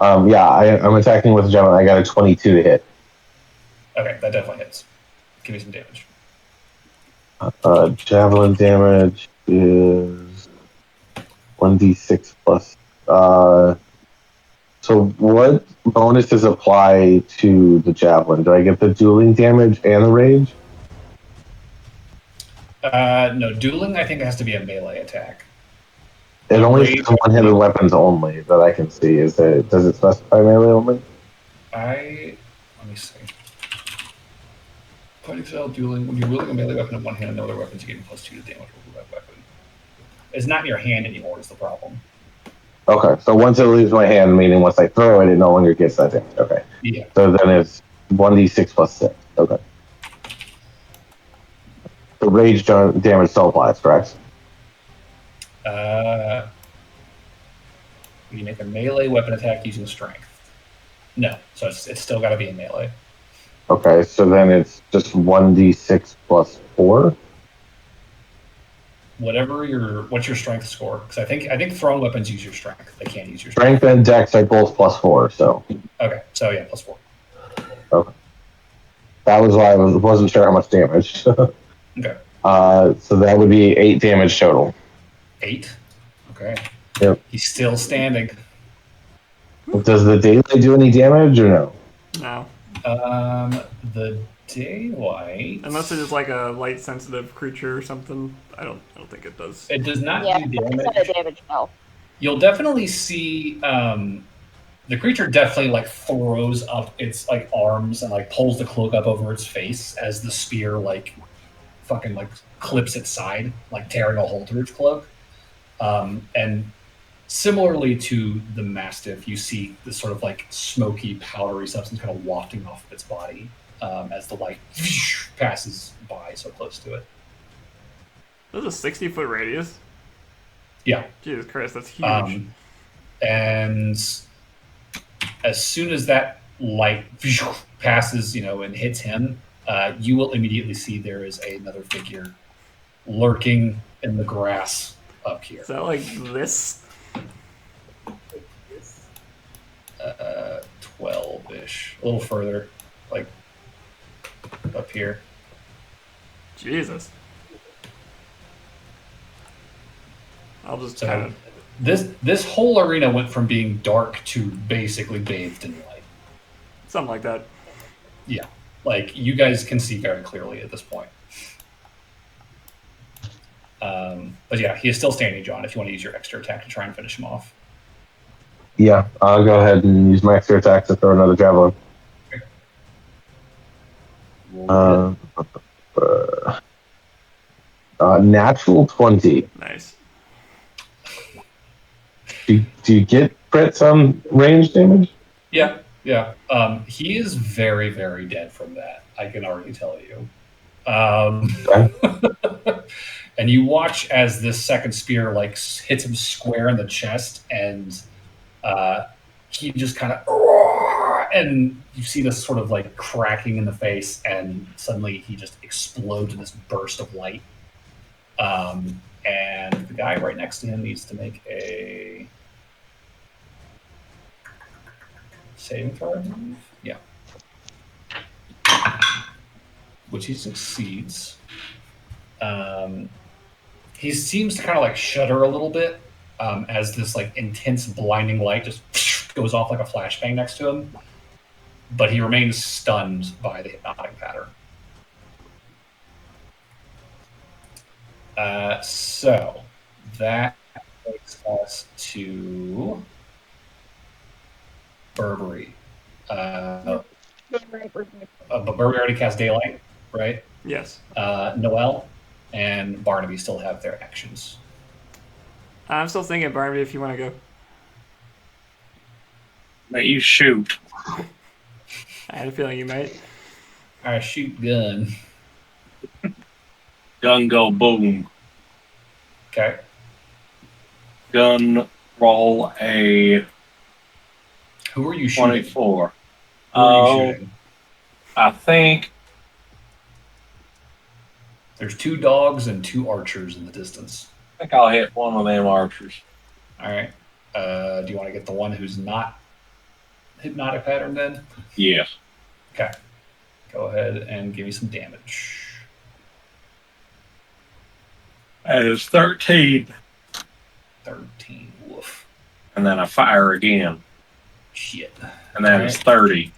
S5: Yeah, I'm attacking with the javelin. I got a 22 to hit.
S1: Okay, that definitely hits. Give me some damage.
S5: Javelin damage is 1d6 plus. So what bonuses apply to the javelin? Do I get the dueling damage and the rage?
S1: No, dueling, I think, has to be a melee attack.
S5: It only
S1: Rage-
S5: says one-handed weapons only that I can see. Does it specify melee only?
S1: Let me see. Fighting style dueling. When you're wielding a melee weapon in one hand and no other weapons, you gain +2 to damage with that weapon. It's not in your hand anymore, is the problem.
S5: Okay, so once it leaves my hand, meaning once I throw it, it no longer gets that damage. Okay.
S1: Yeah.
S5: So then it's 1d6 plus 6. Okay. The rage damage still applies, correct?
S1: You make a melee weapon attack using strength. No, so it's still got to be in melee.
S5: Okay, so then it's just 1d6 plus 4?
S1: What's your strength score? Because I think thrown weapons use your strength. They can't use your strength.
S5: Strength and dex are both plus 4, so.
S1: Okay, so yeah, +4.
S5: Okay. That was why I wasn't sure how much damage.
S1: Okay.
S5: So that would be 8 damage total.
S1: 8. Okay.
S5: Yep.
S1: He's still standing.
S5: Does the daylight do any damage or no?
S3: No.
S1: The daylight.
S3: Unless it is like a light sensitive creature or something. I don't think it does.
S1: It does not
S4: Yeah,
S1: do
S4: it's
S1: damage.
S4: not a damage spell.
S1: You'll definitely see the creature definitely like throws up its like arms and like pulls the cloak up over its face as the spear like fucking like clips its side, like tearing a hole through its cloak. And similarly to the mastiff, you see this sort of like smoky, powdery substance kind of wafting off of its body as the light passes by so close to it.
S3: There's a 60-foot radius.
S1: Yeah.
S3: Jesus Christ, that's huge.
S1: And as soon as that light passes, and hits him, you will immediately see there is another figure lurking in the grass up here.
S3: Is that like this?
S1: 12-ish, a little further, like up here.
S3: Jesus. I'll just
S1: So
S3: kind of.
S1: this whole arena went from being dark to basically bathed in light.
S3: Something like that.
S1: Yeah, like you guys can see very clearly at this point. But yeah, he is still standing, John, if you want to use your extra attack to try and finish him off.
S5: Yeah, I'll go ahead and use my extra attack to throw another javelin. Natural 20.
S3: Nice.
S5: Do you get crits on range damage?
S1: Yeah. He is very, very dead from that. I can already tell you.
S5: Okay.
S1: And you watch as this second spear like hits him square in the chest, and he just kind of, and you see this sort of like cracking in the face, and suddenly he just explodes in this burst of light. And the guy right next to him needs to make a saving throw, I believe. Yeah. Which he succeeds. He seems to kind of like shudder a little bit as this like intense blinding light just goes off like a flashbang next to him. But he remains stunned by the hypnotic pattern. So that takes us to Burberry. But Burberry already cast Daylight, right?
S3: Yes.
S1: Noel and Barnaby still have their actions.
S3: I'm still thinking, Barnaby, if you want to go.
S6: Let you shoot.
S3: I had a feeling you might.
S1: I shoot gun.
S6: Gun go boom.
S1: Okay.
S6: Gun roll a
S1: Who are you shooting?
S6: 24.
S1: Who are you shooting?
S6: I think
S1: There's 2 dogs and 2 archers in the distance.
S6: I'll hit one of them archers.
S1: All right. Do you want to get the one who's not hypnotic pattern then?
S6: Yes.
S1: Okay. Go ahead and give me some damage.
S6: That is 13.
S1: 13. Woof.
S6: And then I fire again.
S1: Shit.
S6: And that is 30.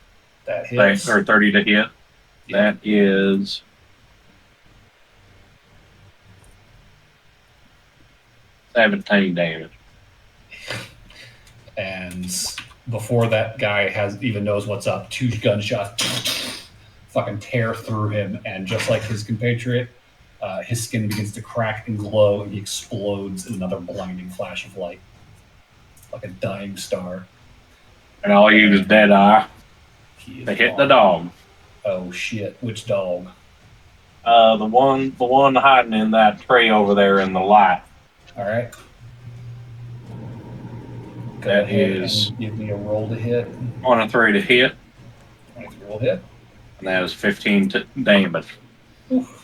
S1: That hits.
S6: Or 30 to hit.
S1: Yeah.
S6: That is 17 damage.
S1: And before that guy even knows what's up, 2 gunshots fucking tear through him, and just like his compatriot, his skin begins to crack and glow, and he explodes in another blinding flash of light, like a dying star.
S6: And I'll use Deadeye
S1: He is
S6: to hit
S1: gone.
S6: the dog.
S1: Oh shit! Which dog?
S6: The one hiding in that tree over there in the light.
S1: All right. Go
S6: That
S1: ahead
S6: is-
S1: and give me a roll to hit.
S6: 23 to hit,
S1: 23 roll hit.
S6: and that is 15 damage.
S1: Oof.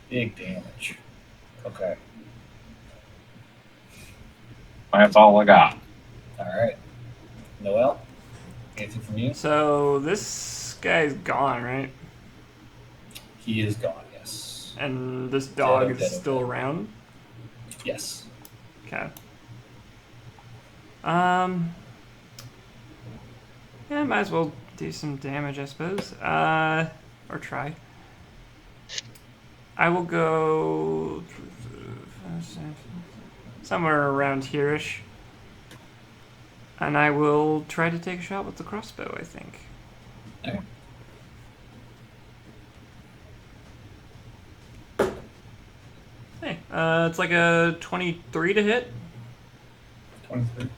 S1: Big damage. Okay.
S6: That's all I got.
S1: All right. Noel, anything from you?
S3: So this guy's gone, right?
S1: He is gone. Yes.
S3: And this dog
S1: Dead,
S3: is still around?
S1: Yes.
S3: Okay. Yeah, might as well do some damage, I suppose. Or try. I will go somewhere around here-ish. And I will try to take a shot with the crossbow, I think.
S1: Okay.
S3: Hey, it's like a 23 to hit.
S1: 23.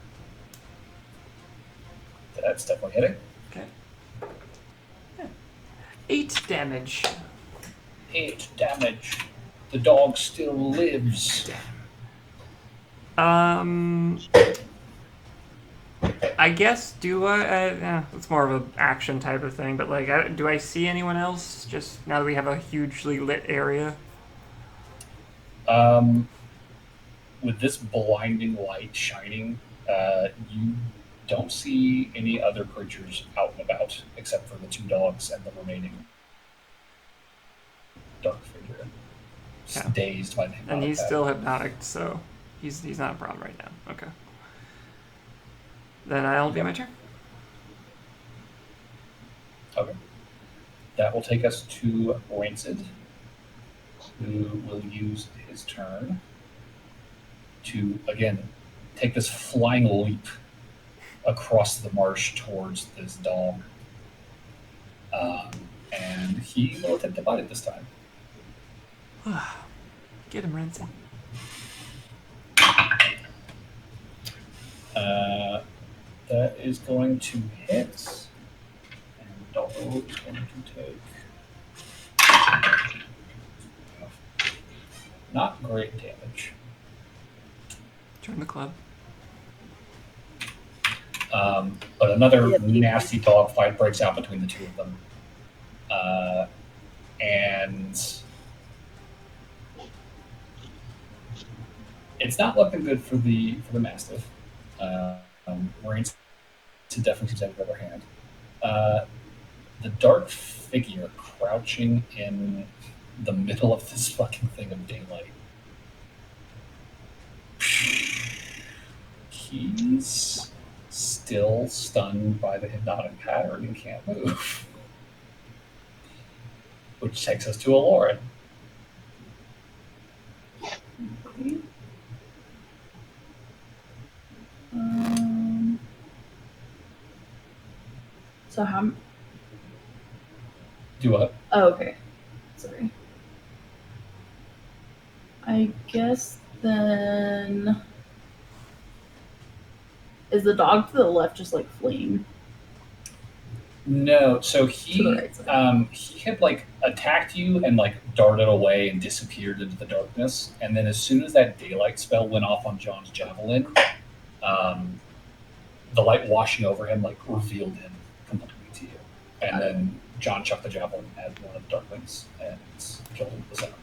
S1: That's definitely hitting.
S3: Okay. Yeah. 8 damage.
S1: 8 damage. The dog still lives.
S3: I guess, do I it's more of an action type of thing, but like, do I see anyone else just now that we have a hugely lit area?
S1: With this blinding light shining, you don't see any other creatures out and about except for the 2 dogs and the remaining dark figure.
S3: Yeah.
S1: Dazed by the hypnotic
S3: And he's
S1: pattern.
S3: still hypnotic, so he's not a problem right now. Okay. Then I'll be my turn.
S1: Okay. That will take us to Rancid, who will use his turn to, again, take this flying leap across the marsh towards this dog. And he will attempt to bite it this time.
S3: Get him, Rancid.
S1: That is going to hit. And dog is going to take not great damage.
S3: Join the club.
S1: But another nasty dog fight breaks out between the 2 of them. And it's not looking good for the Mastiff. Rains to definitely seems to have the upper hand. The dark figure crouching in the middle of this fucking thing of daylight. He's still stunned by the hypnotic pattern and can't move. Which takes us to Aloran.
S2: Okay. So how?
S1: Do what?
S2: Oh, okay. Sorry. I guess then is the dog to the left just like fleeing?
S1: No, so
S2: To the right side.
S1: he had like attacked you and like darted away and disappeared into the darkness. And then as soon as that daylight spell went off on John's javelin, the light washing over him like revealed him completely to you. And then John chucked the javelin at one of the darklings and killed him with the center.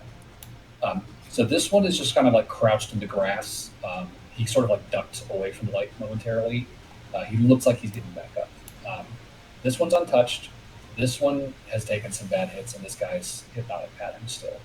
S1: So this one is just kind of like crouched in the grass. He sort of like ducked away from the light momentarily. He looks like he's getting back up. This one's untouched. This one has taken some bad hits, and this guy's hypnotic pattern still.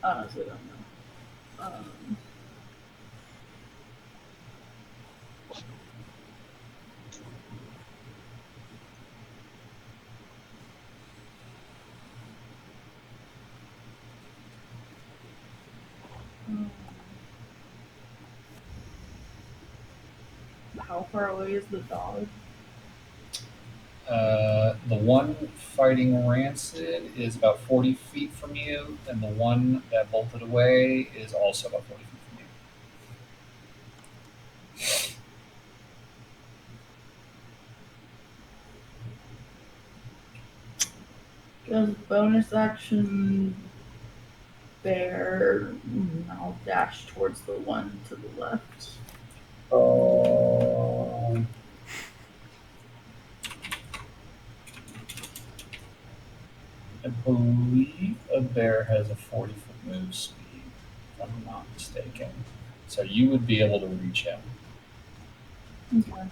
S2: Honestly, don't know. How far away is the dog?
S1: The one fighting Rancid is about 40 feet from you, and the one that bolted away is also about 40 feet from you.
S2: Does bonus action bear? I'll dash towards the one to the left.
S1: I believe a bear has a 40-foot move speed, if I'm not mistaken. So you would be able to reach him.
S2: Okay.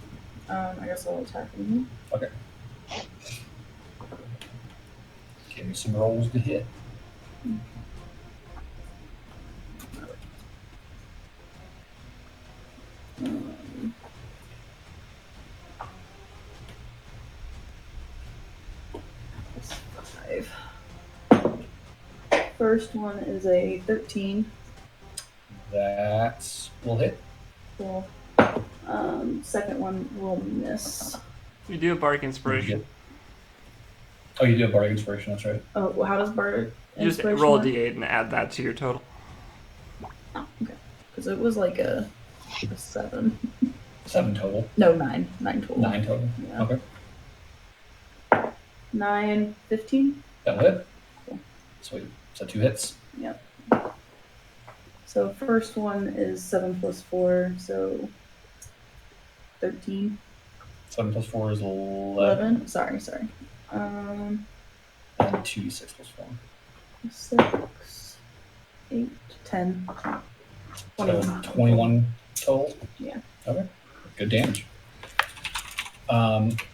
S2: I guess I'll attack him.
S1: Okay. Give me some rolls to hit.
S2: That's 5. First one is a 13.
S1: That will hit.
S2: Cool. Second one will miss.
S3: You do a bardic inspiration.
S1: Oh, you do a bardic inspiration, that's right.
S2: Oh, well, how does bardic
S3: You just
S2: inspiration
S3: roll a
S2: work?
S3: d8 and add that to your total.
S2: Oh, okay. Because it was like a 7.
S1: 7 total.
S2: No, 9. 9 total.
S1: 9 total.
S2: Yeah.
S1: Okay.
S2: 9, 15.
S1: That'll hit.
S2: Cool.
S1: Sweet. So 2 hits.
S2: Yep. So first one is 7 plus 4, so 13.
S1: 7 plus 4 is 11.
S2: 11. Sorry.
S1: And 2d6 plus 4.
S2: 6, 8, 10. 21.
S1: So 21 total?
S2: Yeah.
S1: Okay. Good damage.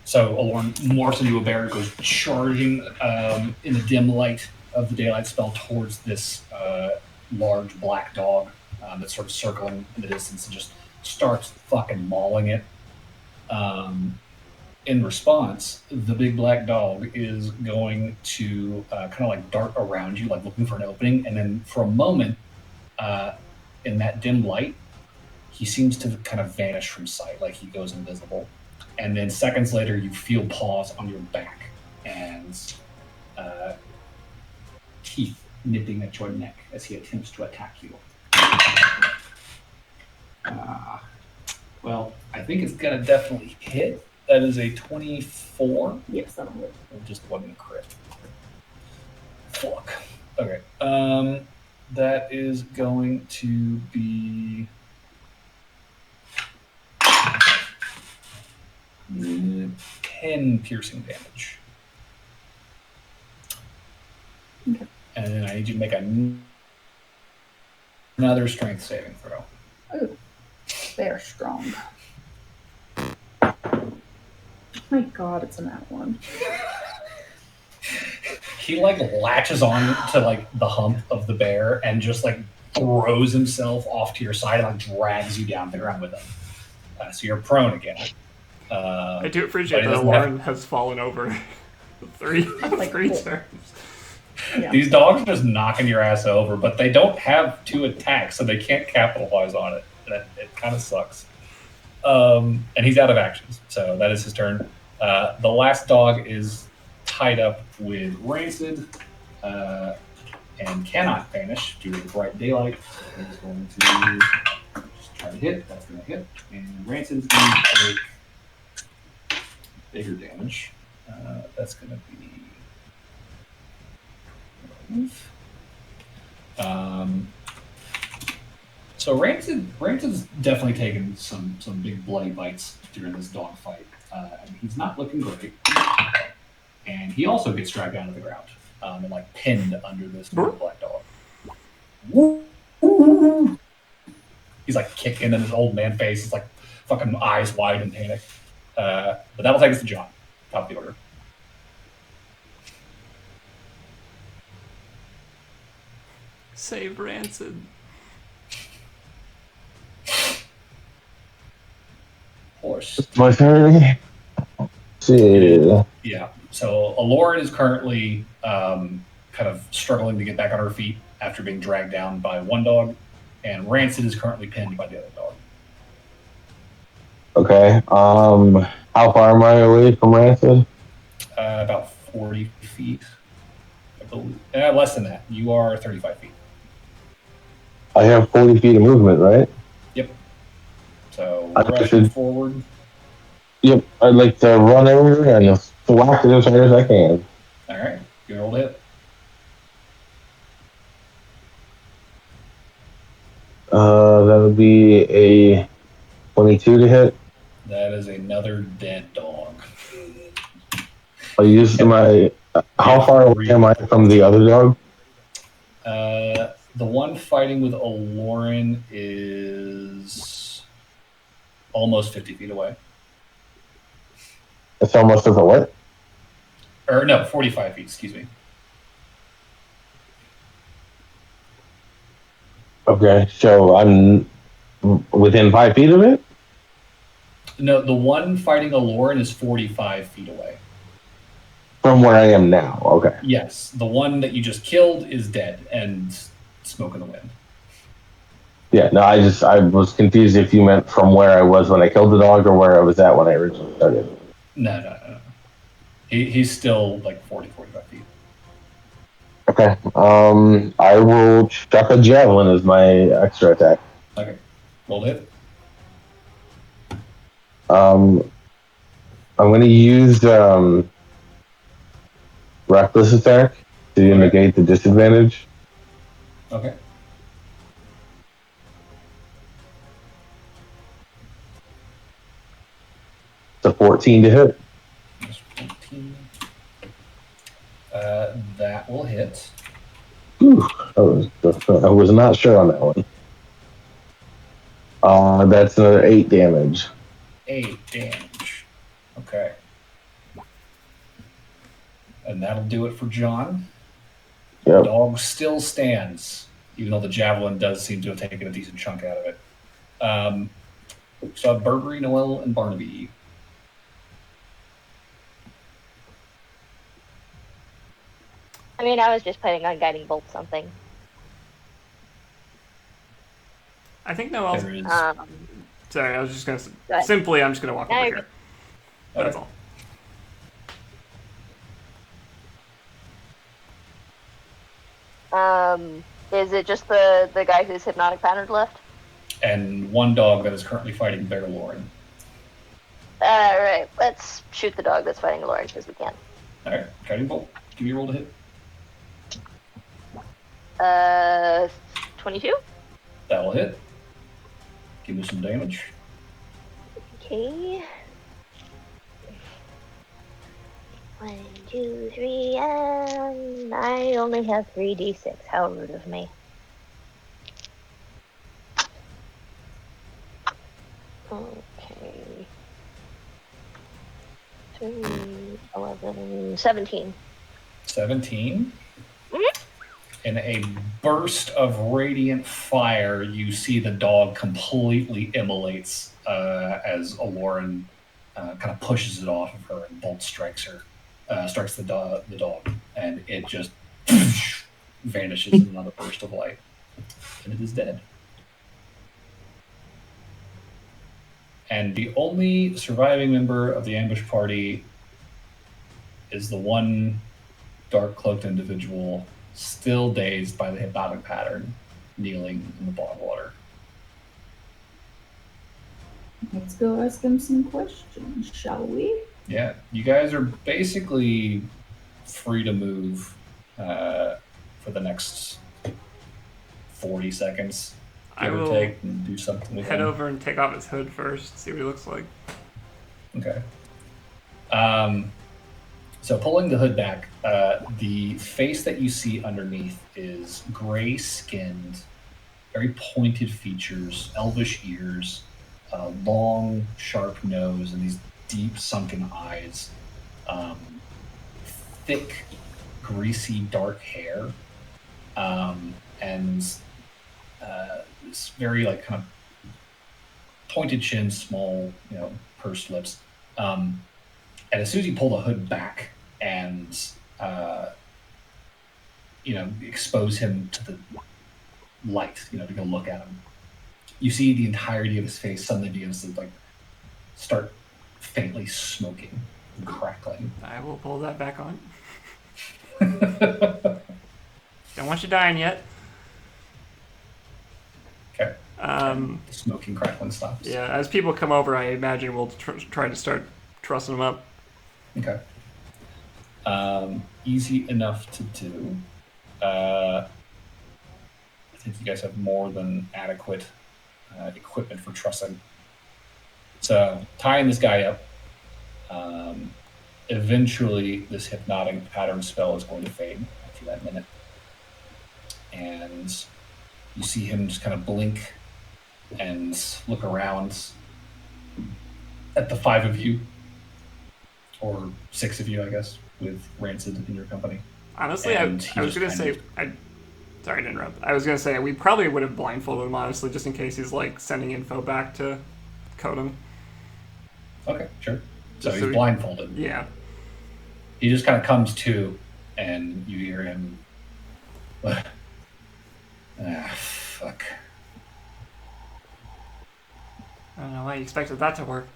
S1: So Alorn morphs into a bear, goes charging in the dim light of the daylight spell towards this large black dog that's sort of circling in the distance and just starts fucking mauling it. In response, the big black dog is going to kind of like dart around you, like looking for an opening, and then for a moment, in that dim light, he seems to kind of vanish from sight, like he goes invisible. And then seconds later, you feel paws on your back and teeth nipping at your neck as he attempts to attack you. Well, I think it's gonna definitely hit. That is a 24.
S2: Yes, that'll hit.
S1: It just wasn't a crit. Fuck. Okay. That is going to be 10 piercing damage.
S2: Okay.
S1: And then I need you to make another strength saving throw.
S2: Oh, they are strong. My God, it's an that one.
S1: He like latches on to like the hump of the bear and just like throws himself off to your side and like drags you down to the ground with him. So you're prone again.
S3: I do appreciate
S1: but
S3: that
S1: it doesn't
S3: Lauren has fallen over three
S2: Like,
S3: three
S2: cool.
S3: turns.
S2: Yeah.
S1: These dogs are just knocking your ass over, but they don't have 2 attacks, so they can't capitalize on it. It kind of sucks. And he's out of actions, so that is his turn. The last dog is tied up with Rancid and cannot vanish due to the bright daylight. So he's going to just try to hit. That's going to hit. And Rancid is going to take bigger damage. That's going to be... So Rancid's definitely taken some big bloody bites during this dog fight. And he's not looking great. And he also gets dragged down to the ground and like pinned under this big black dog. Woo! He's like kicking in his old man face. He's like fucking eyes wide in panic. But that'll take us to John, top of the order.
S3: Save Rancid.
S1: Horse.
S5: My turn. See.
S1: Yeah. So Aloran is currently kind of struggling to get back on her feet after being dragged down by one dog, and Rancid is currently pinned by the other dog.
S5: Okay. How far am I away from Rancid?
S1: About 40 feet, I believe. Less than that. You are 35 feet.
S5: I have 40 feet of movement, right?
S1: Yep. So
S5: I
S1: rush
S5: should-
S1: forward.
S5: Yep. I'd like to run over and whack it as hard as I can.
S1: All right. Give me a roll to hit.
S5: That would be a 22 to hit.
S1: That is another dead dog.
S5: I'll use my. How far away am I from the other dog?
S1: The one fighting with Aloran is almost 50 feet away.
S5: It's almost as a what?
S1: Or no, 45 feet, excuse me.
S5: Okay, so I'm within 5 feet of it?
S1: No, the one fighting Aloran is 45 feet away.
S5: From where I am now, okay.
S1: Yes, the one that you just killed is dead and smoke in the wind.
S5: Yeah, no, I was confused if you meant from where I was when I killed the dog or where I was at when I originally started.
S1: No. He's still like 40, 45 feet.
S5: Okay, I will chuck a javelin as my extra attack.
S1: Okay, roll to hit.
S5: I'm going to use reckless attack to negate the disadvantage.
S1: Okay.
S5: It's a 14 to hit.
S1: 14. That will hit.
S5: Whew, I was not sure on that one. That's another 8 damage.
S1: 8 damage. Okay. And that'll do it for John.
S5: Yep.
S1: The dog still stands, even though the javelin does seem to have taken a decent chunk out of it. So Burberry, Noel, and Barnaby.
S4: I mean, I was just planning on guiding bolt something.
S3: I think Noel.
S1: There is.
S3: Sorry, I was just gonna
S4: Go ahead.
S3: simply. I'm just gonna walk
S4: No,
S3: over
S4: you're
S3: here.
S1: Okay.
S3: That's all.
S4: Is it just the guy who's hypnotic patterned left?
S1: And one dog that is currently fighting Bear Lauren.
S4: Alright, let's shoot the dog that's fighting Lauren because we can.
S1: Alright, guiding bolt. Give me a roll to hit.
S4: 22?
S1: That'll hit. Give me some damage.
S4: Okay. 1, 2, 3, and I only have 3d6. How rude of me. Okay. 3, 11, 17.
S1: 17.
S4: Mhm.
S1: In a burst of radiant fire, you see the dog completely immolates as Aloran kind of pushes it off of her and bolt strikes her, strikes the dog, and it just vanishes in another burst of light, and it is dead. And the only surviving member of the ambush party is the one dark-cloaked individual, still dazed by the hypnotic pattern, kneeling in the bog water.
S2: Let's go ask him some questions, shall we?
S1: Yeah, you guys are basically free to move for the next 40 seconds,
S3: I
S1: give or
S3: will
S1: take, and do something with
S3: head
S1: him.
S3: over and take off his hood first, see what he looks like.
S1: Okay. So pulling the hood back, the face that you see underneath is gray-skinned, very pointed features, elvish ears, long, sharp nose, and these deep, sunken eyes. Thick, greasy, dark hair, and this very like kind of pointed chin, small, pursed lips. And as soon as you pull the hood back and expose him to the light, to go look at him, you see the entirety of his face suddenly begins to start faintly smoking and crackling.
S3: I will pull that back on. Don't want you dying yet.
S1: Okay.
S3: The
S1: smoking crackling stops.
S3: Yeah, as people come over, I imagine we'll try to start trussing them up.
S1: Okay. Easy enough to do. I think you guys have more than adequate equipment for trussing. So tying this guy up. Eventually, this hypnotic pattern spell is going to fade after that minute, and you see him just kind of blink and look around at the 5 of you, or 6 of you, I guess, with Rancid in your company.
S3: Honestly, I was going to say... Sorry to interrupt. I was going to say, we probably would have blindfolded him, honestly, just in case he's, like, sending info back to Kodum.
S1: Okay, sure. So he's blindfolded.
S3: Yeah.
S1: He just kind of comes to, and you hear him... fuck.
S3: I don't know why you expected that to work.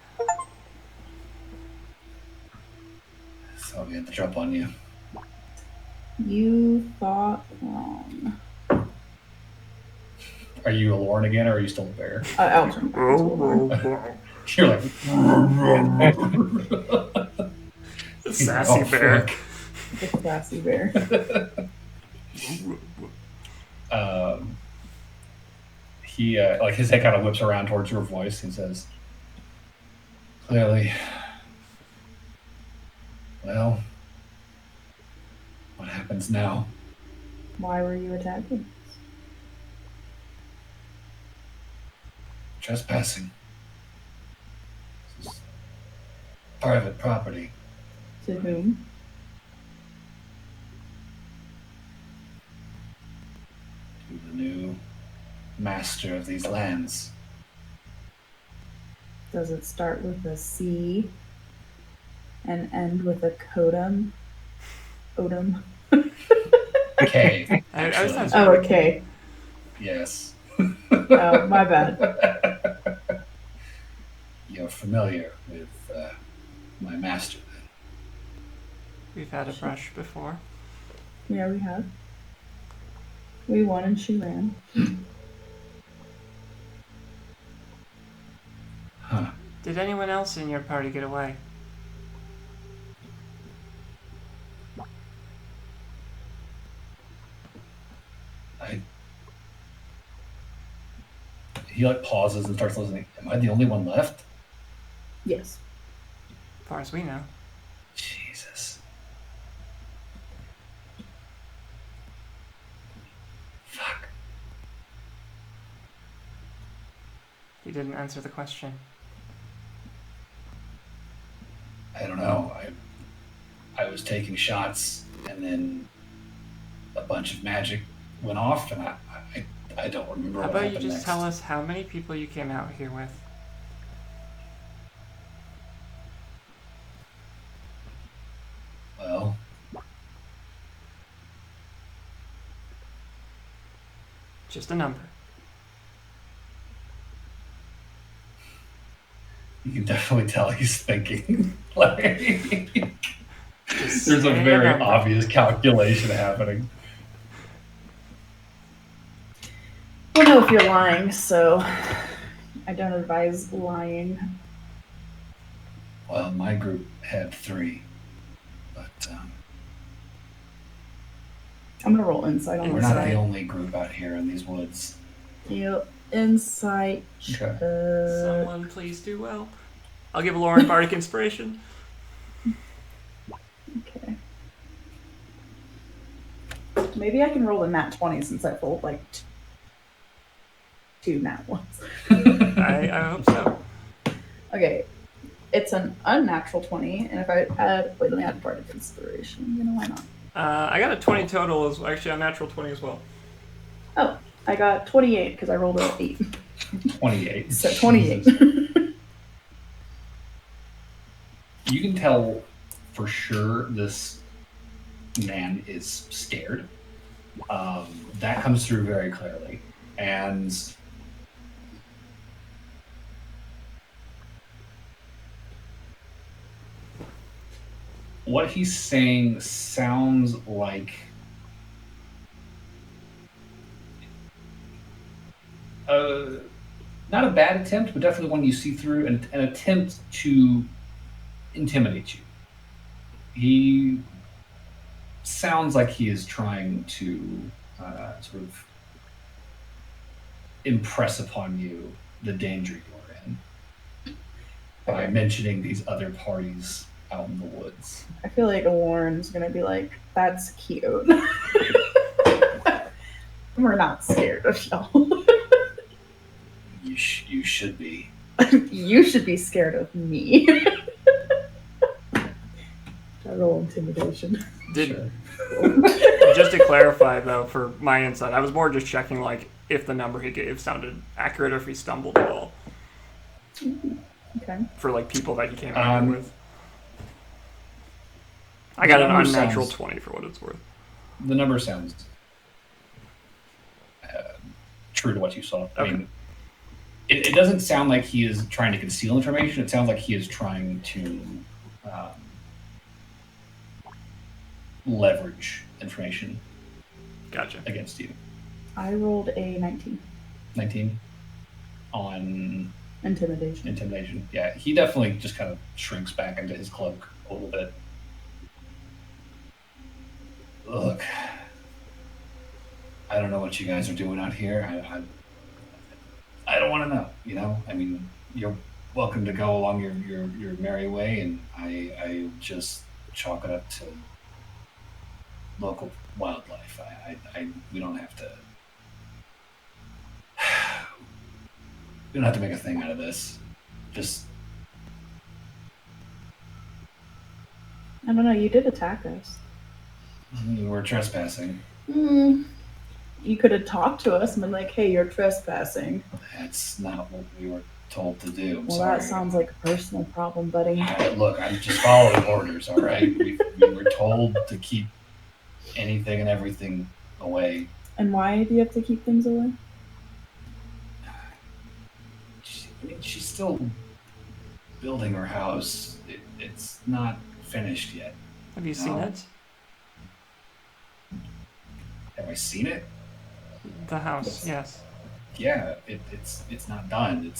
S1: So we had to drop on you.
S2: You thought wrong.
S1: Are you a Lauren again, or are you still a bear?
S2: Elton.
S1: You're like...
S3: Sassy bear.
S2: The sassy bear.
S1: He, like, his head kind of whips around towards your voice and says, clearly, well, what happens now?
S2: Why were you attacking?
S1: Trespassing. This is private property.
S2: To whom?
S1: To the new master of these lands.
S2: Does it start with a C and end with a Kodum? Odum?
S1: K.
S2: Oh, a K.
S1: Yes.
S2: Oh, my bad.
S1: You're familiar with my master, then?
S3: We've had a brush before.
S2: Yeah, we have. We won and she ran.
S1: Huh.
S3: Did anyone else in your party get away?
S1: He like pauses and starts listening. Am I the only one left?
S2: Yes.
S3: As far as we know.
S1: Jesus. Fuck.
S3: He didn't answer the question.
S1: I don't know. I was taking shots, and then a bunch of magic went off, and I don't remember
S3: How
S1: what
S3: about you
S1: happened
S3: just
S1: next.
S3: tell us how many people you came out here with?
S1: Well,
S3: Just a number.
S1: you can definitely tell he's thinking. Like,
S3: Just
S1: there's a
S3: say
S1: very
S3: number.
S1: obvious calculation happening.
S2: We'll know if you're lying, so I don't advise lying.
S1: Well, my group had 3, but
S2: I'm gonna roll insight on
S1: we're
S2: this
S1: not
S2: side.
S1: the only group out here in these woods.
S2: Yep. Insight.
S1: Okay.
S3: Someone please do well. I'll give Lauren bardic inspiration.
S2: Okay. Maybe I can roll a nat 20 since I rolled like 2 nat ones.
S3: I hope so.
S2: Okay. It's an unnatural 20, and if I add, wait, let me add bardic inspiration. You know, why not?
S3: I got a 20 total, actually a natural 20 as well.
S2: Oh, I got 28 because I rolled an 8.
S1: 28.
S2: So 28.
S1: Jesus. You can tell for sure this man is scared. That comes through very clearly. And what he's saying sounds like not a bad attempt, but definitely one you see through, an attempt to intimidate you. He sounds like he is trying to sort of impress upon you the danger you're in by mentioning these other parties out in the woods.
S2: I feel like Warren's gonna be like, "That's cute." We're not scared of y'all.
S1: You should be.
S2: You should be scared of me. I roll intimidation.
S3: Did
S1: Sure.
S3: just to clarify though, for my insight, I was more just checking like if the number he gave sounded accurate or if he stumbled at all
S2: Okay.
S3: for like people that he came out with. I
S1: the
S3: got an
S1: number
S3: unnatural
S1: sounds-
S3: 20 for what it's worth.
S1: The number sounds true to what you saw. I
S3: Okay.
S1: mean, it doesn't sound like he is trying to conceal information. It sounds like he is trying to leverage information
S3: Gotcha.
S1: against you.
S2: I rolled a 19.
S1: 19 on
S2: Intimidation.
S1: intimidation. Yeah, he definitely just kind of shrinks back into his cloak a little bit. Look, I don't know what you guys are doing out here. I don't want to know. You know, I mean, you're welcome to go along your merry way, and I just chalk it up to local wildlife. We don't have to. We don't have to make a thing out of this. Just
S2: I don't know, you did attack us.
S1: we're trespassing.
S2: You could have talked to us and been like, "Hey, you're trespassing."
S1: That's not what we were told to do. I'm
S2: Well,
S1: sorry.
S2: that sounds like a personal problem, buddy.
S1: Look, I'm just following orders, all right? We were told to keep anything and everything away.
S2: And why do you have to keep things away?
S1: She's still building her house. It's not finished yet.
S3: Have you seen it?
S1: Have I seen it?
S3: The house, yes.
S1: Yeah, it's not done.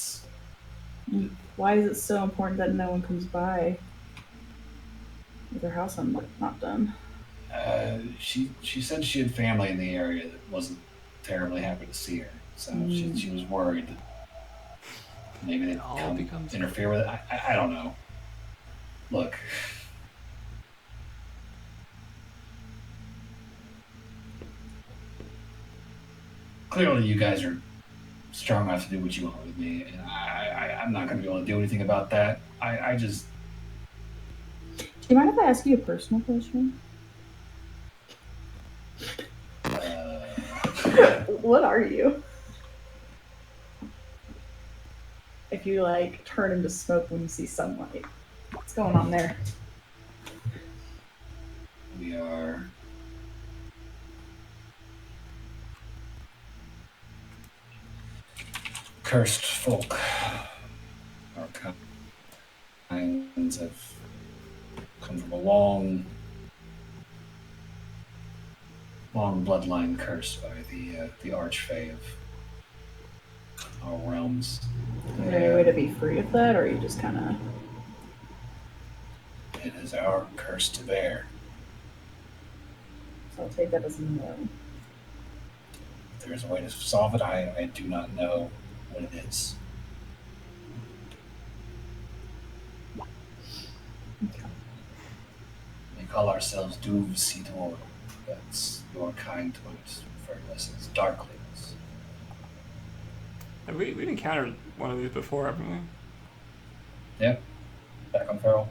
S2: Why is it so important that no one comes by with her house not done?
S1: She said she had family in the area that wasn't terribly happy to see her, so she was worried that maybe they'd
S3: all
S1: come
S3: becomes-
S1: interfere with it. I don't know. Look. Clearly, you guys are strong enough to do what you want with me, and I'm not going to be able to do anything about that. I just.
S2: Do you mind if I ask you a personal question? What are you? If you like turn into smoke when you see sunlight, what's going on there?
S1: We are. Cursed folk. Our kinds have come from a long bloodline cursed by the archfey of our realms.
S2: Is there any way to be free of that, or are you just kind of...
S1: It is our curse to bear.
S2: So I'll take that as a no.
S1: If there is a way to solve it, I do not know what it is.
S2: Okay.
S1: We call ourselves Duvsidor. That's your kind would refer to us as darklings.
S3: Have we've encountered one of these before, haven't we?
S1: Yep. Back on Feral.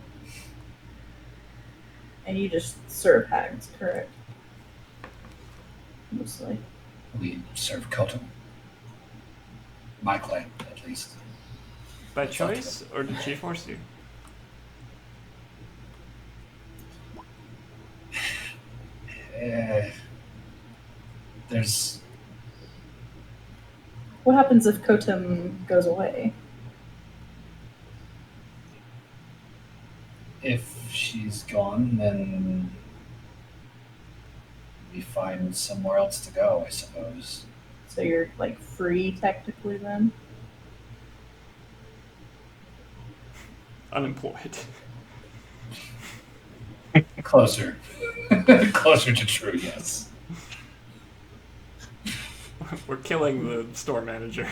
S2: And you just serve hags, correct? Mostly.
S1: We serve Kotum. My clan, at least.
S3: By choice, or did she force you?
S1: There's
S2: What happens if Kotem goes away?
S1: if she's gone, then we find somewhere else to go, I suppose.
S2: So you're like free technically then?
S3: Unemployed.
S1: Closer. Closer to true, yes.
S3: We're killing the store manager.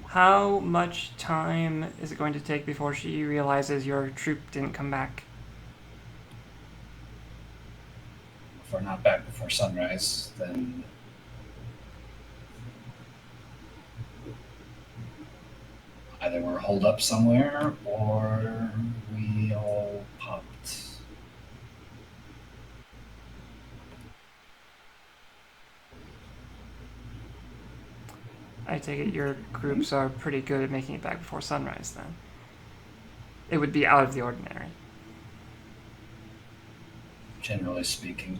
S3: How much time is it going to take before she realizes your troop didn't come back?
S1: If we're not back before sunrise, then either we're holed up somewhere or we all popped.
S3: I take it your groups are pretty good at making it back before sunrise, then. It would be out of the ordinary.
S1: Generally speaking.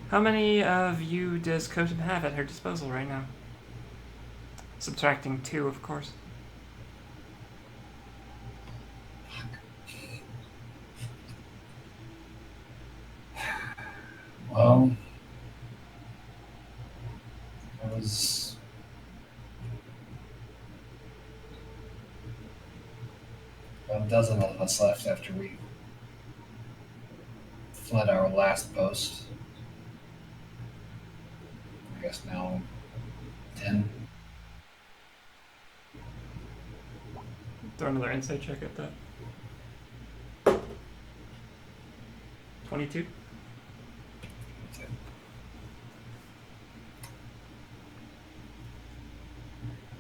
S3: How many of you does Kotem have at her disposal right now? Subtracting 2, of course.
S1: Well, there was about a dozen of us left after we fled our last post. I guess now 10.
S3: Throw another insight check at that. 22.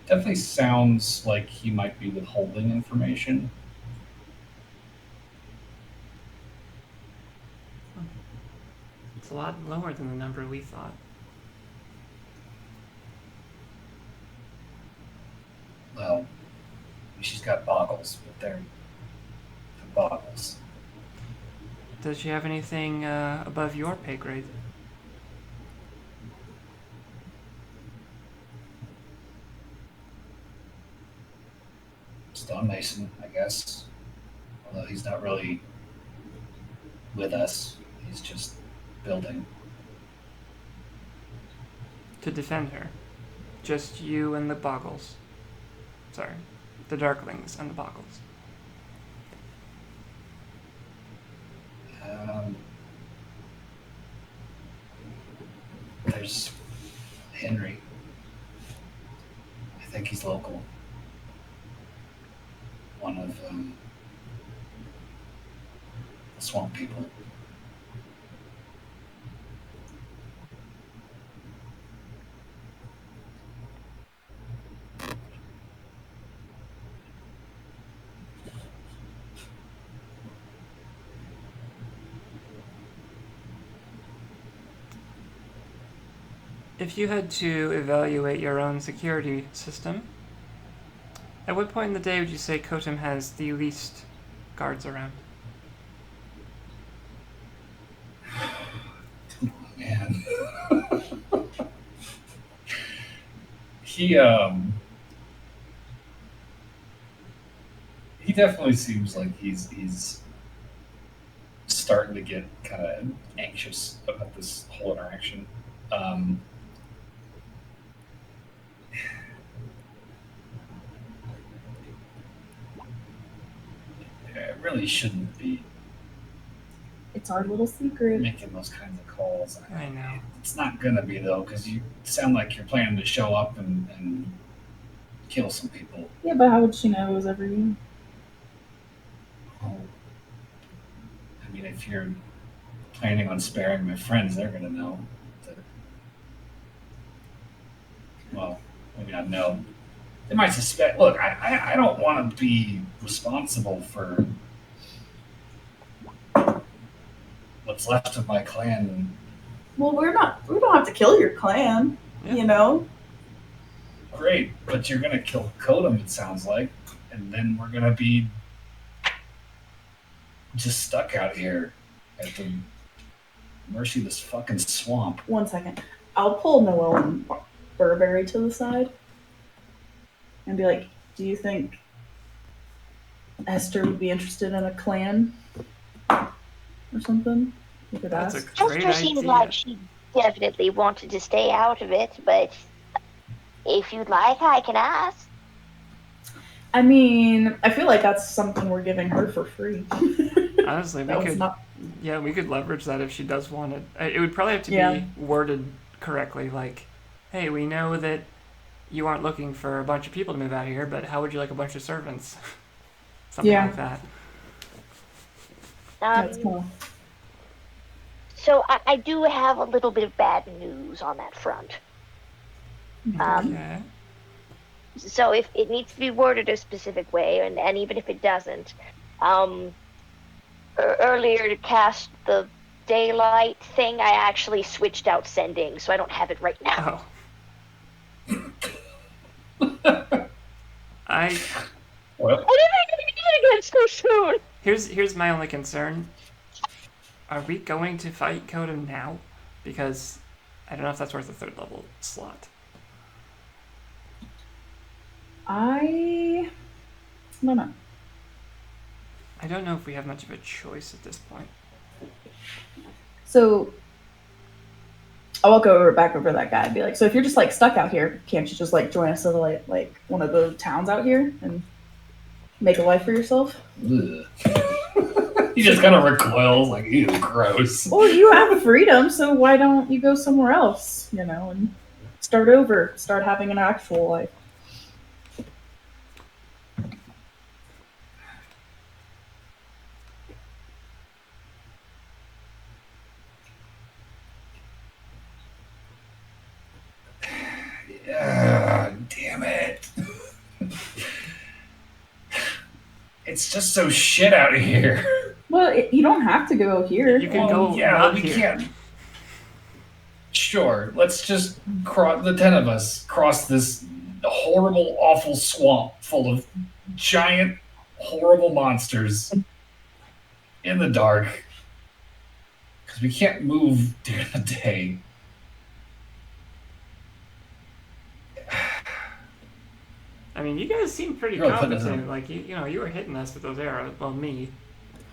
S1: Definitely sounds like he might be withholding information.
S3: It's a lot lower than the number we thought.
S1: Well, she's got boggles, but they're boggles.
S3: Does she have anything above your pay grade?
S1: Stonemason, I guess. Although he's not really with us. He's just building.
S3: To defend her. Just you and the boggles. Sorry. The darklings and the boggles.
S1: There's Henry. I think he's local. One of the swamp people.
S3: If you had to evaluate your own security system, at what point in the day would you say Kotem has the least guards around?
S1: Man. He definitely seems like he's starting to get kind of anxious about this whole interaction. I really shouldn't be
S2: It's our little secret.
S1: making those kinds of calls.
S3: I know.
S1: It's not gonna be though, because you sound like you're planning to show up and kill some people.
S2: Yeah, but how would she know it was ever you?
S1: Oh. I mean, if you're planning on sparing my friends, they're gonna know. That, well, maybe not know. They might suspect. Look, I don't want to be responsible for what's left of my clan.
S2: Well, we don't have to kill your clan,
S3: Yeah.
S2: you know?
S1: Great, but you're gonna kill Kodum, it sounds like, and then we're gonna be just stuck out here at the mercy of this fucking swamp.
S2: 1 second. I'll pull Noel and Burberry to the side and be like, do you think Esther would be interested in a clan or something? You could
S3: That's
S2: ask.
S3: a great
S4: Esther seems
S3: idea.
S4: like she'd definitely wanted to stay out of it, but if you'd like, I can ask.
S2: I mean, I feel like that's something we're giving her for free.
S3: Honestly,
S2: That was not.
S3: we could leverage that if she does want it. It would probably have to
S2: Yeah.
S3: be worded correctly, like, "Hey, we know that you aren't looking for a bunch of people to move out here, but how would you like a bunch of servants?" Something
S2: Yeah.
S3: like that.
S2: That's cool.
S4: So I do have a little bit of bad news on that front.
S3: Okay.
S4: So if it needs to be worded a specific way, and even if it doesn't, earlier to cast the daylight thing, I actually switched out sending, so I don't have it right now.
S3: Oh. I
S1: Well,
S4: I didn't get it again so soon.
S3: here's my only concern. Are we going to fight Coda now? Because I don't know if that's worth a 3rd level slot.
S2: I don't know.
S3: I don't know if we have much of a choice at this point.
S2: So I'll walk over back over to that guy and be like, so if you're just like stuck out here, can't you just like join us to like one of the towns out here and make a life for yourself?
S1: ugh. He just kind of recoils, like, ew, gross.
S2: Well, you have freedom, so why don't you go somewhere else, and start over, start having an actual life.
S1: Damn it. It's just so shit out here.
S2: Well, you don't have to go here.
S3: You can go
S1: Yeah,
S3: not
S1: we
S3: here.
S1: can't. Sure, let's just cross, the 10 of us, cross this horrible, awful swamp full of giant, horrible monsters in the dark. Because we can't move during the day.
S3: I mean, you guys seem pretty
S1: You're really putting us
S3: competent.
S1: in-
S3: Like you were hitting us with those arrows. Well, me.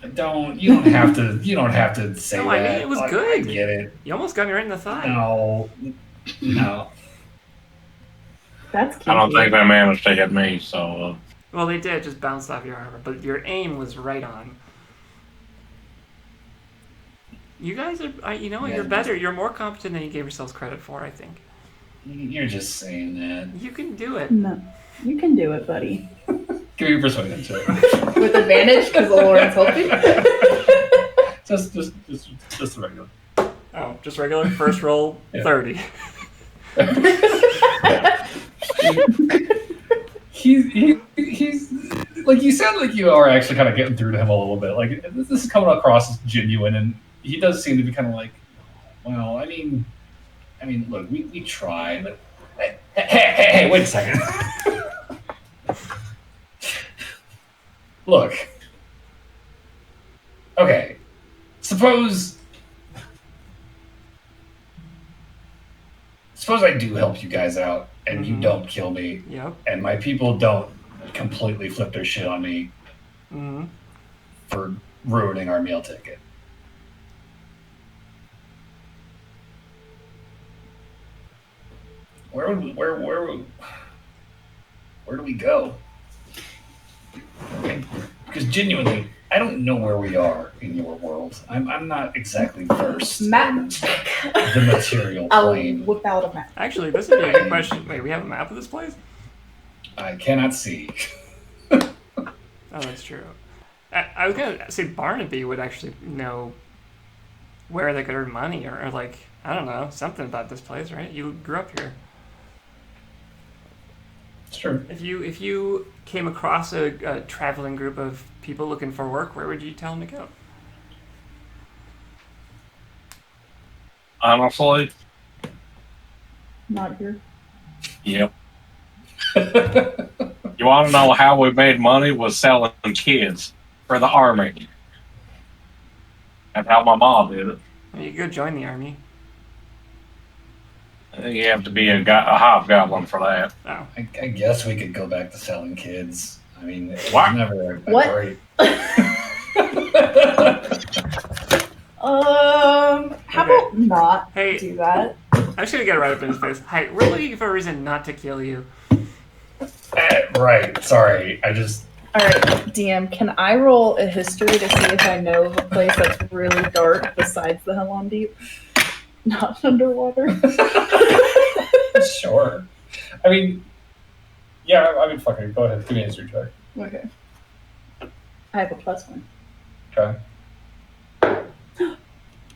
S1: You don't have to. You don't have to say
S3: No,
S1: that.
S3: I mean, it was
S1: Like,
S3: good.
S1: I get it.
S3: You almost got me right in the thigh.
S1: No.
S2: That's
S6: I don't
S2: kinky.
S6: think they managed to hit me, so
S3: Well, they did just bounce off your armor, but your aim was right on. You guys are, you know what?
S1: Yeah.
S3: You're better. You're more competent than you gave yourselves credit for, I think.
S1: You're just saying that.
S3: You can do it.
S2: No, you can do it, buddy.
S1: Give me your persuasion check.
S2: With advantage, because the Lord's helping.
S1: just a regular.
S3: Oh, just regular first roll,
S1: Yeah.
S3: 30.
S1: He's like, you sound like you are actually kind of getting through to him a little bit. Like, this is coming across as genuine, and he does seem to be kind of like, well, I mean, look, we tried, but hey, wait a second. Look, okay, suppose I do help you guys out, and you
S3: Mhm.
S1: don't kill me,
S3: Yep.
S1: and my people don't completely flip their shit on me
S3: Mm-hmm.
S1: for ruining our meal ticket. Where do we go? Because genuinely, I don't know where we are in your world. I'm not exactly versed
S2: Map.
S1: in the material
S2: I'll
S1: plane.
S2: whip out a map.
S3: Actually, this would be a good question. Wait, we have a map of this place?
S1: I cannot see.
S3: Oh, that's true. I was going to say Barnaby would actually know where they could earn money or like, I don't know, something about this place, right? You grew up here.
S1: It's true.
S3: If you came across a traveling group of people looking for work, where would you tell them to go?
S6: honestly,
S2: Not here.
S6: yep. You want to know how we made money? Was selling kids for the army. That's how my mom did it.
S3: You could go join the army.
S6: I think you have to be a hobgoblin for that.
S3: Oh.
S1: I guess we could go back to selling kids. I mean, it's
S6: What?
S1: never a
S2: What?
S1: great.
S2: How about not
S3: Hey.
S2: do that.
S3: I'm just gonna get right up in his face. Hi, we're looking for a reason not to kill you.
S1: Right. Sorry. I just.
S2: All right, DM, can I roll a history to see if I know of a place that's really dark besides the Helon Deep? Not underwater.
S1: Sure. I mean, yeah. I mean, fuck it. Go ahead. Give me a history check.
S2: Okay. I have a +1.
S1: Okay.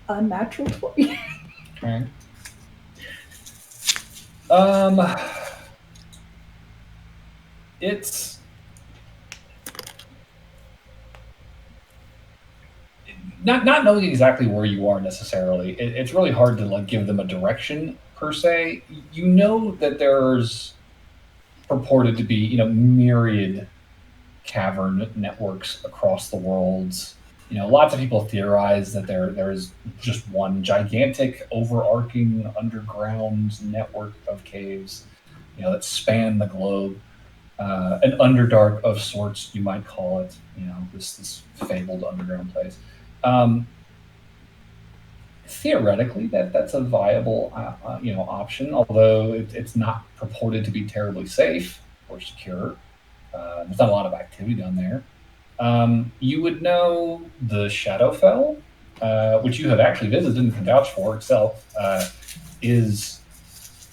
S2: A natural 20.
S1: Okay. It's not knowing exactly where you are necessarily. It's really hard to like give them a direction per se. You know that there's purported to be myriad cavern networks across the worlds. Lots of people theorize that there is just one gigantic overarching underground network of caves, that span the globe. An underdark of sorts, you might call it. This fabled underground place. Theoretically, that's a viable option, although it's not purported to be terribly safe or secure. There's not a lot of activity down there. You would know the Shadowfell, which you have actually visited and can vouch for itself, is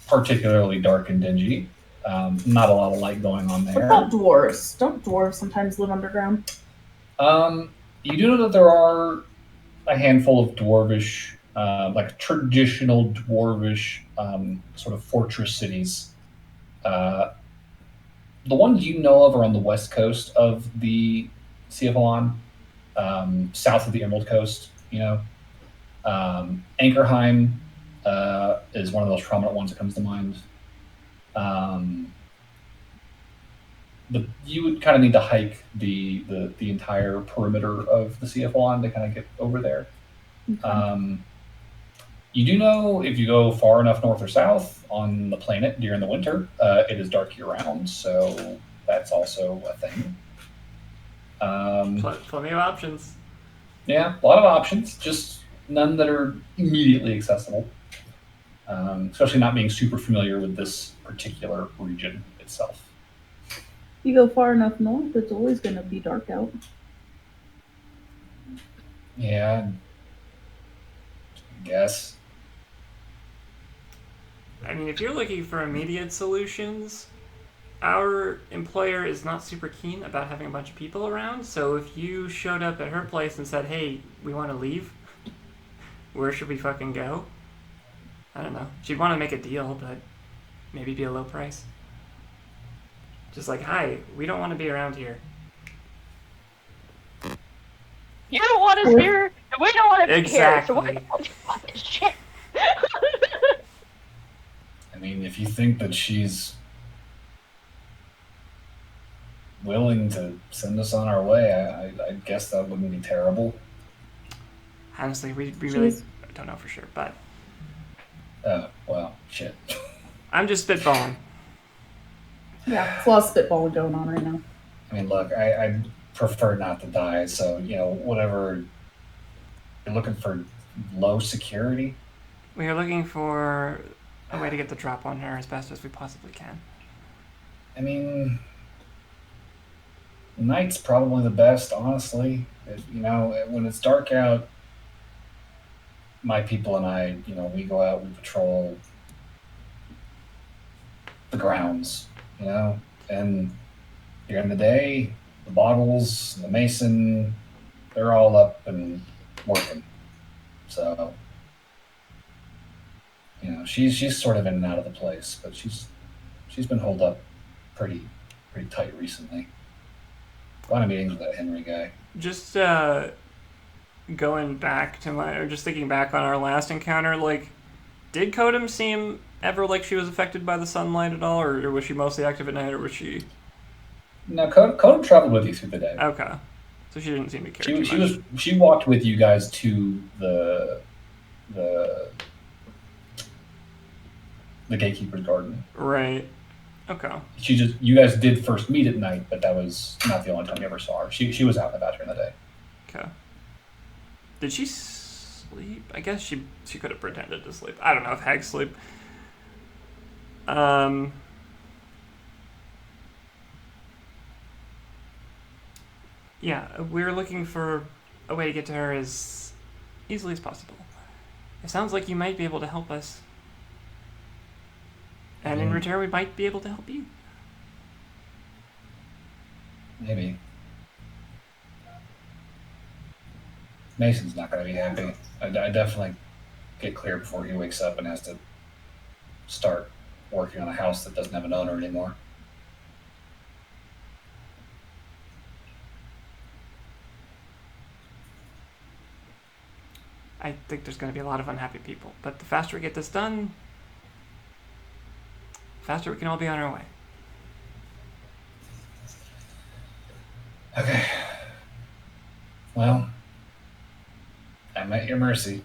S1: particularly dark and dingy. Not a lot of light going on
S2: What
S1: there.
S2: about dwarves? Don't dwarves sometimes live underground?
S1: You do know that there are a handful of dwarvish, like traditional dwarvish sort of fortress cities. The ones you know of are on the west coast of the Sea of Alon, south of the Emerald Coast. Anchorheim is one of those prominent ones that comes to mind. You would kind of need to hike the entire perimeter of the Sea of Alon to kind of get over there.
S2: Okay.
S1: You do know if you go far enough north or south on the planet during the winter, it is dark year-round, so that's also a thing.
S3: Plenty of options.
S1: Yeah, a lot of options, just none that are immediately accessible, especially not being super familiar with this particular region itself.
S2: You go far enough north, it's always going to be dark out.
S1: Yeah, I guess.
S3: I mean, if you're looking for immediate solutions, our employer is not super keen about having a bunch of people around. So if you showed up at her place and said, "Hey, we want to leave. Where should we fucking go?" I don't know. She'd want to make a deal, but maybe be a low price. Just like, "Hi, we don't want to be around here."
S4: You don't want us here, and we don't want to be here. So why
S3: Exactly.
S4: the hell do you want this shit?
S1: I mean, if you think that she's willing to send us on our way, I guess that wouldn't be terrible.
S3: Honestly, we really don't know for sure, but
S1: Oh, well, shit.
S3: I'm just spitballing.
S2: Yeah, it's a lot of spitballing going on right now.
S1: I mean, look, I prefer not to die, so, whatever. You're looking for low security?
S3: We are looking for a way to get the drop on her as best as we possibly can.
S1: I mean, night's probably the best, honestly. When it's dark out, my people and I, we go out, we patrol the grounds, and during the day, the bottles, the mason, they're all up and working. So, she's sort of in and out of the place, but she's been holed up pretty tight recently. A lot of meetings with that Henry guy.
S3: Just going back to just thinking back on our last encounter, like, did Kodum seem ever like she was affected by the sunlight at all, or was she mostly active at night, or was she?
S1: No, Conan traveled with you through the day.
S3: Okay, so she didn't seem to care too much.
S1: She walked with you guys to the gatekeeper's garden.
S3: Right. Okay.
S1: You guys did first meet at night, but that was not the only time you ever saw her. She was out and about during the day.
S3: Okay. Did she sleep. I guess she could have pretended to sleep. I don't know if hags sleep. Yeah, we're looking for a way to get to her as easily as possible. It sounds like you might be able to help us. And in return, we might be able to help you.
S1: Maybe. Mason's not going to be happy. I definitely get clear before he wakes up and has to start working on a house that doesn't have an owner anymore.
S3: I think there's going to be a lot of unhappy people. But the faster we get this done, the faster we can all be on our way.
S1: Okay. Well, I'm at your mercy.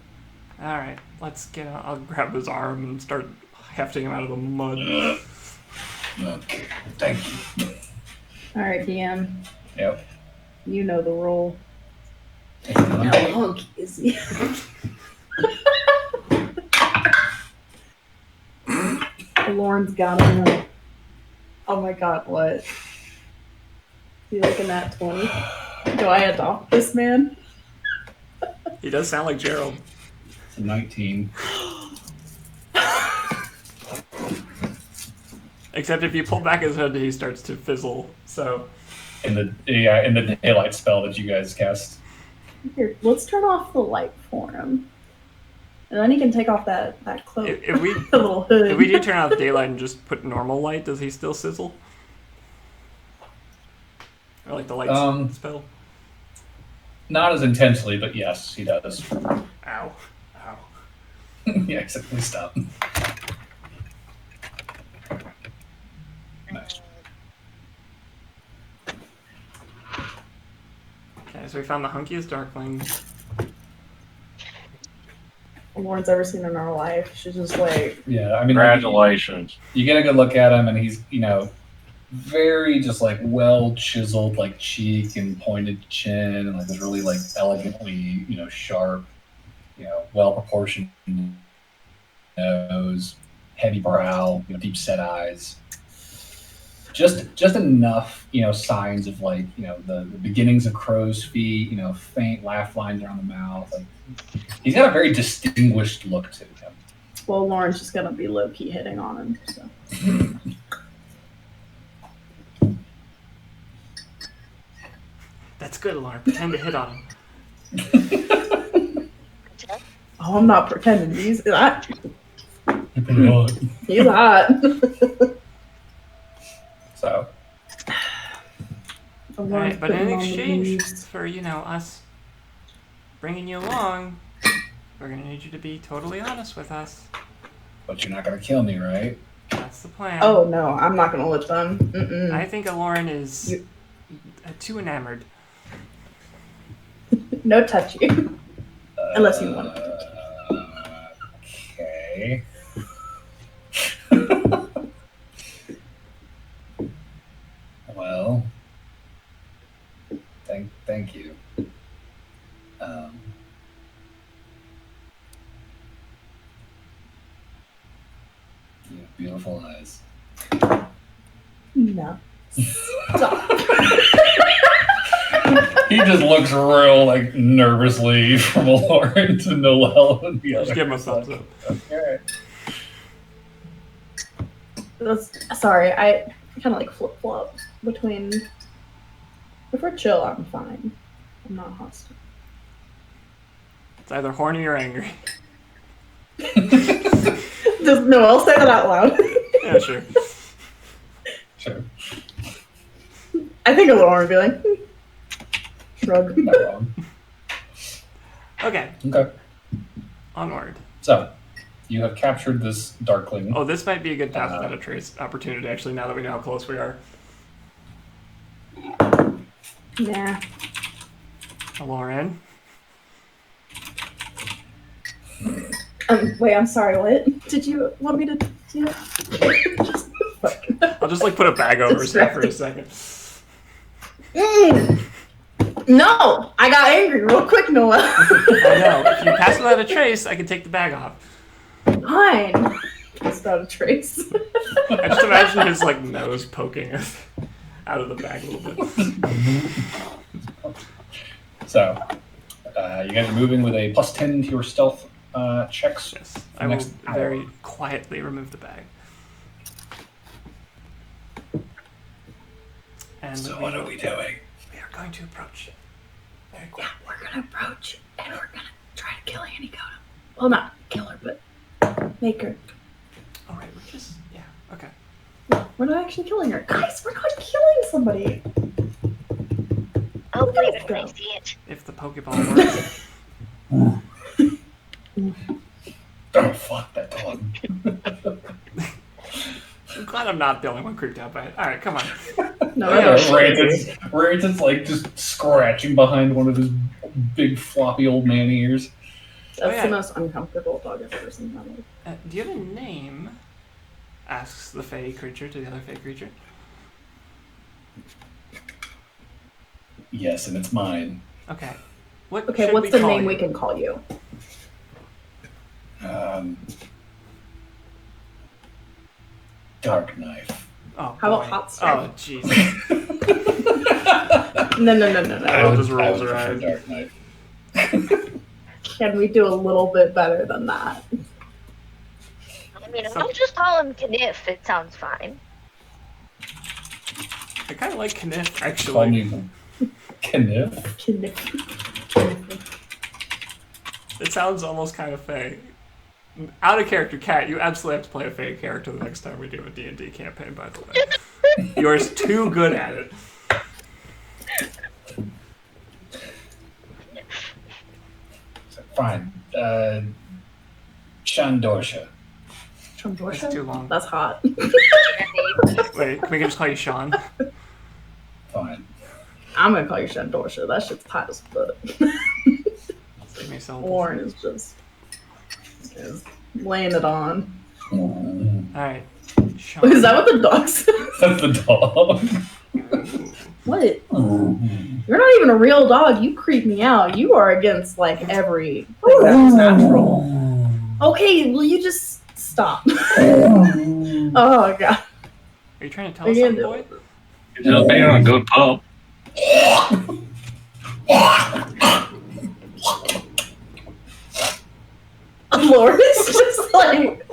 S3: All right, let's get. I'll grab his arm and start hefting him out of the mud.
S1: Okay. Thank you.
S2: All right, DM.
S1: Yep.
S2: You know the role.
S1: Take it on.
S2: How hunky is he? Lauren's got him. Oh my god, what? You looking at 20? Do I adopt this man?
S3: He does sound like Gerald.
S1: It's a 19.
S3: Except if you pull back his hood, he starts to fizzle. So
S1: In the daylight spell that you guys cast.
S2: Here, let's turn off the light for him. And then he can take off that cloak.
S3: if we
S2: the little hood.
S3: if we do turn off the daylight and just put normal light, does he still sizzle? Or like the light spell?
S1: Not as intensely, but yes, he does.
S3: Ow. Ow.
S1: Yeah, exactly. Stop. Nice.
S3: Okay, so we found the hunkiest darkling.
S2: Lauren's ever seen in our life. She's just like,
S1: Yeah, I mean,
S6: Congratulations.
S1: you get a good look at him, and he's, very just like well chiseled, like cheek and pointed chin, and like this really like elegantly, sharp, well proportioned nose, heavy brow, deep set eyes. Just enough, signs of like, the beginnings of crow's feet, faint laugh lines around the mouth. Like he's got a very distinguished look to him.
S2: well, Lauren's just gonna be low key hitting on him. So.
S3: That's good, Lauren. Pretend to hit on him.
S2: Oh, I'm not pretending. He's hot.
S1: You're pretty hot.
S2: He's hot.
S1: So.
S3: All right, but in exchange for, us bringing you along, we're going to need you to be totally honest with us.
S1: But you're not gonna kill me, right?
S3: That's the plan.
S2: Oh no, I'm not gonna let them. Mm-mm.
S3: I think Lauren is too enamored.
S2: No touching. Unless you want to.
S1: Okay. Well, thank you. You have beautiful eyes.
S2: No. Stop.
S1: He just looks real like nervously from Lauren to Noelle and the other.
S3: Just give him a thumbs up.
S1: Okay.
S2: Sorry, I kind of like flip flop between. If we're chill, I'm fine. I'm not hostile.
S3: It's either horny or angry.
S2: Does Noelle say that out loud?
S3: Yeah, sure.
S1: Sure.
S2: I think Lauren would be like, shrug.
S1: Not wrong.
S3: Okay,
S1: Okay.
S3: onward.
S1: So, you have captured this Darkling.
S3: Oh, this might be a good path without a trace opportunity, actually, now that we know how close we are.
S2: Nah.
S3: Lauren.
S2: Wait, I'm sorry, what? Did you want me to do it?
S3: I'll just like put a bag over his head for a second.
S2: No! I got angry real quick, Noah.
S3: I know. If you pass without a trace, I can take the bag off.
S2: Fine. It's not a trace.
S3: I just imagine his like nose poking out of the bag a little bit.
S1: So, you guys are moving with a +10 to your stealth checks.
S3: Yes,
S1: for
S3: I
S1: the
S3: will
S1: next hour.
S3: very quietly remove the bag. And
S7: So what are we doing?
S3: We are going to approach. Very
S2: Yeah,
S3: quick.
S2: we're gonna approach and we're gonna try to kill Annie Coda. Well, not kill her, but make her.
S3: All right, we're just okay.
S2: We're not actually killing her. Guys, we're not killing somebody.
S4: I'll
S2: Look at
S4: believe
S2: us
S4: it when I
S2: go.
S4: see it.
S3: If the Pokeball works.
S1: Oh, fuck that dog.
S3: I'm glad I'm not the only one creeped out by it. All right, come on.
S2: No,
S3: Yeah,
S2: that's
S1: Raren's like just scratching behind one of his big floppy old man ears.
S3: yeah.
S2: the most uncomfortable dog I've ever seen in my life.
S3: Do you have a name? Asks the fey creature to the other fey creature.
S1: Yes, and it's mine.
S3: Okay. What
S2: Okay,
S3: should
S2: what's
S3: we
S2: the
S3: call
S2: name
S3: you?
S2: we can call you?
S1: Dark Knife.
S3: Oh,
S2: How about
S3: boy.
S2: Hot Strike?
S3: Oh, Jesus.
S2: No.
S3: That just rolls
S1: I would
S3: her
S1: prefer
S3: eyes.
S1: Dark Knife.
S2: Can we do a little bit better than that?
S4: I mean, I'll just call him Kniff. It sounds fine.
S3: I kind of like Kniff,
S1: Call
S3: actually.
S1: me Kniff.
S3: It sounds almost kind of fey. Out of character, Cat, you absolutely have to play a fey character the next time we do a D&D campaign, by the way. You're too good at it.
S1: Fine. Shandorsha.
S3: That's too long.
S2: That's hot.
S3: Wait, can we just call you Sean?
S1: Fine.
S2: I'm gonna call you Shandorsha. That shit's hot as fuck.
S3: Save me syllables.
S2: Lauren is just laying it on.
S3: Alright. Sean.
S2: Is that what the dog said?
S1: That's the dog.
S2: What? You're not even a real dog. You creep me out. You are against like everything that's natural. Okay, will you just stop? Oh god.
S3: Are you trying to tell us
S2: Again,
S3: something, boy?
S6: He's just being a good pup.
S2: Lauren's just like,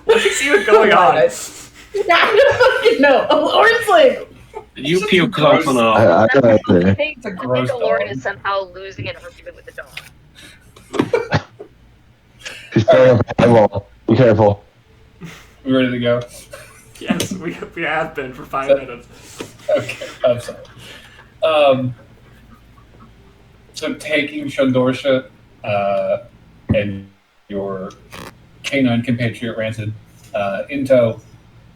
S3: What is even going on?
S2: I don't fucking know. Lauren's like,
S6: You puke close enough.
S5: I don't know.
S4: I think
S1: a gross
S4: Lauren
S1: dog.
S4: is somehow losing an argument with the dog.
S5: She's throwing up a wall. Be careful.
S1: We ready to go?
S3: Yes, we have been for 5 minutes.
S1: Okay, I'm sorry. So taking Shandorsha and your canine compatriot Rancid in tow,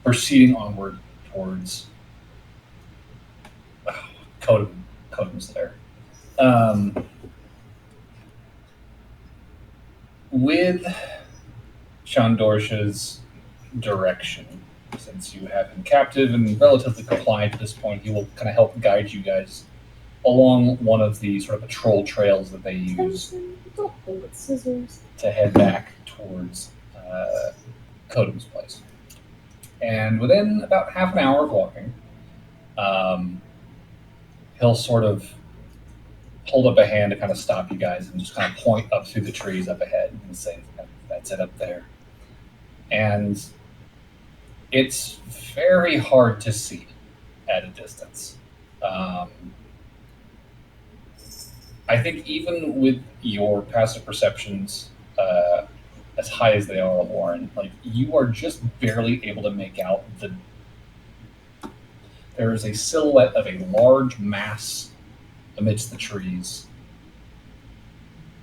S1: proceeding onward towards Kodam's there. With Shandorsha's direction, since you have him captive and relatively compliant at this point, he will kind of help guide you guys along one of the sort of patrol trails that they use
S2: don't play with scissors.
S1: to head back towards Kodam's place. And within about half an hour of walking, he'll sort of hold up a hand to kind of stop you guys and just kind of point up through the trees up ahead and say, "That's it up there." And it's very hard to see at a distance. I think even with your passive perceptions as high as they are, Lauren, like you are just barely able to make out there is a silhouette of a large mass amidst the trees,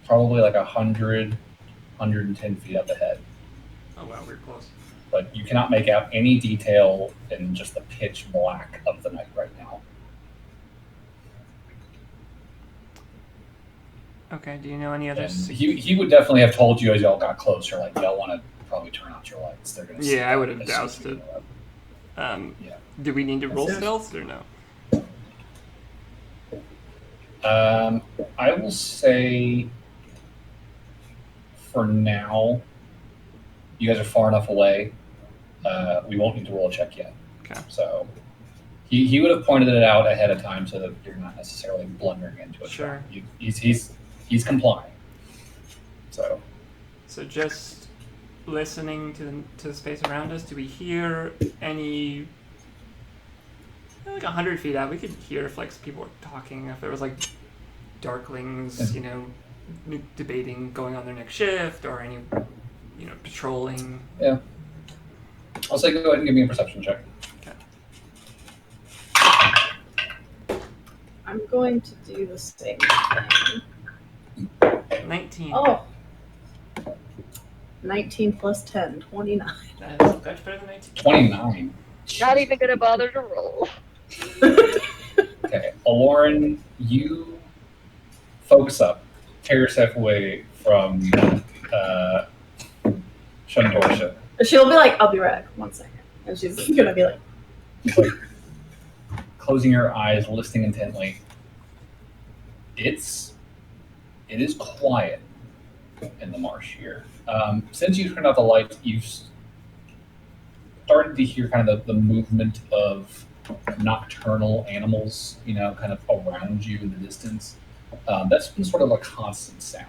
S1: probably like 100, 110 feet up ahead.
S3: Oh wow, we're close.
S1: But you cannot make out any detail in just the pitch black of the night right now.
S3: Okay, do you know any other...
S1: And he would definitely have told you as y'all got closer, like, y'all want to probably turn out your lights. They're gonna see
S3: Yeah, I would have
S1: as soon as
S3: doused
S1: you
S3: it.
S1: go up. Yeah.
S3: Do we need to roll
S2: Yes.
S3: stealth or no?
S1: I will say for now, you guys are far enough away. We won't need to roll a check yet.
S3: Okay.
S1: So he would have pointed it out ahead of time so that you're not necessarily blundering into it.
S3: Sure.
S1: He's complying. So
S3: just listening to the space around us, do we hear any? Like 100 feet out, we could hear if like people were talking. If there was like darklings, debating going on their next shift, or any, patrolling.
S1: Yeah. I'll say go ahead and give me a perception check.
S3: Okay.
S2: I'm going to do the same thing.
S3: 19.
S2: Oh. 19 plus 10, 29.
S3: That's much better than 19.
S1: 29.
S4: Not even gonna bother to roll.
S1: Okay, Aloran, you focus up, tear yourself away from Shandorsha.
S2: She'll be like, I'll be right back, 1 second. And she's gonna be like,
S1: closing your eyes, listening intently. It is quiet in the marsh here. Since you turned out the lights, you've started to hear kind of the movement of nocturnal animals, kind of around you in the distance. That's been sort of a constant sound,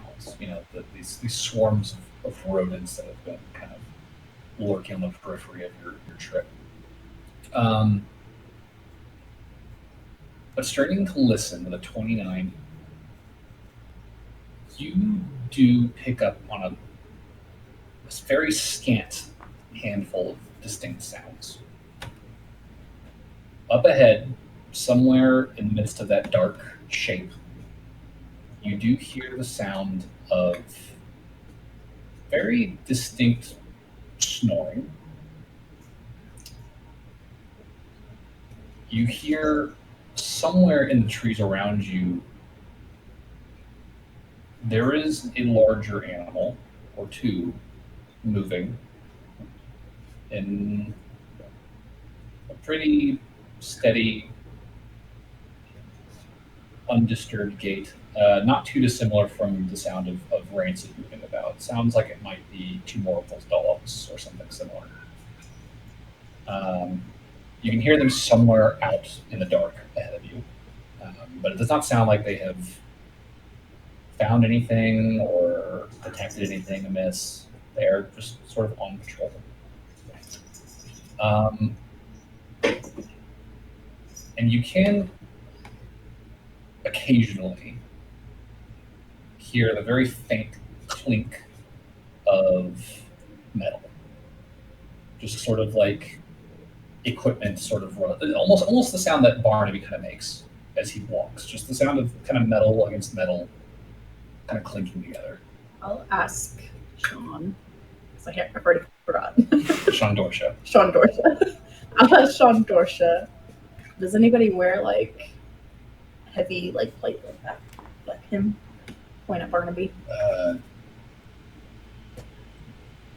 S1: these swarms of rodents that have been kind of lurking on the periphery of your trip. But starting to listen with a 29, you do pick up on a very scant handful of distinct sounds. Up ahead, somewhere in the midst of that dark shape, you do hear the sound of very distinct snoring. You hear somewhere in the trees around you, there is a larger animal or two moving in a pretty steady, undisturbed gait. Not too dissimilar from the sound of Rancid moving about. Sounds like it might be two more of those dogs or something similar. You can hear them somewhere out in the dark ahead of you. But it does not sound like they have found anything or detected anything amiss. They're just sort of on patrol. And you can occasionally hear the very faint clink of metal. Just sort of like equipment sort of run. Almost the sound that Barnaby kind of makes as he walks. Just the sound of kind of metal against metal kind of clinking together.
S2: I'll ask Sean. I've already forgot.
S1: Sean Dorsha.
S2: Sean Dorsha. I'll ask Sean Dorsha. Does anybody wear like heavy plate like that? Like him? Point at Barnaby.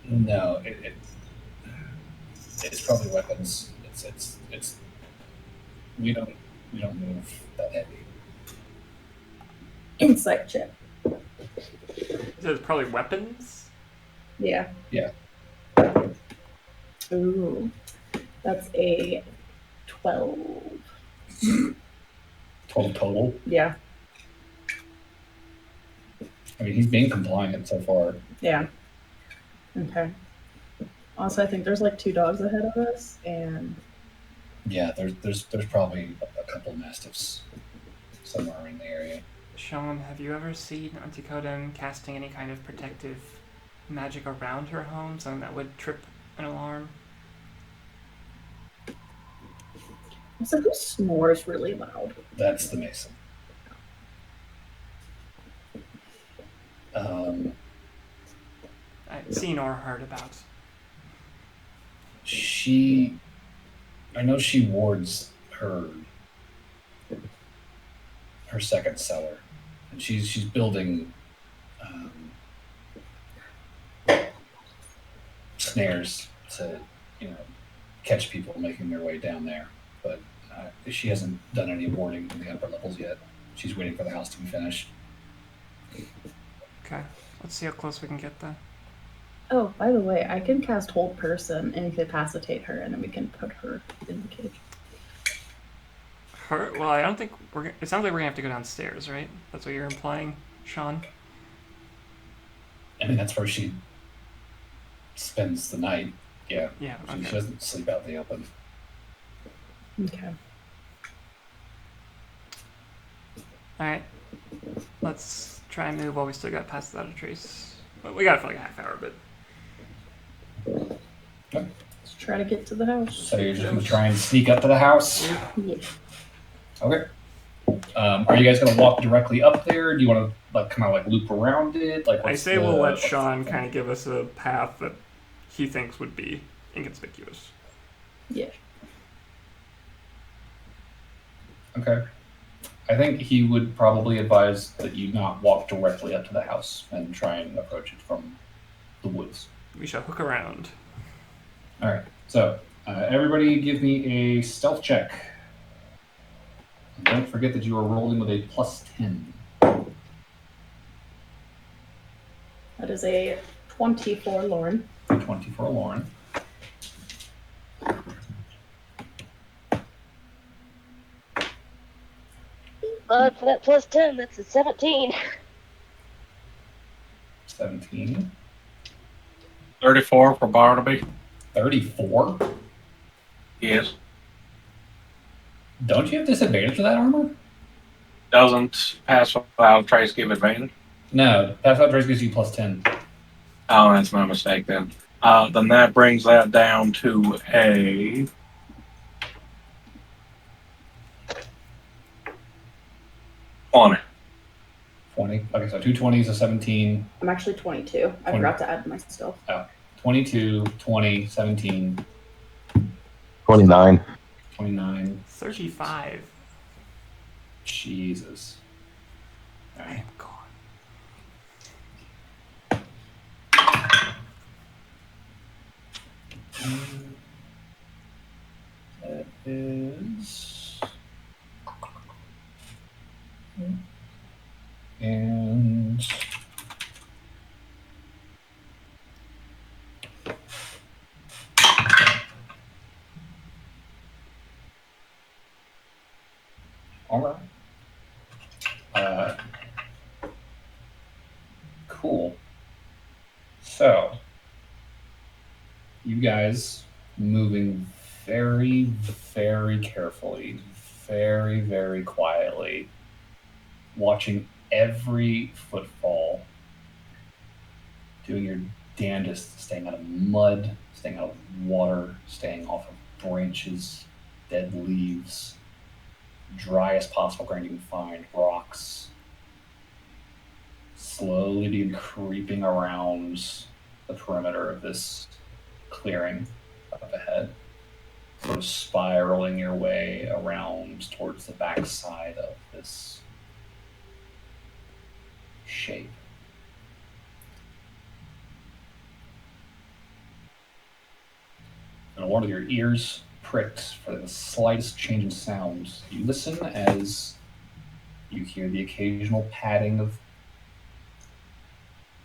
S1: No, it's probably weapons. It's we don't move that heavy.
S2: Insight check.
S3: So it's probably weapons?
S2: Yeah.
S1: Yeah.
S2: Ooh. That's a 12.
S1: 12 total.
S2: Yeah.
S1: I mean, he's being compliant so far.
S2: Yeah. Okay. Also, I think there's like 2 dogs ahead of us, and
S1: Yeah, there's probably a couple of mastiffs somewhere in the area.
S3: Sean, have you ever seen Antikoden casting any kind of protective magic around her home, something that would trip an alarm?
S2: so who snores really loud?
S1: That's the Mason.
S3: I've seen or heard about.
S1: I know she wards her second cellar, and she's building snares to catch people making their way down there. But she hasn't done any warding in the upper levels yet. she's waiting for the house to be finished.
S3: Okay. Let's see how close we can get then.
S2: Oh, by the way, I can cast Hold Person and incapacitate her, and then we can put her in the cage.
S3: Her? Well, I don't think we're. It sounds like we're gonna have to go downstairs, right? That's what you're implying, Sean.
S1: I mean, that's where she spends the night. Yeah.
S3: Yeah.
S1: She
S3: Okay.
S1: doesn't sleep out in the open.
S2: Okay.
S3: All right. Let's try and move while we still got past without a trace. Well, we got it for like a half hour, but
S2: Let's try to get to the house.
S1: So you're just gonna try and sneak up to the house?
S2: Yeah.
S1: Okay. Are you guys gonna walk directly up there? Do you want to like kind of like loop around it? Like,
S3: I
S1: what's
S3: say
S1: the-
S3: we'll let
S1: what's
S3: Sean
S1: the-
S3: kind of give us a path that he thinks would be inconspicuous.
S2: Yeah.
S1: Okay. I think he would probably advise that you not walk directly up to the house and try and approach it from the woods.
S3: We shall hook around.
S1: All right. So everybody, give me a stealth check. And don't forget that you are rolling with a +10.
S2: That is a 24, Lauren.
S1: 20 for Lauren.
S4: But for that +10, that's a 17.
S1: 17.
S6: 34 for Barnaby.
S1: 34.
S6: Yes.
S1: Don't you have disadvantage for that armor?
S6: Doesn't pass without trace give advantage.
S1: No. Pass out trace gives you +10.
S6: Oh, that's my mistake then. Then that brings that down to a 20.
S1: 20. Okay, so 2 20s, a 17.
S2: I'm actually 22. I
S1: 20.
S2: forgot to add my stealth.
S1: 22, 20, 17,
S5: 29.
S1: 29.
S3: 35.
S1: Jesus. All
S3: I
S1: right.
S3: am gone.
S1: That is. And. All right. Cool. So, you guys moving very, very carefully, very, very quietly, watching every footfall, doing your damnedest, staying out of mud, staying out of water, staying off of branches, dead leaves, driest possible ground you can find, rocks. Slowly begin creeping around the perimeter of this clearing up ahead, sort of spiraling your way around towards the backside of this shape. And one of your ears pricked for the slightest change in sound. You listen as you hear the occasional padding of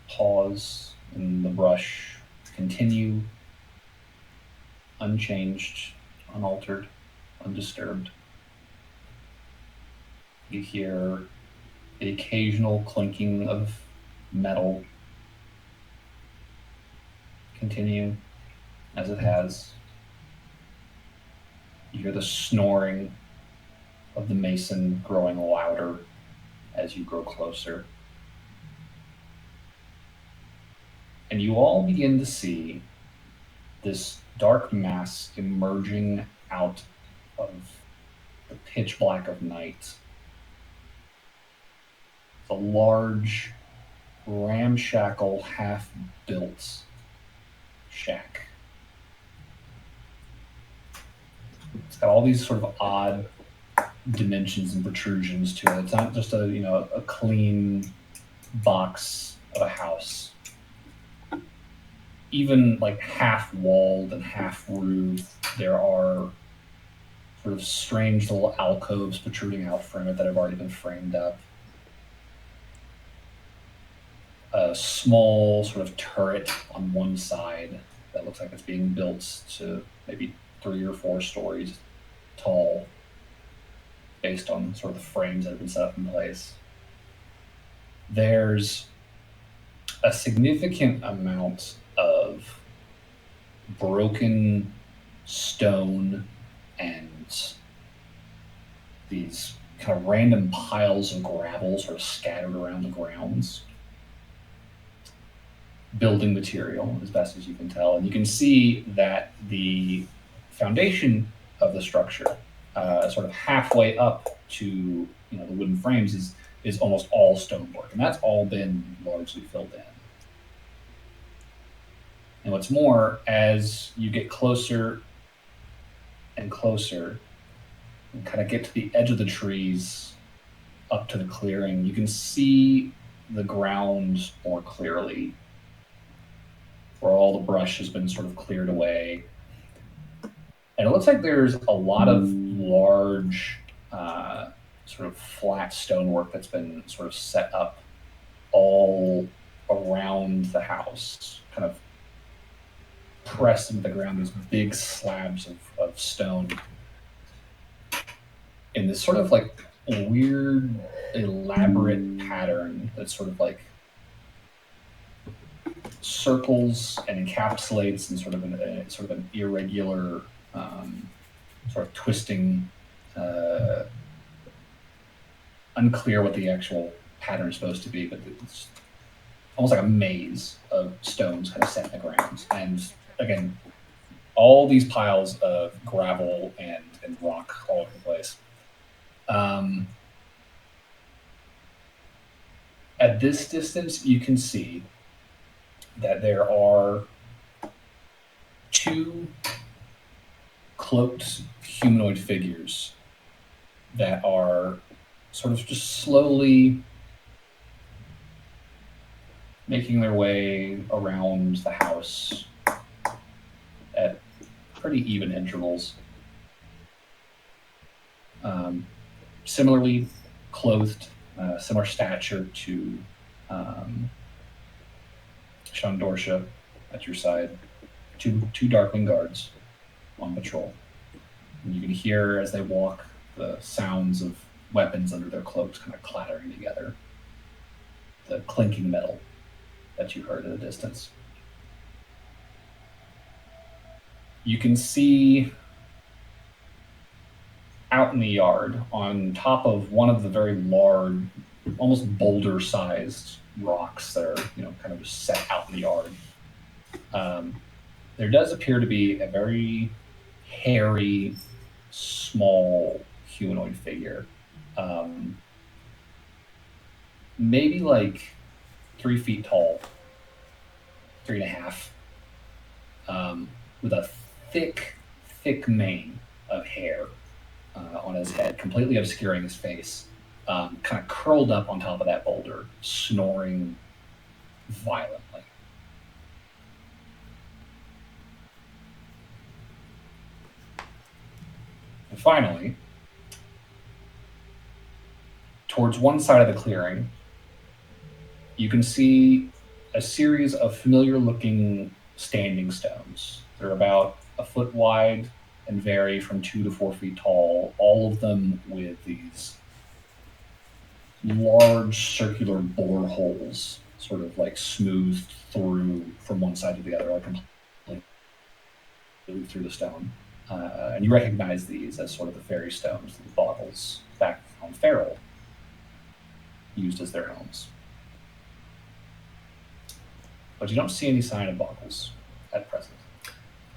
S1: paws in the brush continue unchanged, unaltered, undisturbed. You hear the occasional clinking of metal continue as it has. You hear the snoring of the mason growing louder as you grow closer. And you all begin to see this dark mass emerging out of the pitch black of night. It's a large, ramshackle, half-built shack. It's got all these sort of odd dimensions and protrusions to it. It's not just a clean box of a house. Even like half walled and half roofed, there are sort of strange little alcoves protruding out from it that have already been framed up. A small sort of turret on one side that looks like it's being built to maybe 3 or 4 stories tall, based on sort of the frames that have been set up in place. There's a significant amount of broken stone and these kind of random piles of gravel sort of scattered around the grounds. Building material, as best as you can tell. And you can see that the foundation of the structure, sort of halfway up to the wooden frames, is almost all stonework, and that's all been largely filled in. And what's more, as you get closer and closer, and kind of get to the edge of the trees, up to the clearing, you can see the ground more clearly, where all the brush has been sort of cleared away. And it looks like there's a lot of large, sort of flat stonework that's been sort of set up all around the house, kind of pressed into the ground, these big slabs of stone in this sort of like weird, elaborate pattern that's sort of like circles and encapsulates in sort of an irregular, sort of twisting, unclear what the actual pattern is supposed to be, but it's almost like a maze of stones kind of set in the ground. And again, all these piles of gravel and rock all over the place. At this distance, you can see that there are 2 cloaked humanoid figures that are sort of just slowly making their way around the house at pretty even intervals. Similarly clothed, similar stature to Shandorsha at your side. Two Darkling guards on patrol. And you can hear as they walk the sounds of weapons under their cloaks kind of clattering together. The clinking metal that you heard at a distance. You can see out in the yard, on top of one of the very large, almost boulder-sized rocks that are, kind of just set out in the yard. There does appear to be a very hairy, small humanoid figure. Maybe like 3 feet tall, 3.5, with a thick mane of hair on his head, completely obscuring his face, kind of curled up on top of that boulder, snoring violently. And finally, towards one side of the clearing, you can see a series of familiar-looking standing stones. They're about a foot wide and vary from 2 to 4 feet tall, all of them with these large circular bore holes, sort of like smoothed through from one side to the other, like completely through the stone. And you recognize these as sort of the fairy stones, the bottles back on Feral used as their homes. But you don't see any sign of boggles at present,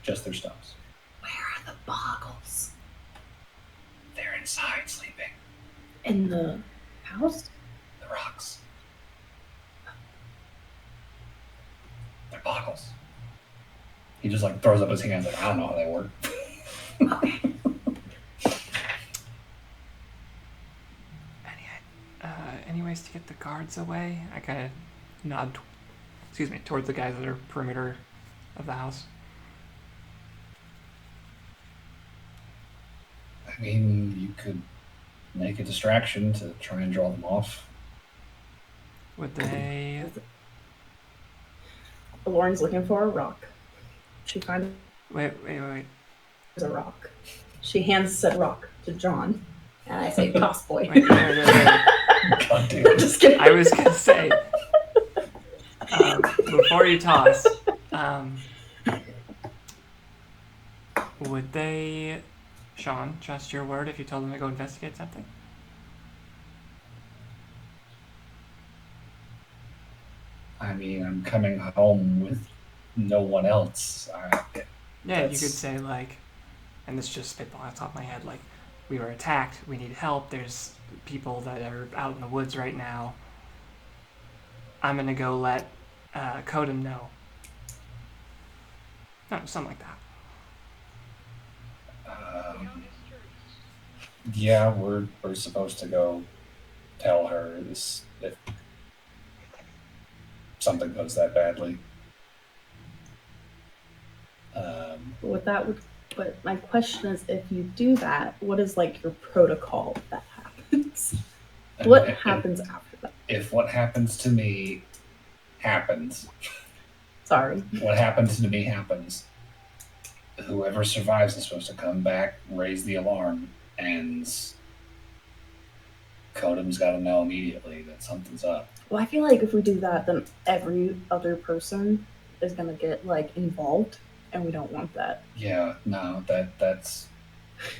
S1: just their stones.
S2: Where are the boggles?
S1: They're inside sleeping.
S2: In the house?
S1: The rocks. They're boggles. He just like throws up his hands like, I don't know how they work.
S2: Okay.
S3: Any ways to get the guards away? I kind of nod, towards the guys that are perimeter of the house.
S1: I mean, you could make a distraction to try and draw them off.
S3: Would they?
S2: Lauren's looking for a rock. She finds
S3: Wait.
S2: a rock. She hands said rock to John, and I say, "Toss, boy."
S3: Wait.
S1: God damn.
S2: I'm just kidding.
S3: I was gonna say, before you toss, would they, Sean, trust your word if you told them to go investigate something?
S1: I mean, I'm coming home with no one else.
S3: Yeah, you could say like, and this just spitball off the top of my head, like, we were attacked, we need help, there's people that are out in the woods right now. I'm gonna go let Kodum know. No, something like that.
S1: Yeah, we're supposed to go tell her this if something goes that badly.
S2: But my question is, if you do that, what is like your protocol if that happens? What happens after that?
S1: If what happens to me happens,
S2: Sorry.
S1: what happens to me happens, whoever survives is supposed to come back, raise the alarm, and Kodum's got to know immediately that something's up.
S2: Well, I feel like if we do that, then every other person is gonna get like involved, and we don't want that.
S1: Yeah, no, that's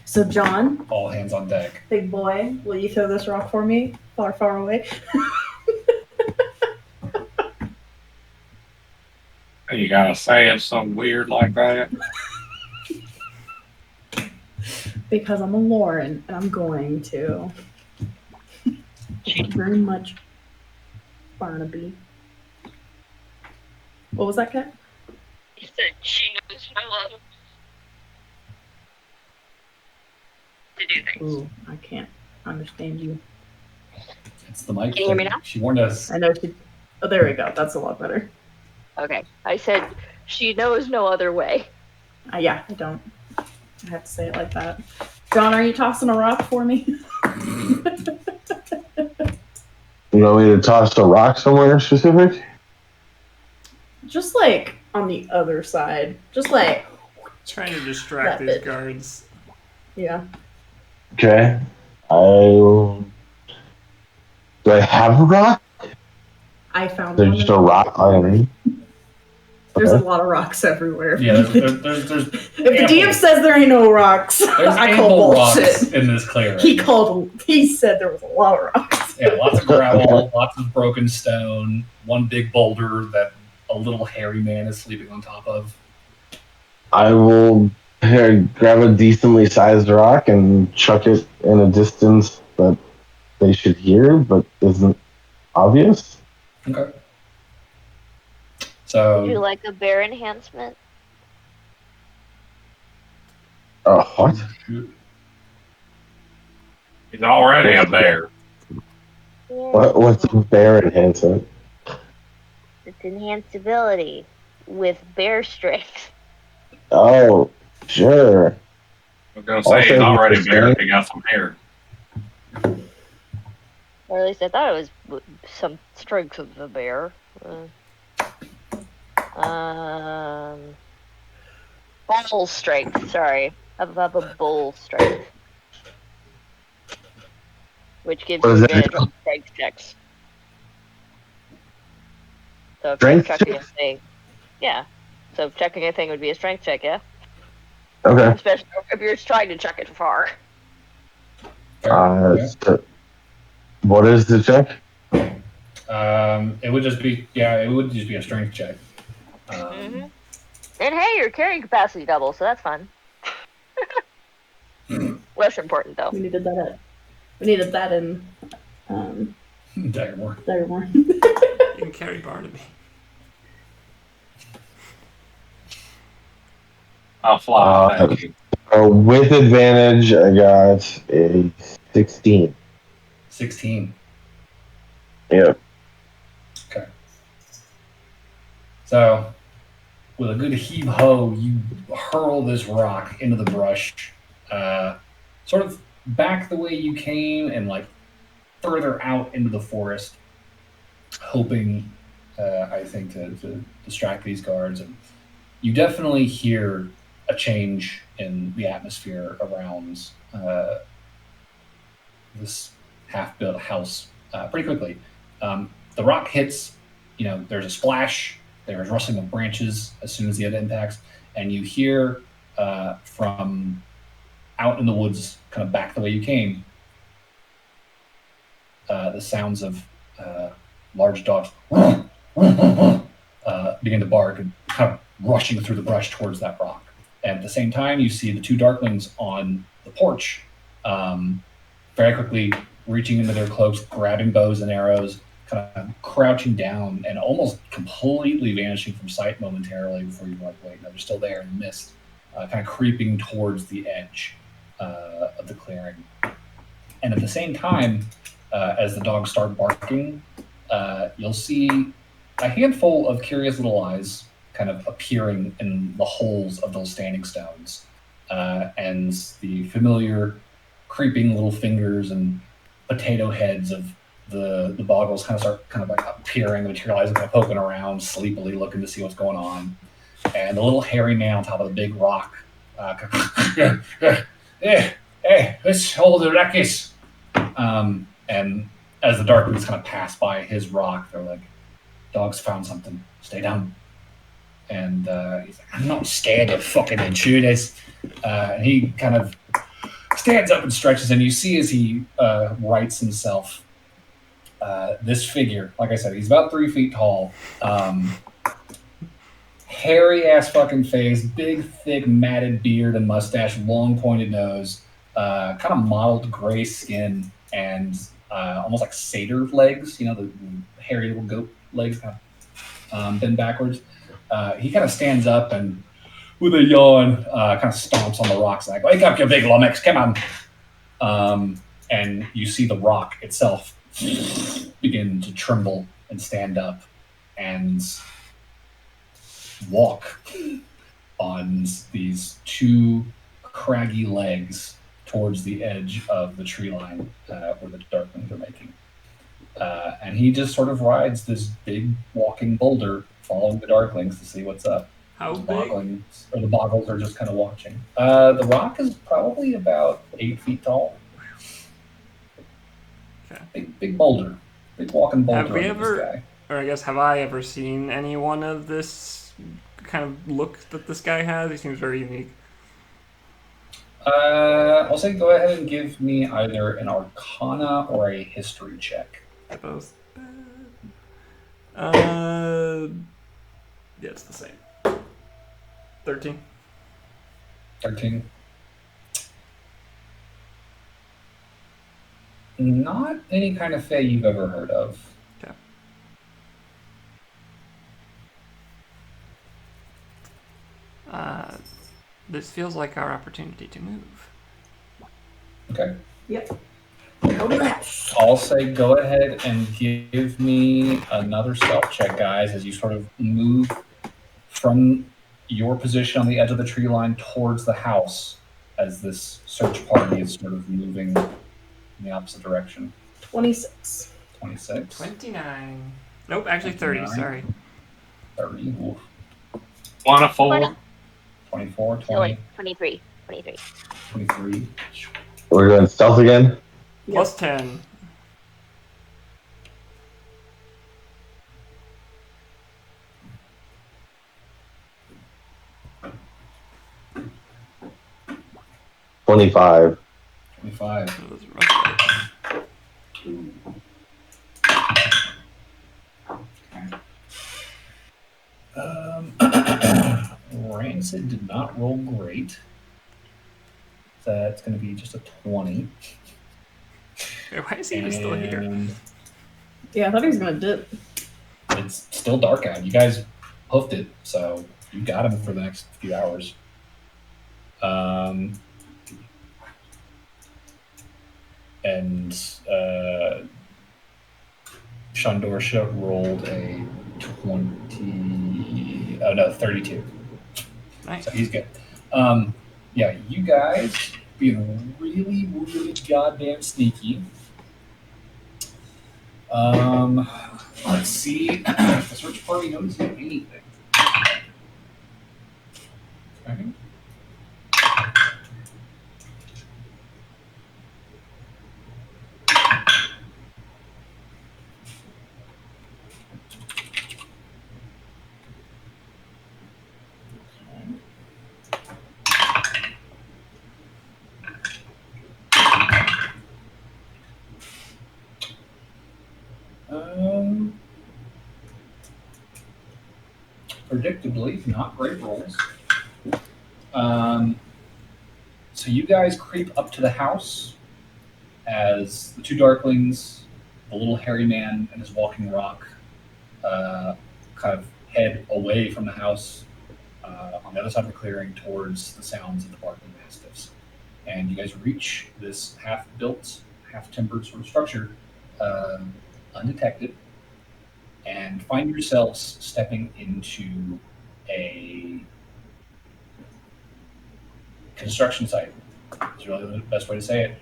S2: So, John,
S1: all hands on deck.
S2: big boy, will you throw this rock for me, far, far away?
S6: You gotta say it so weird like that.
S2: Because I'm a Lauren, and I'm going to. Thank you very much, Barnaby. What was that, Kat?
S4: He said she knows my love to do things.
S2: Ooh, I can't understand you.
S1: It's the mic.
S4: Can you hear me now?
S1: She warned us.
S2: I know she. Oh, there we go. That's a lot better.
S4: Okay. I said she knows no other way.
S2: Yeah, I don't. I have to say it like that. John, are you tossing a rock for me?
S5: You want me to toss a rock somewhere specific?
S2: Just like on the other side. Just like,
S3: Trying to distract
S2: That
S3: these
S2: bit.
S3: guards.
S2: yeah.
S5: Okay. Do I have a rock?
S2: I found
S5: There's
S2: one.
S5: just a rock on me.
S2: There's a lot of rocks everywhere.
S1: Yeah, there's
S2: If the DM says there ain't no rocks, I call
S1: ample rocks
S2: bullshit.
S1: in this clearing.
S2: He said there was a lot of rocks.
S1: Yeah, lots of gravel, lots of broken stone, one big boulder that a little hairy man is sleeping on top of.
S5: I will grab a decently sized rock and chuck it in a distance that they should hear, but isn't obvious.
S1: Okay. So
S4: Would you like a bear enhancement?
S5: What?
S6: He's already a bear.
S5: What's a bear enhancement?
S4: It's enhanceability with bear strength.
S5: Oh, sure.
S6: I was gonna say he's
S5: Also,
S6: already a
S5: he's
S6: bear.
S5: saying-
S6: He got some hair.
S4: Or at least I thought it was some strength of the bear. Bull strength. Sorry, I have a bull strength, which gives
S5: What
S4: you
S5: is that?
S4: advantage on strength checks. So if
S5: Strength
S4: you're checking a thing, yeah. So checking a thing would be a strength check, yeah.
S5: Okay.
S4: Especially if you're trying to check it far.
S5: So what is the check?
S1: it would just be a strength check.
S4: And hey, your carrying capacity doubles, so that's fun. Less important though.
S2: We needed that in
S1: Daggermore.
S2: Daggermore.
S3: You can carry Barnaby.
S6: I'll fly. Thank you.
S5: With advantage, I got a 16.
S1: 16.
S5: Yeah.
S1: Okay. So, with a good heave ho, you hurl this rock into the brush. sort of back the way you came and like further out into the forest, hoping, I think, to distract these guards. And you definitely hear a change in the atmosphere around this half-built house pretty quickly. The rock hits, there's a splash, there's rustling of branches as soon as the other impacts, and you hear from out in the woods, kind of back the way you came, the sounds of large dogs begin to bark and kind of rushing through the brush towards that rock. And at the same time, you see the two darklings on the porch very quickly reaching into their cloaks, grabbing bows and arrows, kind of crouching down and almost completely vanishing from sight momentarily before you're like, wait, no, they're still there in the mist, kind of creeping towards the edge of the clearing. And at the same time, as the dogs start barking, you'll see a handful of curious little eyes kind of appearing in the holes of those standing stones. And the familiar creeping little fingers and potato heads of the boggles kind of start kind of like appearing, materializing, kind of poking around, sleepily looking to see what's going on. And the little hairy man on top of the big rock, hey, let's hold the ruckus. And as the darklings kind of pass by his rock, they're like, dogs found something, stay down. And he's like, I'm not scared of fucking intruders. And he kind of stands up and stretches, and you see as he rights himself, this figure, like I said, he's about 3 feet tall, hairy ass fucking face, big, thick, matted beard and mustache, long pointed nose, kind of mottled gray skin, and almost like satyr legs, the hairy little goat legs kind of bent backwards. He kind of stands up and with a yawn, kind of stomps on the rocks like, wake up, you big lummox, come on. And you see the rock itself begin to tremble and stand up and walk on these two craggy legs towards the edge of the tree line where the darklings are making. And he just sort of rides this big walking boulder following the darklings to see what's up.
S3: How big?
S1: The boggles are just kind of watching. The rock is probably about 8 feet tall.
S3: Okay.
S1: Big boulder. Big walking boulder.
S3: Have we ever,
S1: this guy.
S3: or I guess, have I ever seen anyone of this kind of look that this guy has? He seems very unique.
S1: I'll say go ahead and give me either an Arcana or a History check.
S3: They're both bad. Yeah, it's the same. 13.
S1: 13. Not any kind of fae you've ever heard of.
S3: Okay. This feels like our opportunity to move.
S1: Okay.
S2: Yep. Go to that.
S1: I'll say go ahead and give me another stealth check, guys, as you sort of move from your position on the edge of the tree line towards the house as this search party is sort of moving in the opposite direction.
S2: 26.
S1: 26.
S3: 29. Nope, actually 30,
S1: 29.
S3: sorry.
S1: 30. Oof.
S6: 24.
S1: 24,
S4: So like
S1: 20,
S4: 23. 23.
S1: 23.
S5: We're doing stealth again?
S3: Plus 10.
S5: $25.
S1: 25.
S3: Oh, those are rough
S1: Okay. Rancid did not roll great. That's going to be just a 20.
S3: dice. Why is he even still here?
S1: And
S2: Yeah, I thought he was gonna dip.
S1: it's still dark out. You guys hoofed it, so you got him for the next few hours. And Shandorsha rolled a 32.
S3: Nice.
S1: So he's good. Yeah, you guys being really, really goddamn sneaky. Let's see if the search party notices anything. Okay. Predictably, not great rolls. So you guys creep up to the house as the two darklings, the little hairy man and his walking rock, kind of head away from the house on the other side of the clearing towards the sounds of the barking mastiffs. And you guys reach this half-built, half-timbered sort of structure undetected, and find yourselves stepping into a construction site. Is really the best way to say it.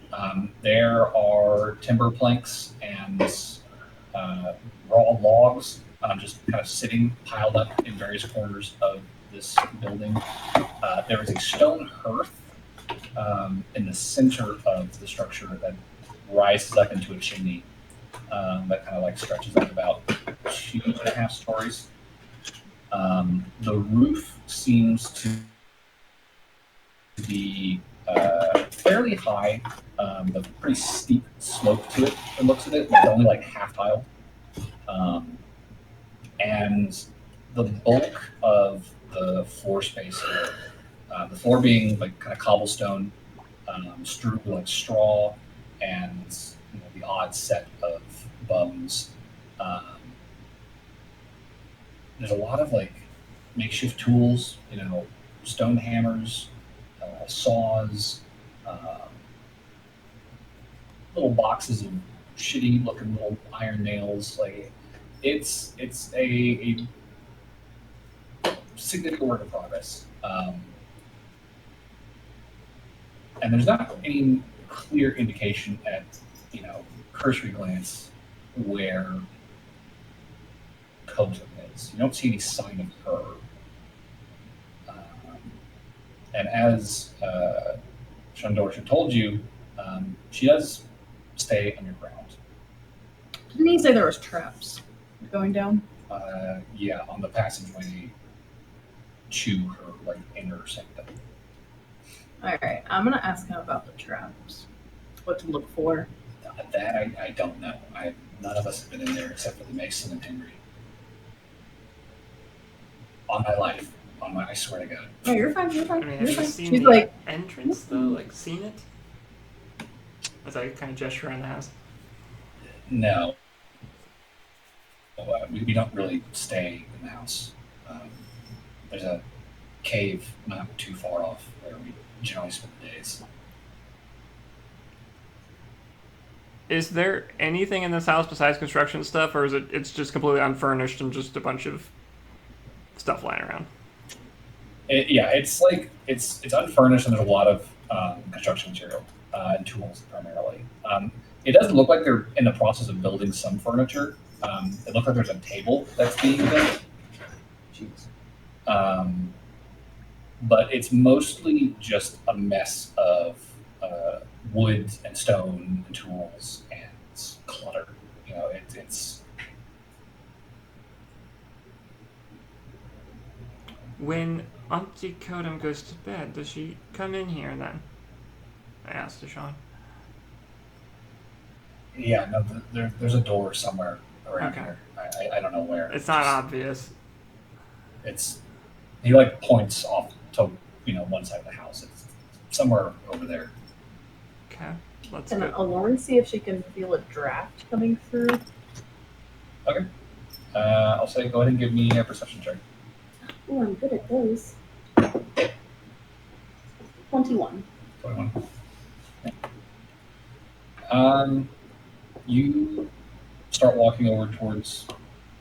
S1: There are timber planks and raw logs just kind of sitting piled up in various corners of this building. There is a stone hearth in the center of the structure that rises up into a chimney that kind of like stretches up about 2.5 stories. The roof seems to be fairly high, but pretty steep slope to it. It looks at it, but only like half tile. And the bulk of the floor space here, the floor being like kind of cobblestone, strewed with like straw and the odd set of bums. There's a lot of like makeshift tools, stone hammers, saws, little boxes of shitty looking little iron nails. Like it's a significant work in progress. And there's not any clear indication at cursory glance where Kotum is. You don't see any sign of her. And as Shandorsha told you, she does stay underground.
S2: Didn't he say there was traps going down?
S1: Yeah, on the passageway to her like inner sanctum.
S2: All right, I'm gonna ask him about the traps. What to look for.
S1: That I don't know. None of us have been in there except for the Mason and Henry. On my life. I swear to God.
S2: No, you're fine. You're
S3: I
S2: fine.
S3: mean,
S2: You're
S3: have you
S2: fine.
S3: seen
S2: She's
S3: the
S2: like,
S3: entrance though? Like seen it? As I kind of gesture around the house.
S1: No. We don't really stay in the house. There's a cave not too far off where we generally spend the days.
S3: Is there anything in this house besides construction stuff, or is it's just completely unfurnished and just a bunch of stuff lying around?
S1: It's like it's unfurnished and there's a lot of construction material and tools primarily. It doesn't look like they're in the process of building some furniture. It looks like there's a table that's being built. Jeez. But it's mostly just a mess of wood and stone and tools and clutter. It's
S3: When Auntie Kodum goes to bed, does she come in here then? I asked Deshaun.
S1: yeah. No, there's a door somewhere around
S3: Okay.
S1: here. I don't know where.
S3: It's not obvious.
S1: He like points off to one side of the house. It's somewhere over there.
S3: Okay, let's
S2: can
S3: go.
S2: Lauren see if she can feel a draft coming through?
S1: Okay. I'll say go ahead and give me a perception check.
S2: Oh, I'm good at those. 21.
S1: 21. You start walking over towards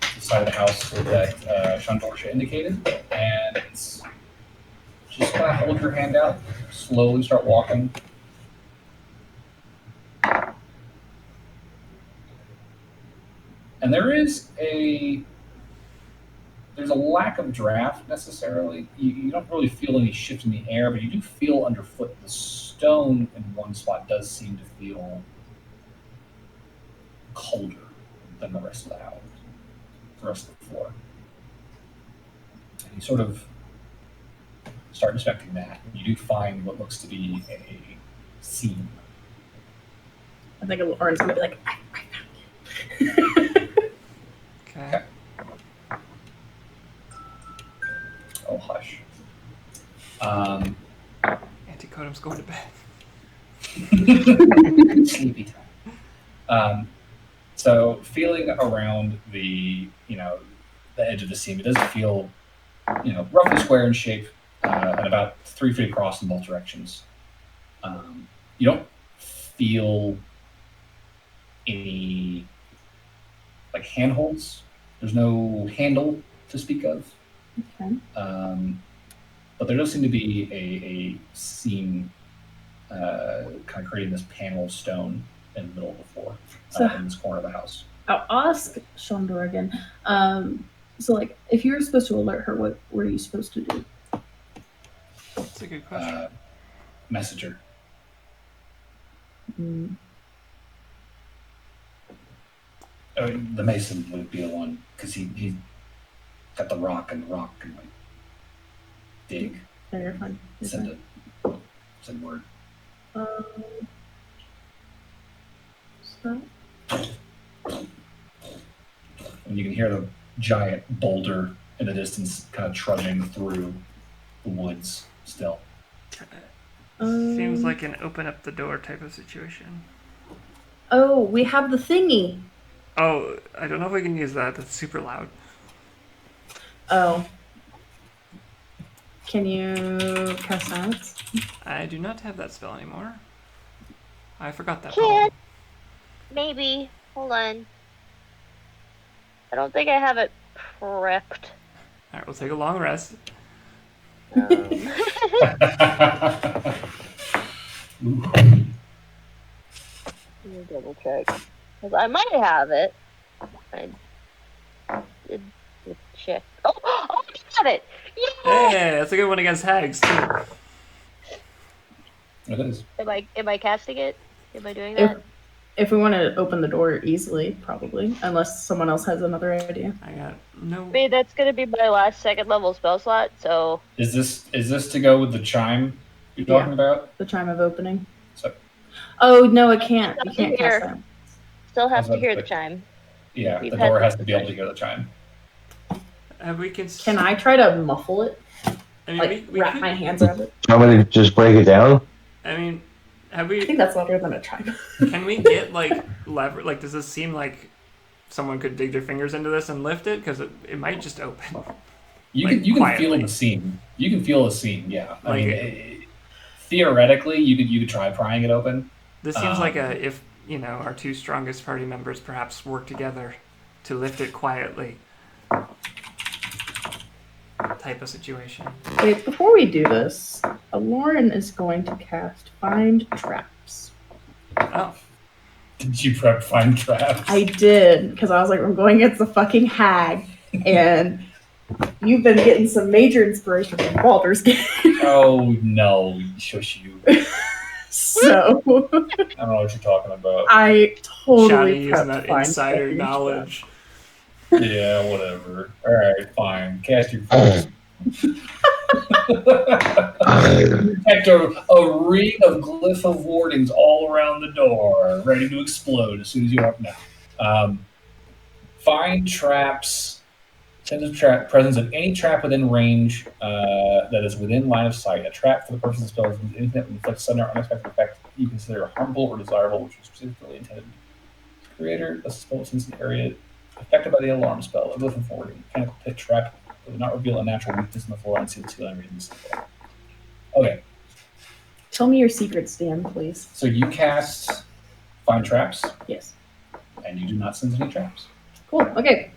S1: the side of the house that Shandorsha indicated, and just kind of hold your hand out, slowly start walking And there's a lack of draft necessarily. You don't really feel any shift in the air, but you do feel underfoot the stone in one spot does seem to feel colder than the rest of the house, the rest of the floor. And you sort of start inspecting that. You do find what looks to be a seam.
S2: I think Lauren's gonna be like, I found it.
S3: Okay.
S1: Oh, hush.
S3: Anticotum's going to bed.
S1: Sleepy time. So feeling around the edge of the seam, it does feel roughly square in shape and about 3 feet across in both directions. You don't feel any like handholds. There's no handle to speak of.
S2: Okay.
S1: But there does seem to be a seam kind of creating this panel of stone in the middle of the floor in this corner of the house.
S2: I'll ask Shondor again. So, like, if you were supposed to alert her, what were you supposed to do?
S3: That's a good question.
S1: Messenger.
S2: Mm.
S1: I mean, the mason would be the one because he got the rock and like dig.
S2: No, you're fine. You're
S1: Send word.
S2: So,
S1: And you can hear the giant boulder in the distance kind of trudging through the woods still.
S3: Seems like an open up the door type of situation.
S2: Oh, we have the thingy.
S3: Oh, I don't know if we can use that. That's super loud.
S2: Oh. Can you cast silence?
S3: I do not have that spell anymore. I forgot that.
S4: Can't. Maybe. Hold on. I don't think I have it prepped.
S3: Alright, we'll take a long rest.
S4: Let me double check. 'Cause I might have it. I did check. Oh, I have it! Yeah!
S3: Hey, that's a good one against hags too.
S1: It is.
S4: Am I casting it? Am I doing that?
S2: If we want to open the door easily, probably. Unless someone else has another idea.
S3: I got no.
S4: I mean, that's gonna be my last second level spell slot, so.
S1: Is this to go with the chime you're talking about?
S2: The chime of opening.
S1: So,
S2: Oh, no, it can't. You can't
S4: Here.
S2: cast that.
S4: Still have
S1: How's
S4: to
S1: that
S4: hear the
S1: fit?
S4: chime.
S1: yeah,
S4: We've
S1: the
S4: had
S1: door
S4: this
S1: has to be able to hear the chime.
S3: We can.
S2: Can I try to muffle it?
S3: I mean,
S2: Like,
S3: we
S2: wrap
S3: could,
S2: my hands around it?
S5: I'm gonna just break it down.
S3: I mean, have
S2: I
S3: we?
S2: think that's louder than a chime.
S3: Can we get like lever? Like, does this seem like someone could dig their fingers into this and lift it? Because it might just open.
S1: You
S3: Like,
S1: can feel
S3: quietly.
S1: the seam. You can feel the seam. Yeah. I
S3: Like
S1: mean, theoretically, you could try prying it open.
S3: This seems like if our two strongest party members perhaps work together to lift it quietly. Type of situation.
S2: Wait, before we do this, Lauren is going to cast Find Traps.
S3: Oh,
S1: Did you prep find traps?
S2: I did, because I was like, I'm going against the fucking hag, and you've been getting some major inspiration from Baldur's Gate.
S1: Oh no, shush you.
S2: So
S1: I don't know what you're talking about.
S2: I totally
S3: Shadi using
S2: prepped
S3: that
S2: Find
S3: insider
S2: fucking
S3: knowledge.
S1: Yeah, whatever. All right, fine. Cast your first. Detect a ring of glyph of wardings all around the door, ready to explode as soon as you open it. Find traps. Sense of presence of any trap within range that is within line of sight. A trap for the purpose of the spell is anything that inflicts sudden or unexpected effect you consider harmful or desirable, which is specifically intended. Creator, a spell since an area affected by the alarm spell. A glyph of warding. Mechanical pit trap that would not reveal a natural weakness in the floor and seal the ceiling readings. Okay,
S2: Tell me your secrets, Dan, please.
S1: so you cast Find Traps,
S2: Yes.
S1: and you do not sense any traps.
S2: Cool. Okay.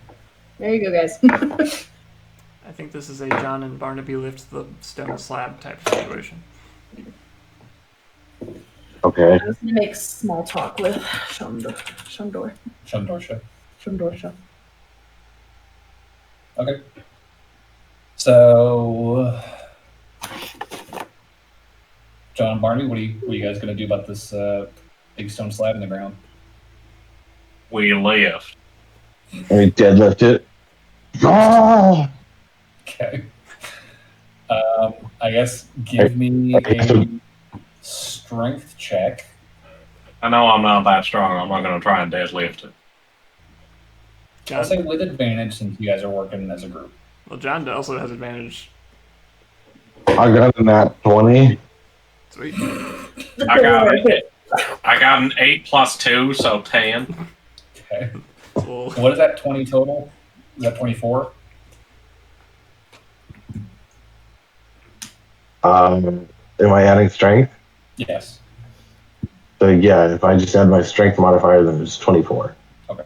S2: There you go, guys.
S3: I think this is a John and Barnaby lift the stone slab type of situation.
S5: Okay.
S2: I was going to make small talk with Shondor.
S1: Shundorsha.
S2: From door shut.
S1: Okay. So, John and Barney, what are you guys going to do about this big stone slab in the ground?
S6: We lift.
S5: We deadlift it. Ah!
S1: Okay. I guess give me a strength check.
S6: I know I'm not that strong. I'm not going to try and deadlift it.
S1: I'll
S3: John,
S1: say with advantage since you guys are working as a group.
S3: well, John also has advantage.
S5: I got a nat 20.
S3: Sweet.
S6: I got an 8 plus 2, so 10.
S1: Okay.
S3: Cool.
S1: What is that 20 total? Is that 24?
S5: Am I adding strength?
S1: Yes.
S5: So yeah, if I just add my strength modifier, then it's 24.
S1: Okay.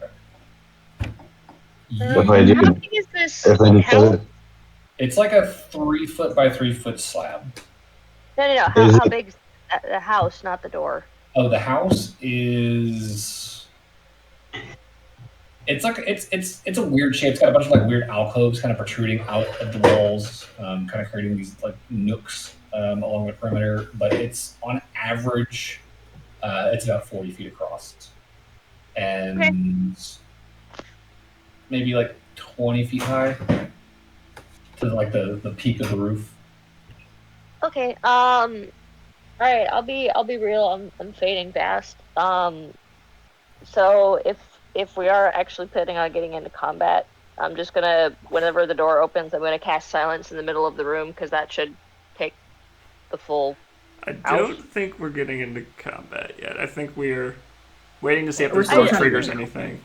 S5: If I
S4: How
S5: did,
S4: big is this
S5: if I did
S4: house?
S1: It's like a 3 foot by 3 foot slab.
S4: No.
S5: Is
S4: How
S5: it-
S4: big is the house, not the door?
S1: Oh, the house is. It's like it's a weird shape. It's got a bunch of like weird alcoves kind of protruding out of the walls, kind of creating these like nooks along the perimeter. But it's on average, it's about 40 feet across, and maybe like 20 feet high to like the peak of the roof.
S4: Okay. All right. I'll be real. I'm fading fast. So if we are actually planning on getting into combat, I'm just gonna, whenever the door opens, I'm gonna cast silence in the middle of the room because that should take the full.
S3: I
S4: Ouch.
S3: don't think we're getting into combat yet. I think we're waiting to see if
S2: We're
S3: this
S2: still
S3: door
S2: trying to
S3: triggers
S2: do-
S3: anything.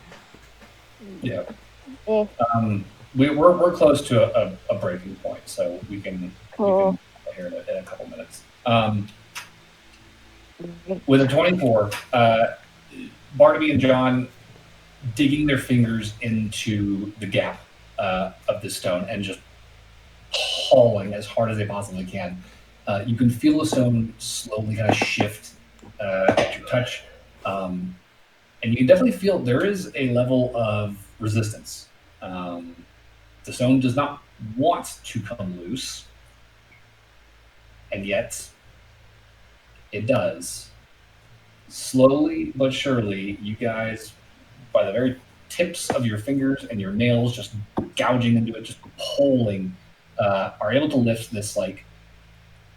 S1: Yeah.
S4: Mm.
S1: We're close to a breaking point, so we can
S4: Cool.
S1: here in a couple minutes. With a 24, Barnaby and John digging their fingers into the gap of the stone and just hauling as hard as they possibly can. You can feel the stone slowly kind of shift at your touch. And you can definitely feel there is a level of resistance. The stone does not want to come loose, and yet it does. Slowly but surely, you guys, by the very tips of your fingers and your nails just gouging into it, just pulling, are able to lift this like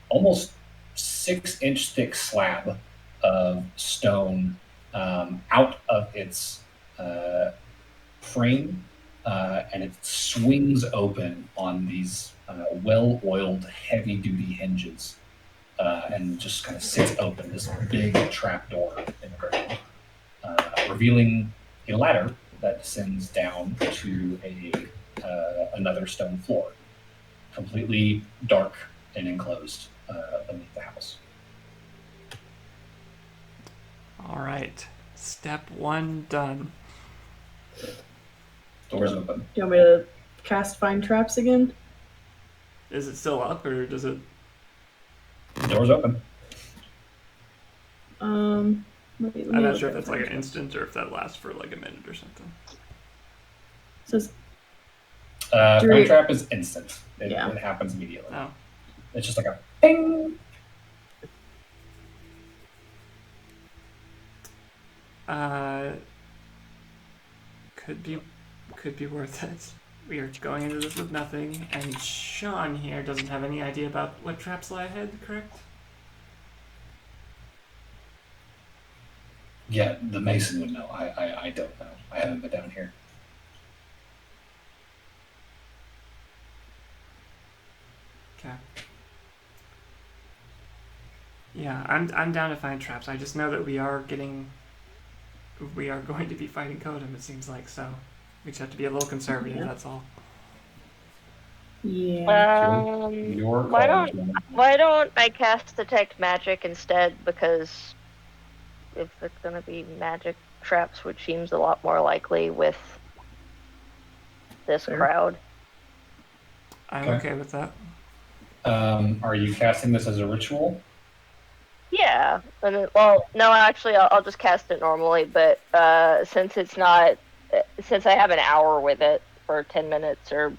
S1: almost 6-inch thick slab of stone out of its frame, and it swings open on these well-oiled, heavy-duty hinges, and just kind of sits open, this big trap door in the ground, revealing a ladder that descends down to another stone floor, completely dark and enclosed beneath the house.
S3: All right. Step 1 done.
S1: Doors open.
S2: Do you want me to cast Find Traps again?
S3: Is it still up or does it?
S1: Doors open.
S2: Wait, let me
S3: I'm not
S2: look
S3: sure if
S2: at
S3: that's like
S2: Find
S3: an
S2: Traps.
S3: instant or if that lasts for like a minute or something.
S2: It says
S1: Find trap is instant. It
S2: Yeah.
S1: happens immediately.
S3: Oh.
S1: It's just like a ping.
S3: Could be worth it. We are going into this with nothing, and Sean here doesn't have any idea about what traps lie ahead, correct?
S1: Yeah, the mason would know. I don't know. I haven't been down here.
S3: Okay. Yeah, I'm down to find traps. I just know that we are going to be fighting Kodum, it seems like, so we just have to be a little conservative,
S2: Yeah.
S3: that's all.
S2: Yeah.
S1: Your
S4: Why
S1: call,
S4: don't
S1: John.
S4: why don't I cast Detect Magic instead? Because if it's gonna be magic traps, which seems a lot more likely with this
S2: Fair.
S4: crowd.
S3: I'm
S1: Okay.
S3: okay with that.
S1: Are you casting this as a ritual?
S4: Yeah, and then, well, no, actually, I'll just cast it normally. But since it's not, since I have an hour with it, or 10 minutes, or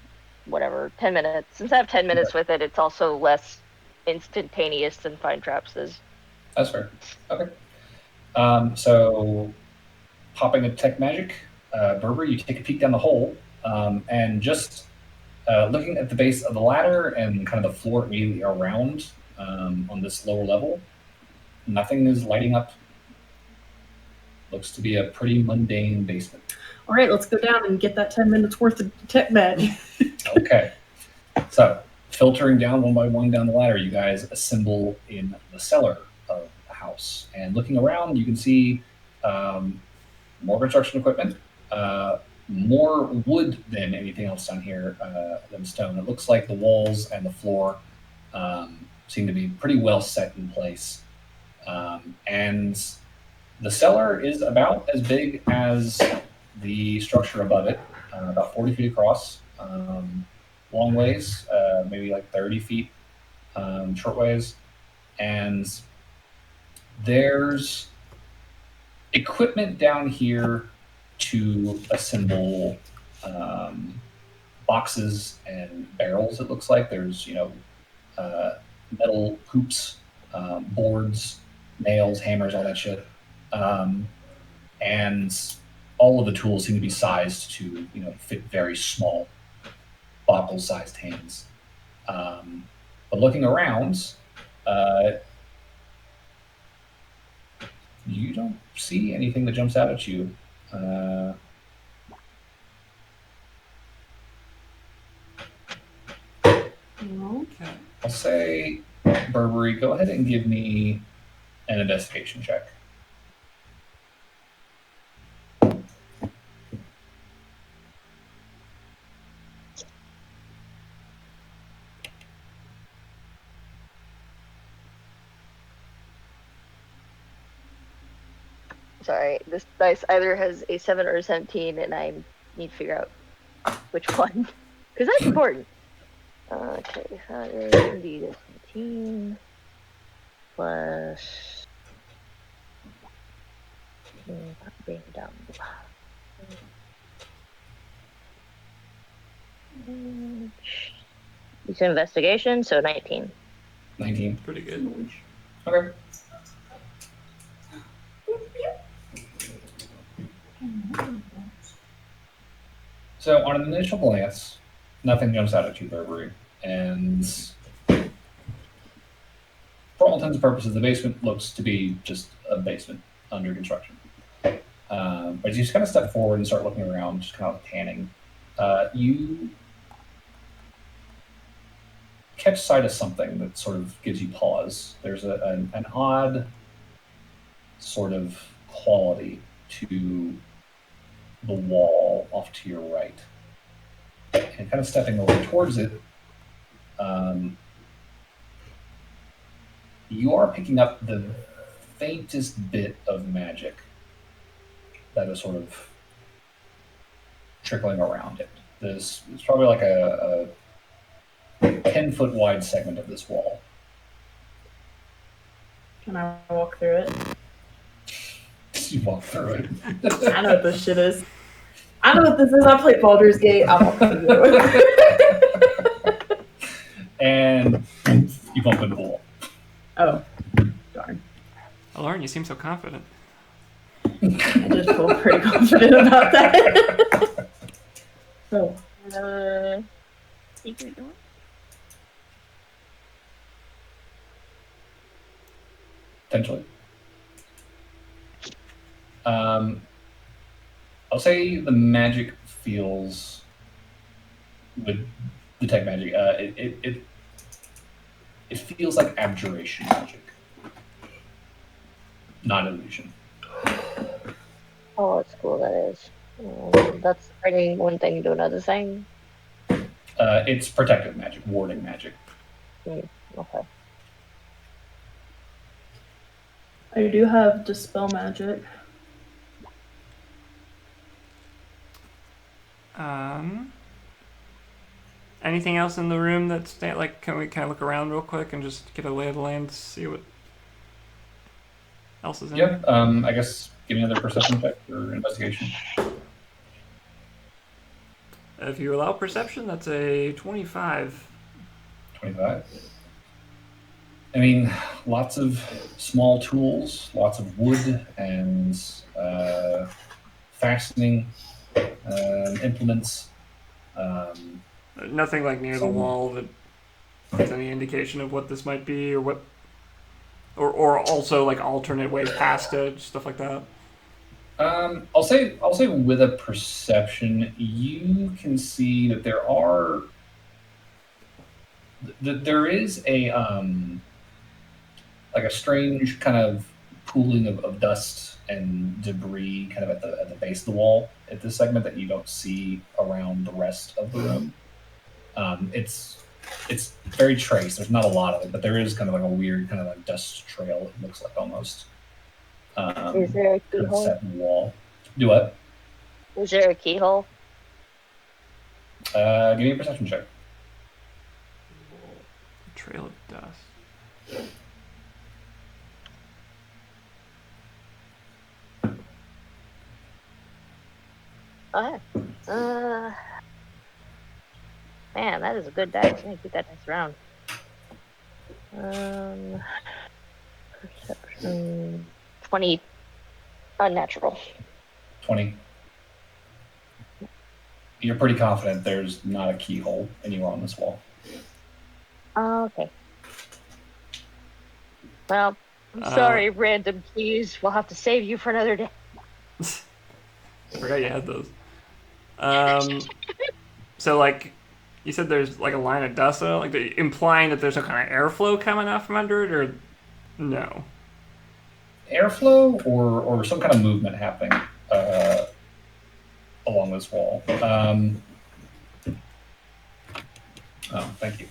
S4: whatever, 10 minutes. Since I have 10 minutes with it, it's also less instantaneous than Find Traps is.
S1: That's fair. Okay. So, popping a detect magic, Berber, you take a peek down the hole, and just looking at the base of the ladder and kind of the floor immediately around on this lower level, nothing is lighting up. Looks to be a pretty mundane basement.
S2: All right, let's go down and get that 10 minutes worth of detect magic.
S1: Okay. So, filtering down one by one down the ladder, you guys assemble in the cellar of the house. And looking around, you can see more construction equipment, more wood than anything else down here than stone. It looks like the walls and the floor seem to be pretty well set in place. And the cellar is about as big as the structure above it, about 40 feet across, long ways, maybe like 30 feet short ways. And there's equipment down here to assemble boxes and barrels. It looks like there's metal hoops, boards, nails, hammers, all that shit, and all of the tools seem to be sized to fit very small bottle-sized hands. But looking around, you don't see anything that jumps out at you.
S3: Okay.
S1: I'll say, Burberry, go ahead and give me an investigation check.
S4: Sorry, this dice either has a 7 or a 17, and I need to figure out which one. Because that's important. Okay, that is indeed a 17. Plus... bring it down. It's an investigation, so 19.
S1: 19.
S3: Pretty good.
S1: Okay. So, on an initial glance, nothing jumps out at you, Burberry. And for all intents and purposes, the basement looks to be just a basement under construction. But as you just kind of step forward and start looking around, just kind of panning, you catch sight of something that sort of gives you pause. There's an odd sort of quality to the wall off to your right. And kind of stepping over towards it, you are picking up the faintest bit of magic that is sort of trickling around it. It's probably like a 10-foot wide segment of this wall.
S2: Can I walk through it?
S1: You walk through it.
S2: I know what this shit is. I know what this is. I played Baldur's Gate. I'll walk through it.
S1: And you bump into the wall.
S2: Oh, darn.
S3: Lauren, you seem so confident.
S2: I just feel pretty confident about that. Oh.
S4: Secret door?
S1: Potentially. I'll say the magic feels with detect magic. It feels like abjuration magic, not illusion.
S4: Oh, that's cool, that is. That's turning one thing into another thing.
S1: It's protective magic, warding magic.
S4: Okay.
S2: I do have dispel magic.
S3: Anything else in the room that's like? Can we kind of look around real quick and just get a lay of the land, see what else is in
S1: Yep. I guess give me another perception check or investigation.
S3: If you allow perception, that's a 25.
S1: 25. I mean, lots of small tools, lots of wood and fastening implements.
S3: Nothing like near the
S1: Some-
S3: wall that gives any indication of what this might be, or what, or also like alternate ways past it, stuff like that.
S1: I'll say with a perception, you can see that there is a like a strange kind of pooling of dust and debris kind of at the base of the wall at this segment that you don't see around the rest of the room. It's very trace. There's not a lot of it, but there is kind of like a weird kind of like dust trail. It looks like almost.
S4: Is there a
S1: Kind of
S4: keyhole?
S1: set in the wall. Do what?
S4: Is there a keyhole?
S1: Give me a perception check.
S3: Trail of dust.
S4: Okay. Man, that is a good dice. I'm gonna keep that dice around. Perception 20 unnatural.
S1: 20. You're pretty confident there's not a keyhole anywhere on this wall.
S4: Okay. Well, I'm sorry, random keys. We'll have to save you for another day.
S3: Forgot you had those. So like, you said there's like a line of dust, though, like implying that there's some kind of airflow coming out from under it, or no?
S1: Airflow or some kind of movement happening along this wall. Thank you.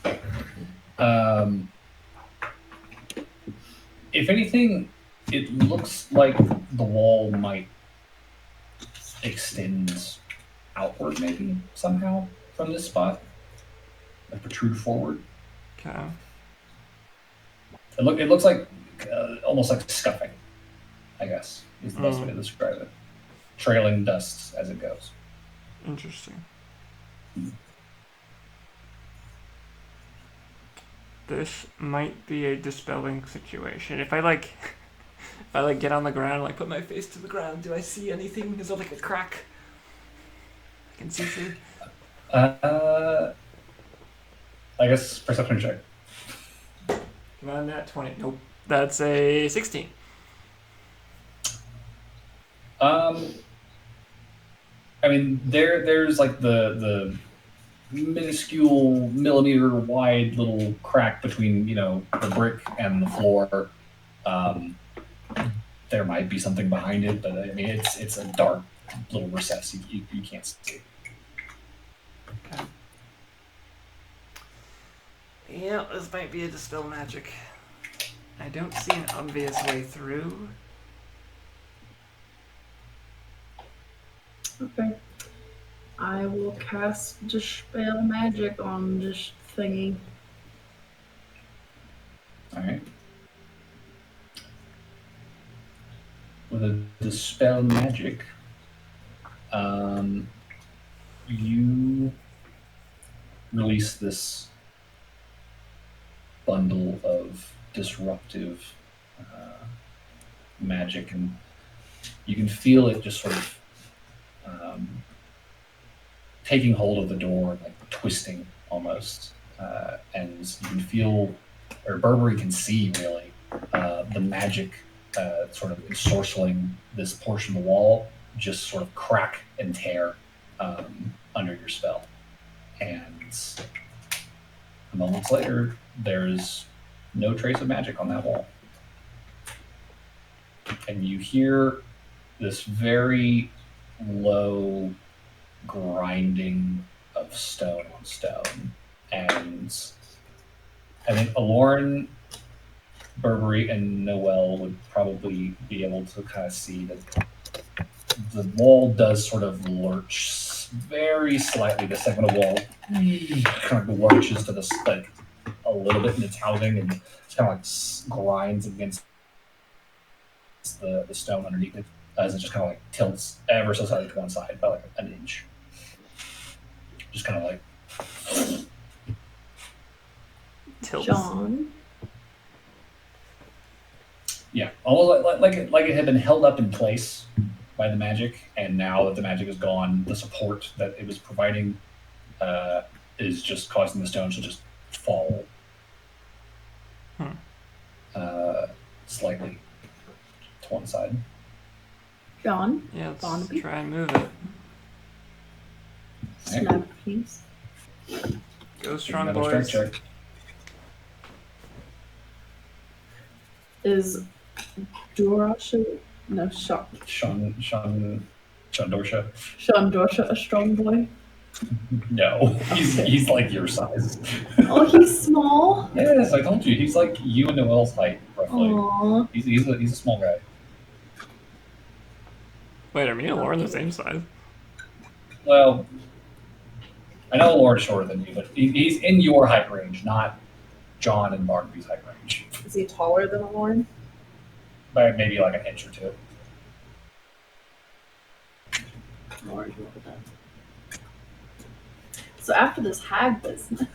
S1: If anything, it looks like the wall might extend outward, maybe somehow from this spot, like protrude forward.
S3: Okay.
S1: It looks like almost like scuffing, I guess, is the best way to describe it. Trailing dust as it goes.
S3: Interesting. This might be a dispelling situation. If I get on the ground, like put my face to the ground, do I see anything? Is there like a crack I can see through?
S1: I guess perception check.
S3: Come on, that 20. Nope. That's a 16.
S1: I mean, there's like the minuscule millimeter wide little crack between the brick and the floor. There might be something behind it, but I mean it's a dark little recess you can't see.
S3: Okay. Yeah, this might be a dispel magic. I don't see an obvious way through.
S2: Okay. I will cast Dispel Magic on this thingy.
S1: Alright. With a Dispel Magic, you release this bundle of disruptive magic, and you can feel it just sort of taking hold of the door, like twisting almost, and you can feel, or Burberry can see really, the magic sort of ensorceling this portion of the wall just sort of crack and tear under your spell. And moments later, there's no trace of magic on that wall. And you hear this very low grinding of stone on stone. And I think Aloran, Burberry, and Noel would probably be able to kind of see that the wall does sort of lurch very slightly. The segment of wall kind of lurches to this, like, a little bit in its housing, and it's kind of like grinds against the stone underneath it as it just kind of like tilts ever so slightly to one side by like an inch. just kind of like
S3: Tilts.
S2: John.
S1: yeah, almost like it had been held up in place by the magic, and now that the magic is gone, the support that it was providing is just causing the stones to just fall slightly to one side.
S2: John.
S3: Yeah, let's
S2: Barnaby.
S3: try and move it.
S2: Snap, please.
S3: Go strong,
S1: Another strength
S3: boys.
S1: check.
S2: Is Dorasha? No,
S1: Sean Dorsha.
S2: Sean Dorsha a strong boy?
S1: No, he's like your size.
S2: Oh, he's small.
S1: Yes, I told you. He's like you and Noel's height, roughly.
S2: Aww.
S1: He's a small guy.
S3: Wait, are me and Lauren the same size?
S1: Well, I know Lauren's shorter than you, but he's in your height range, not John and Barnaby's height range.
S2: Is he taller than a Lauren?
S1: By maybe like an inch or two.
S2: Lauren, look at that. So after this hag business,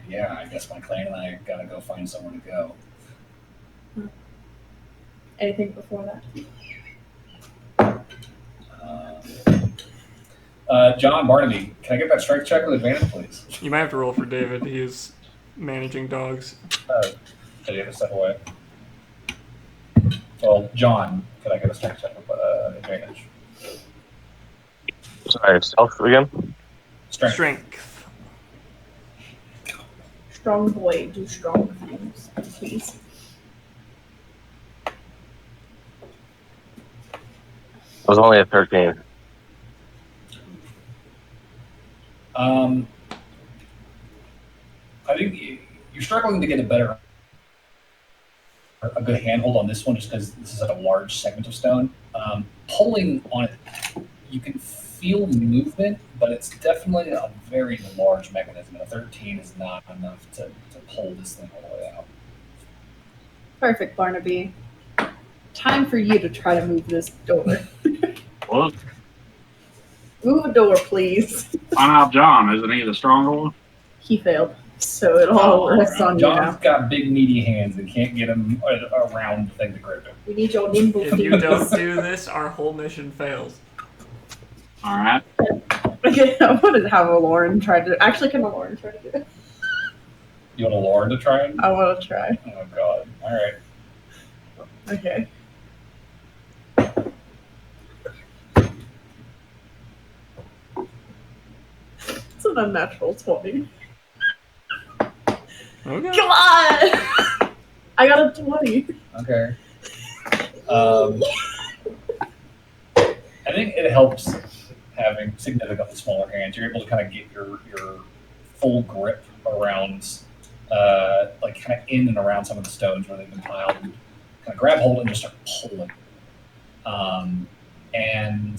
S1: Yeah, I guess my clan and I gotta go find somewhere to go.
S2: anything before that?
S1: John Barnaby, can I get that strength check with advantage, please?
S3: You might have to roll for David. He is managing dogs.
S1: Did you have to step away? Well, John, could I get a strength check with advantage?
S5: Sorry, stealth again?
S3: Strength.
S2: Strong boy, do strong things, please.
S5: It was only a 13.
S1: I think you're struggling to get a good handhold on this one just because this is like a large segment of stone. Pulling on it, you can feel movement, but it's definitely a very large mechanism. And a 13 is not enough to pull this thing all the way out.
S2: Perfect, Barnaby. Time for you to try to move this door.
S6: Well,
S2: Move a door, please.
S6: find out John, isn't he the stronger one?
S2: He failed, so it all rests on you
S1: John's
S2: now.
S1: got big meaty hands and can't get him around the thing to grip him.
S2: We need your nimble
S3: If
S2: feet.
S3: you don't do this, our whole mission fails.
S6: All right.
S2: Okay, I want to have a Lauren try to. Actually, can a Lauren try to do it?
S1: You want a Lauren to try it?
S2: I want to try.
S1: Oh god. Alright.
S2: Okay. It's an unnatural 20.
S3: Okay.
S2: Come on! I got a 20.
S1: Okay. I think it helps having significantly smaller hands. You're able to kind of get your full grip around, like kind of in and around some of the stones where they've been piled, and kind of grab hold and just start pulling. And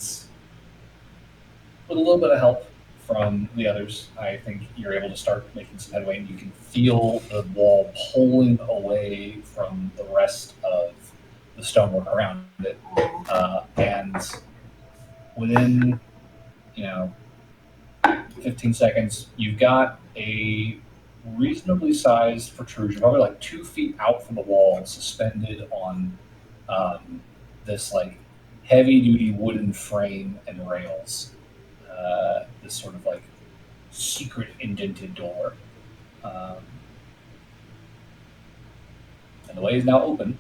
S1: with a little bit of help from the others, I think you're able to start making some headway, and you can feel the wall pulling away from the rest of the stonework around it. And within, 15 seconds, you've got a reasonably sized protrusion, probably like 2 feet out from the wall, suspended on this like heavy-duty wooden frame and rails. This sort of like secret indented door. And the way is now open.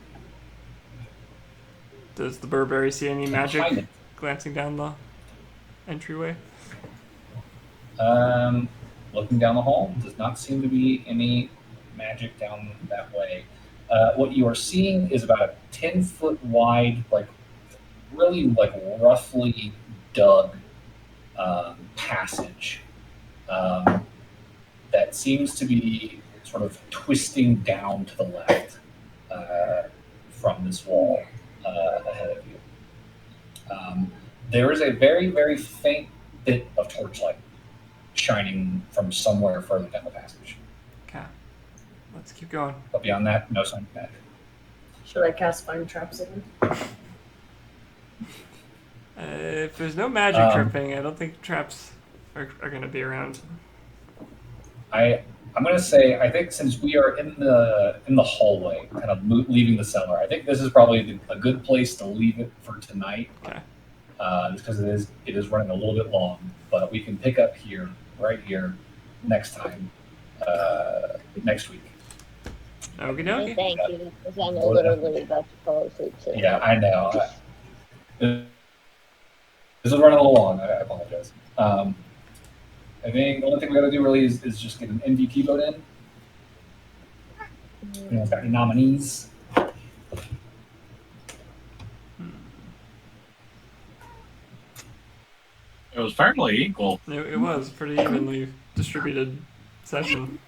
S3: Does the Burberry see any
S1: Behind
S3: magic
S1: it.
S3: glancing down the entryway?
S1: Looking down the hall, does not seem to be any magic down that way. What you are seeing is about a 10-foot wide, like really like roughly dug passage that seems to be sort of twisting down to the left from this wall ahead of you. There is a very, very faint bit of torchlight shining from somewhere further down the passage.
S3: Okay. Let's keep going.
S1: But beyond that, no sign of magic.
S2: Should I cast Find Traps again?
S3: If there's no magic tripping, I don't think traps are going to be around.
S1: I'm gonna say I think since we are in the hallway, kind of leaving the cellar, I think this is probably a good place to leave it for tonight.
S3: Okay.
S1: Just because it is running a little bit long, but we can pick up here, right here, next time, next week.
S3: Okie
S4: No,
S3: dokie.
S4: thank you, because I'm literally about to fall asleep soon.
S1: Yeah, I know. This is running a little long. I apologize. I think the only thing we got to do really is just get an MVP vote in. Anyone's got any nominees?
S6: It was fairly equal.
S3: It was pretty evenly distributed session.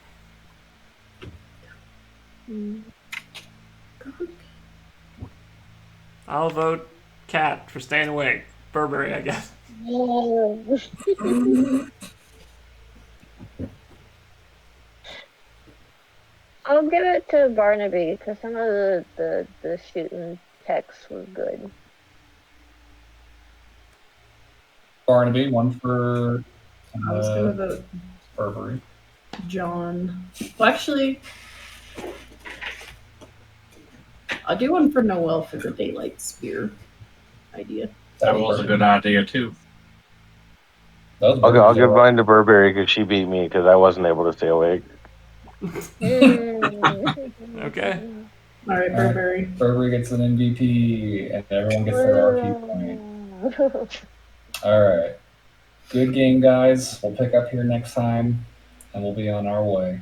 S3: I'll vote Cat for staying awake. Burberry, I guess.
S4: I'll give it to Barnaby because some of the shooting text was good.
S1: Barnaby, one for
S2: I was gonna vote
S1: Burberry.
S2: John. Well, actually, I'll do one for Noel for the daylight spear idea.
S6: That was a good idea too.
S5: I'll give mine to Burberry because she beat me because I wasn't able to stay awake.
S3: Okay.
S2: All right, Burberry.
S1: Burberry gets an MVP, and everyone gets their RP point. All right. Good game, guys. We'll pick up here next time, and we'll be on our way.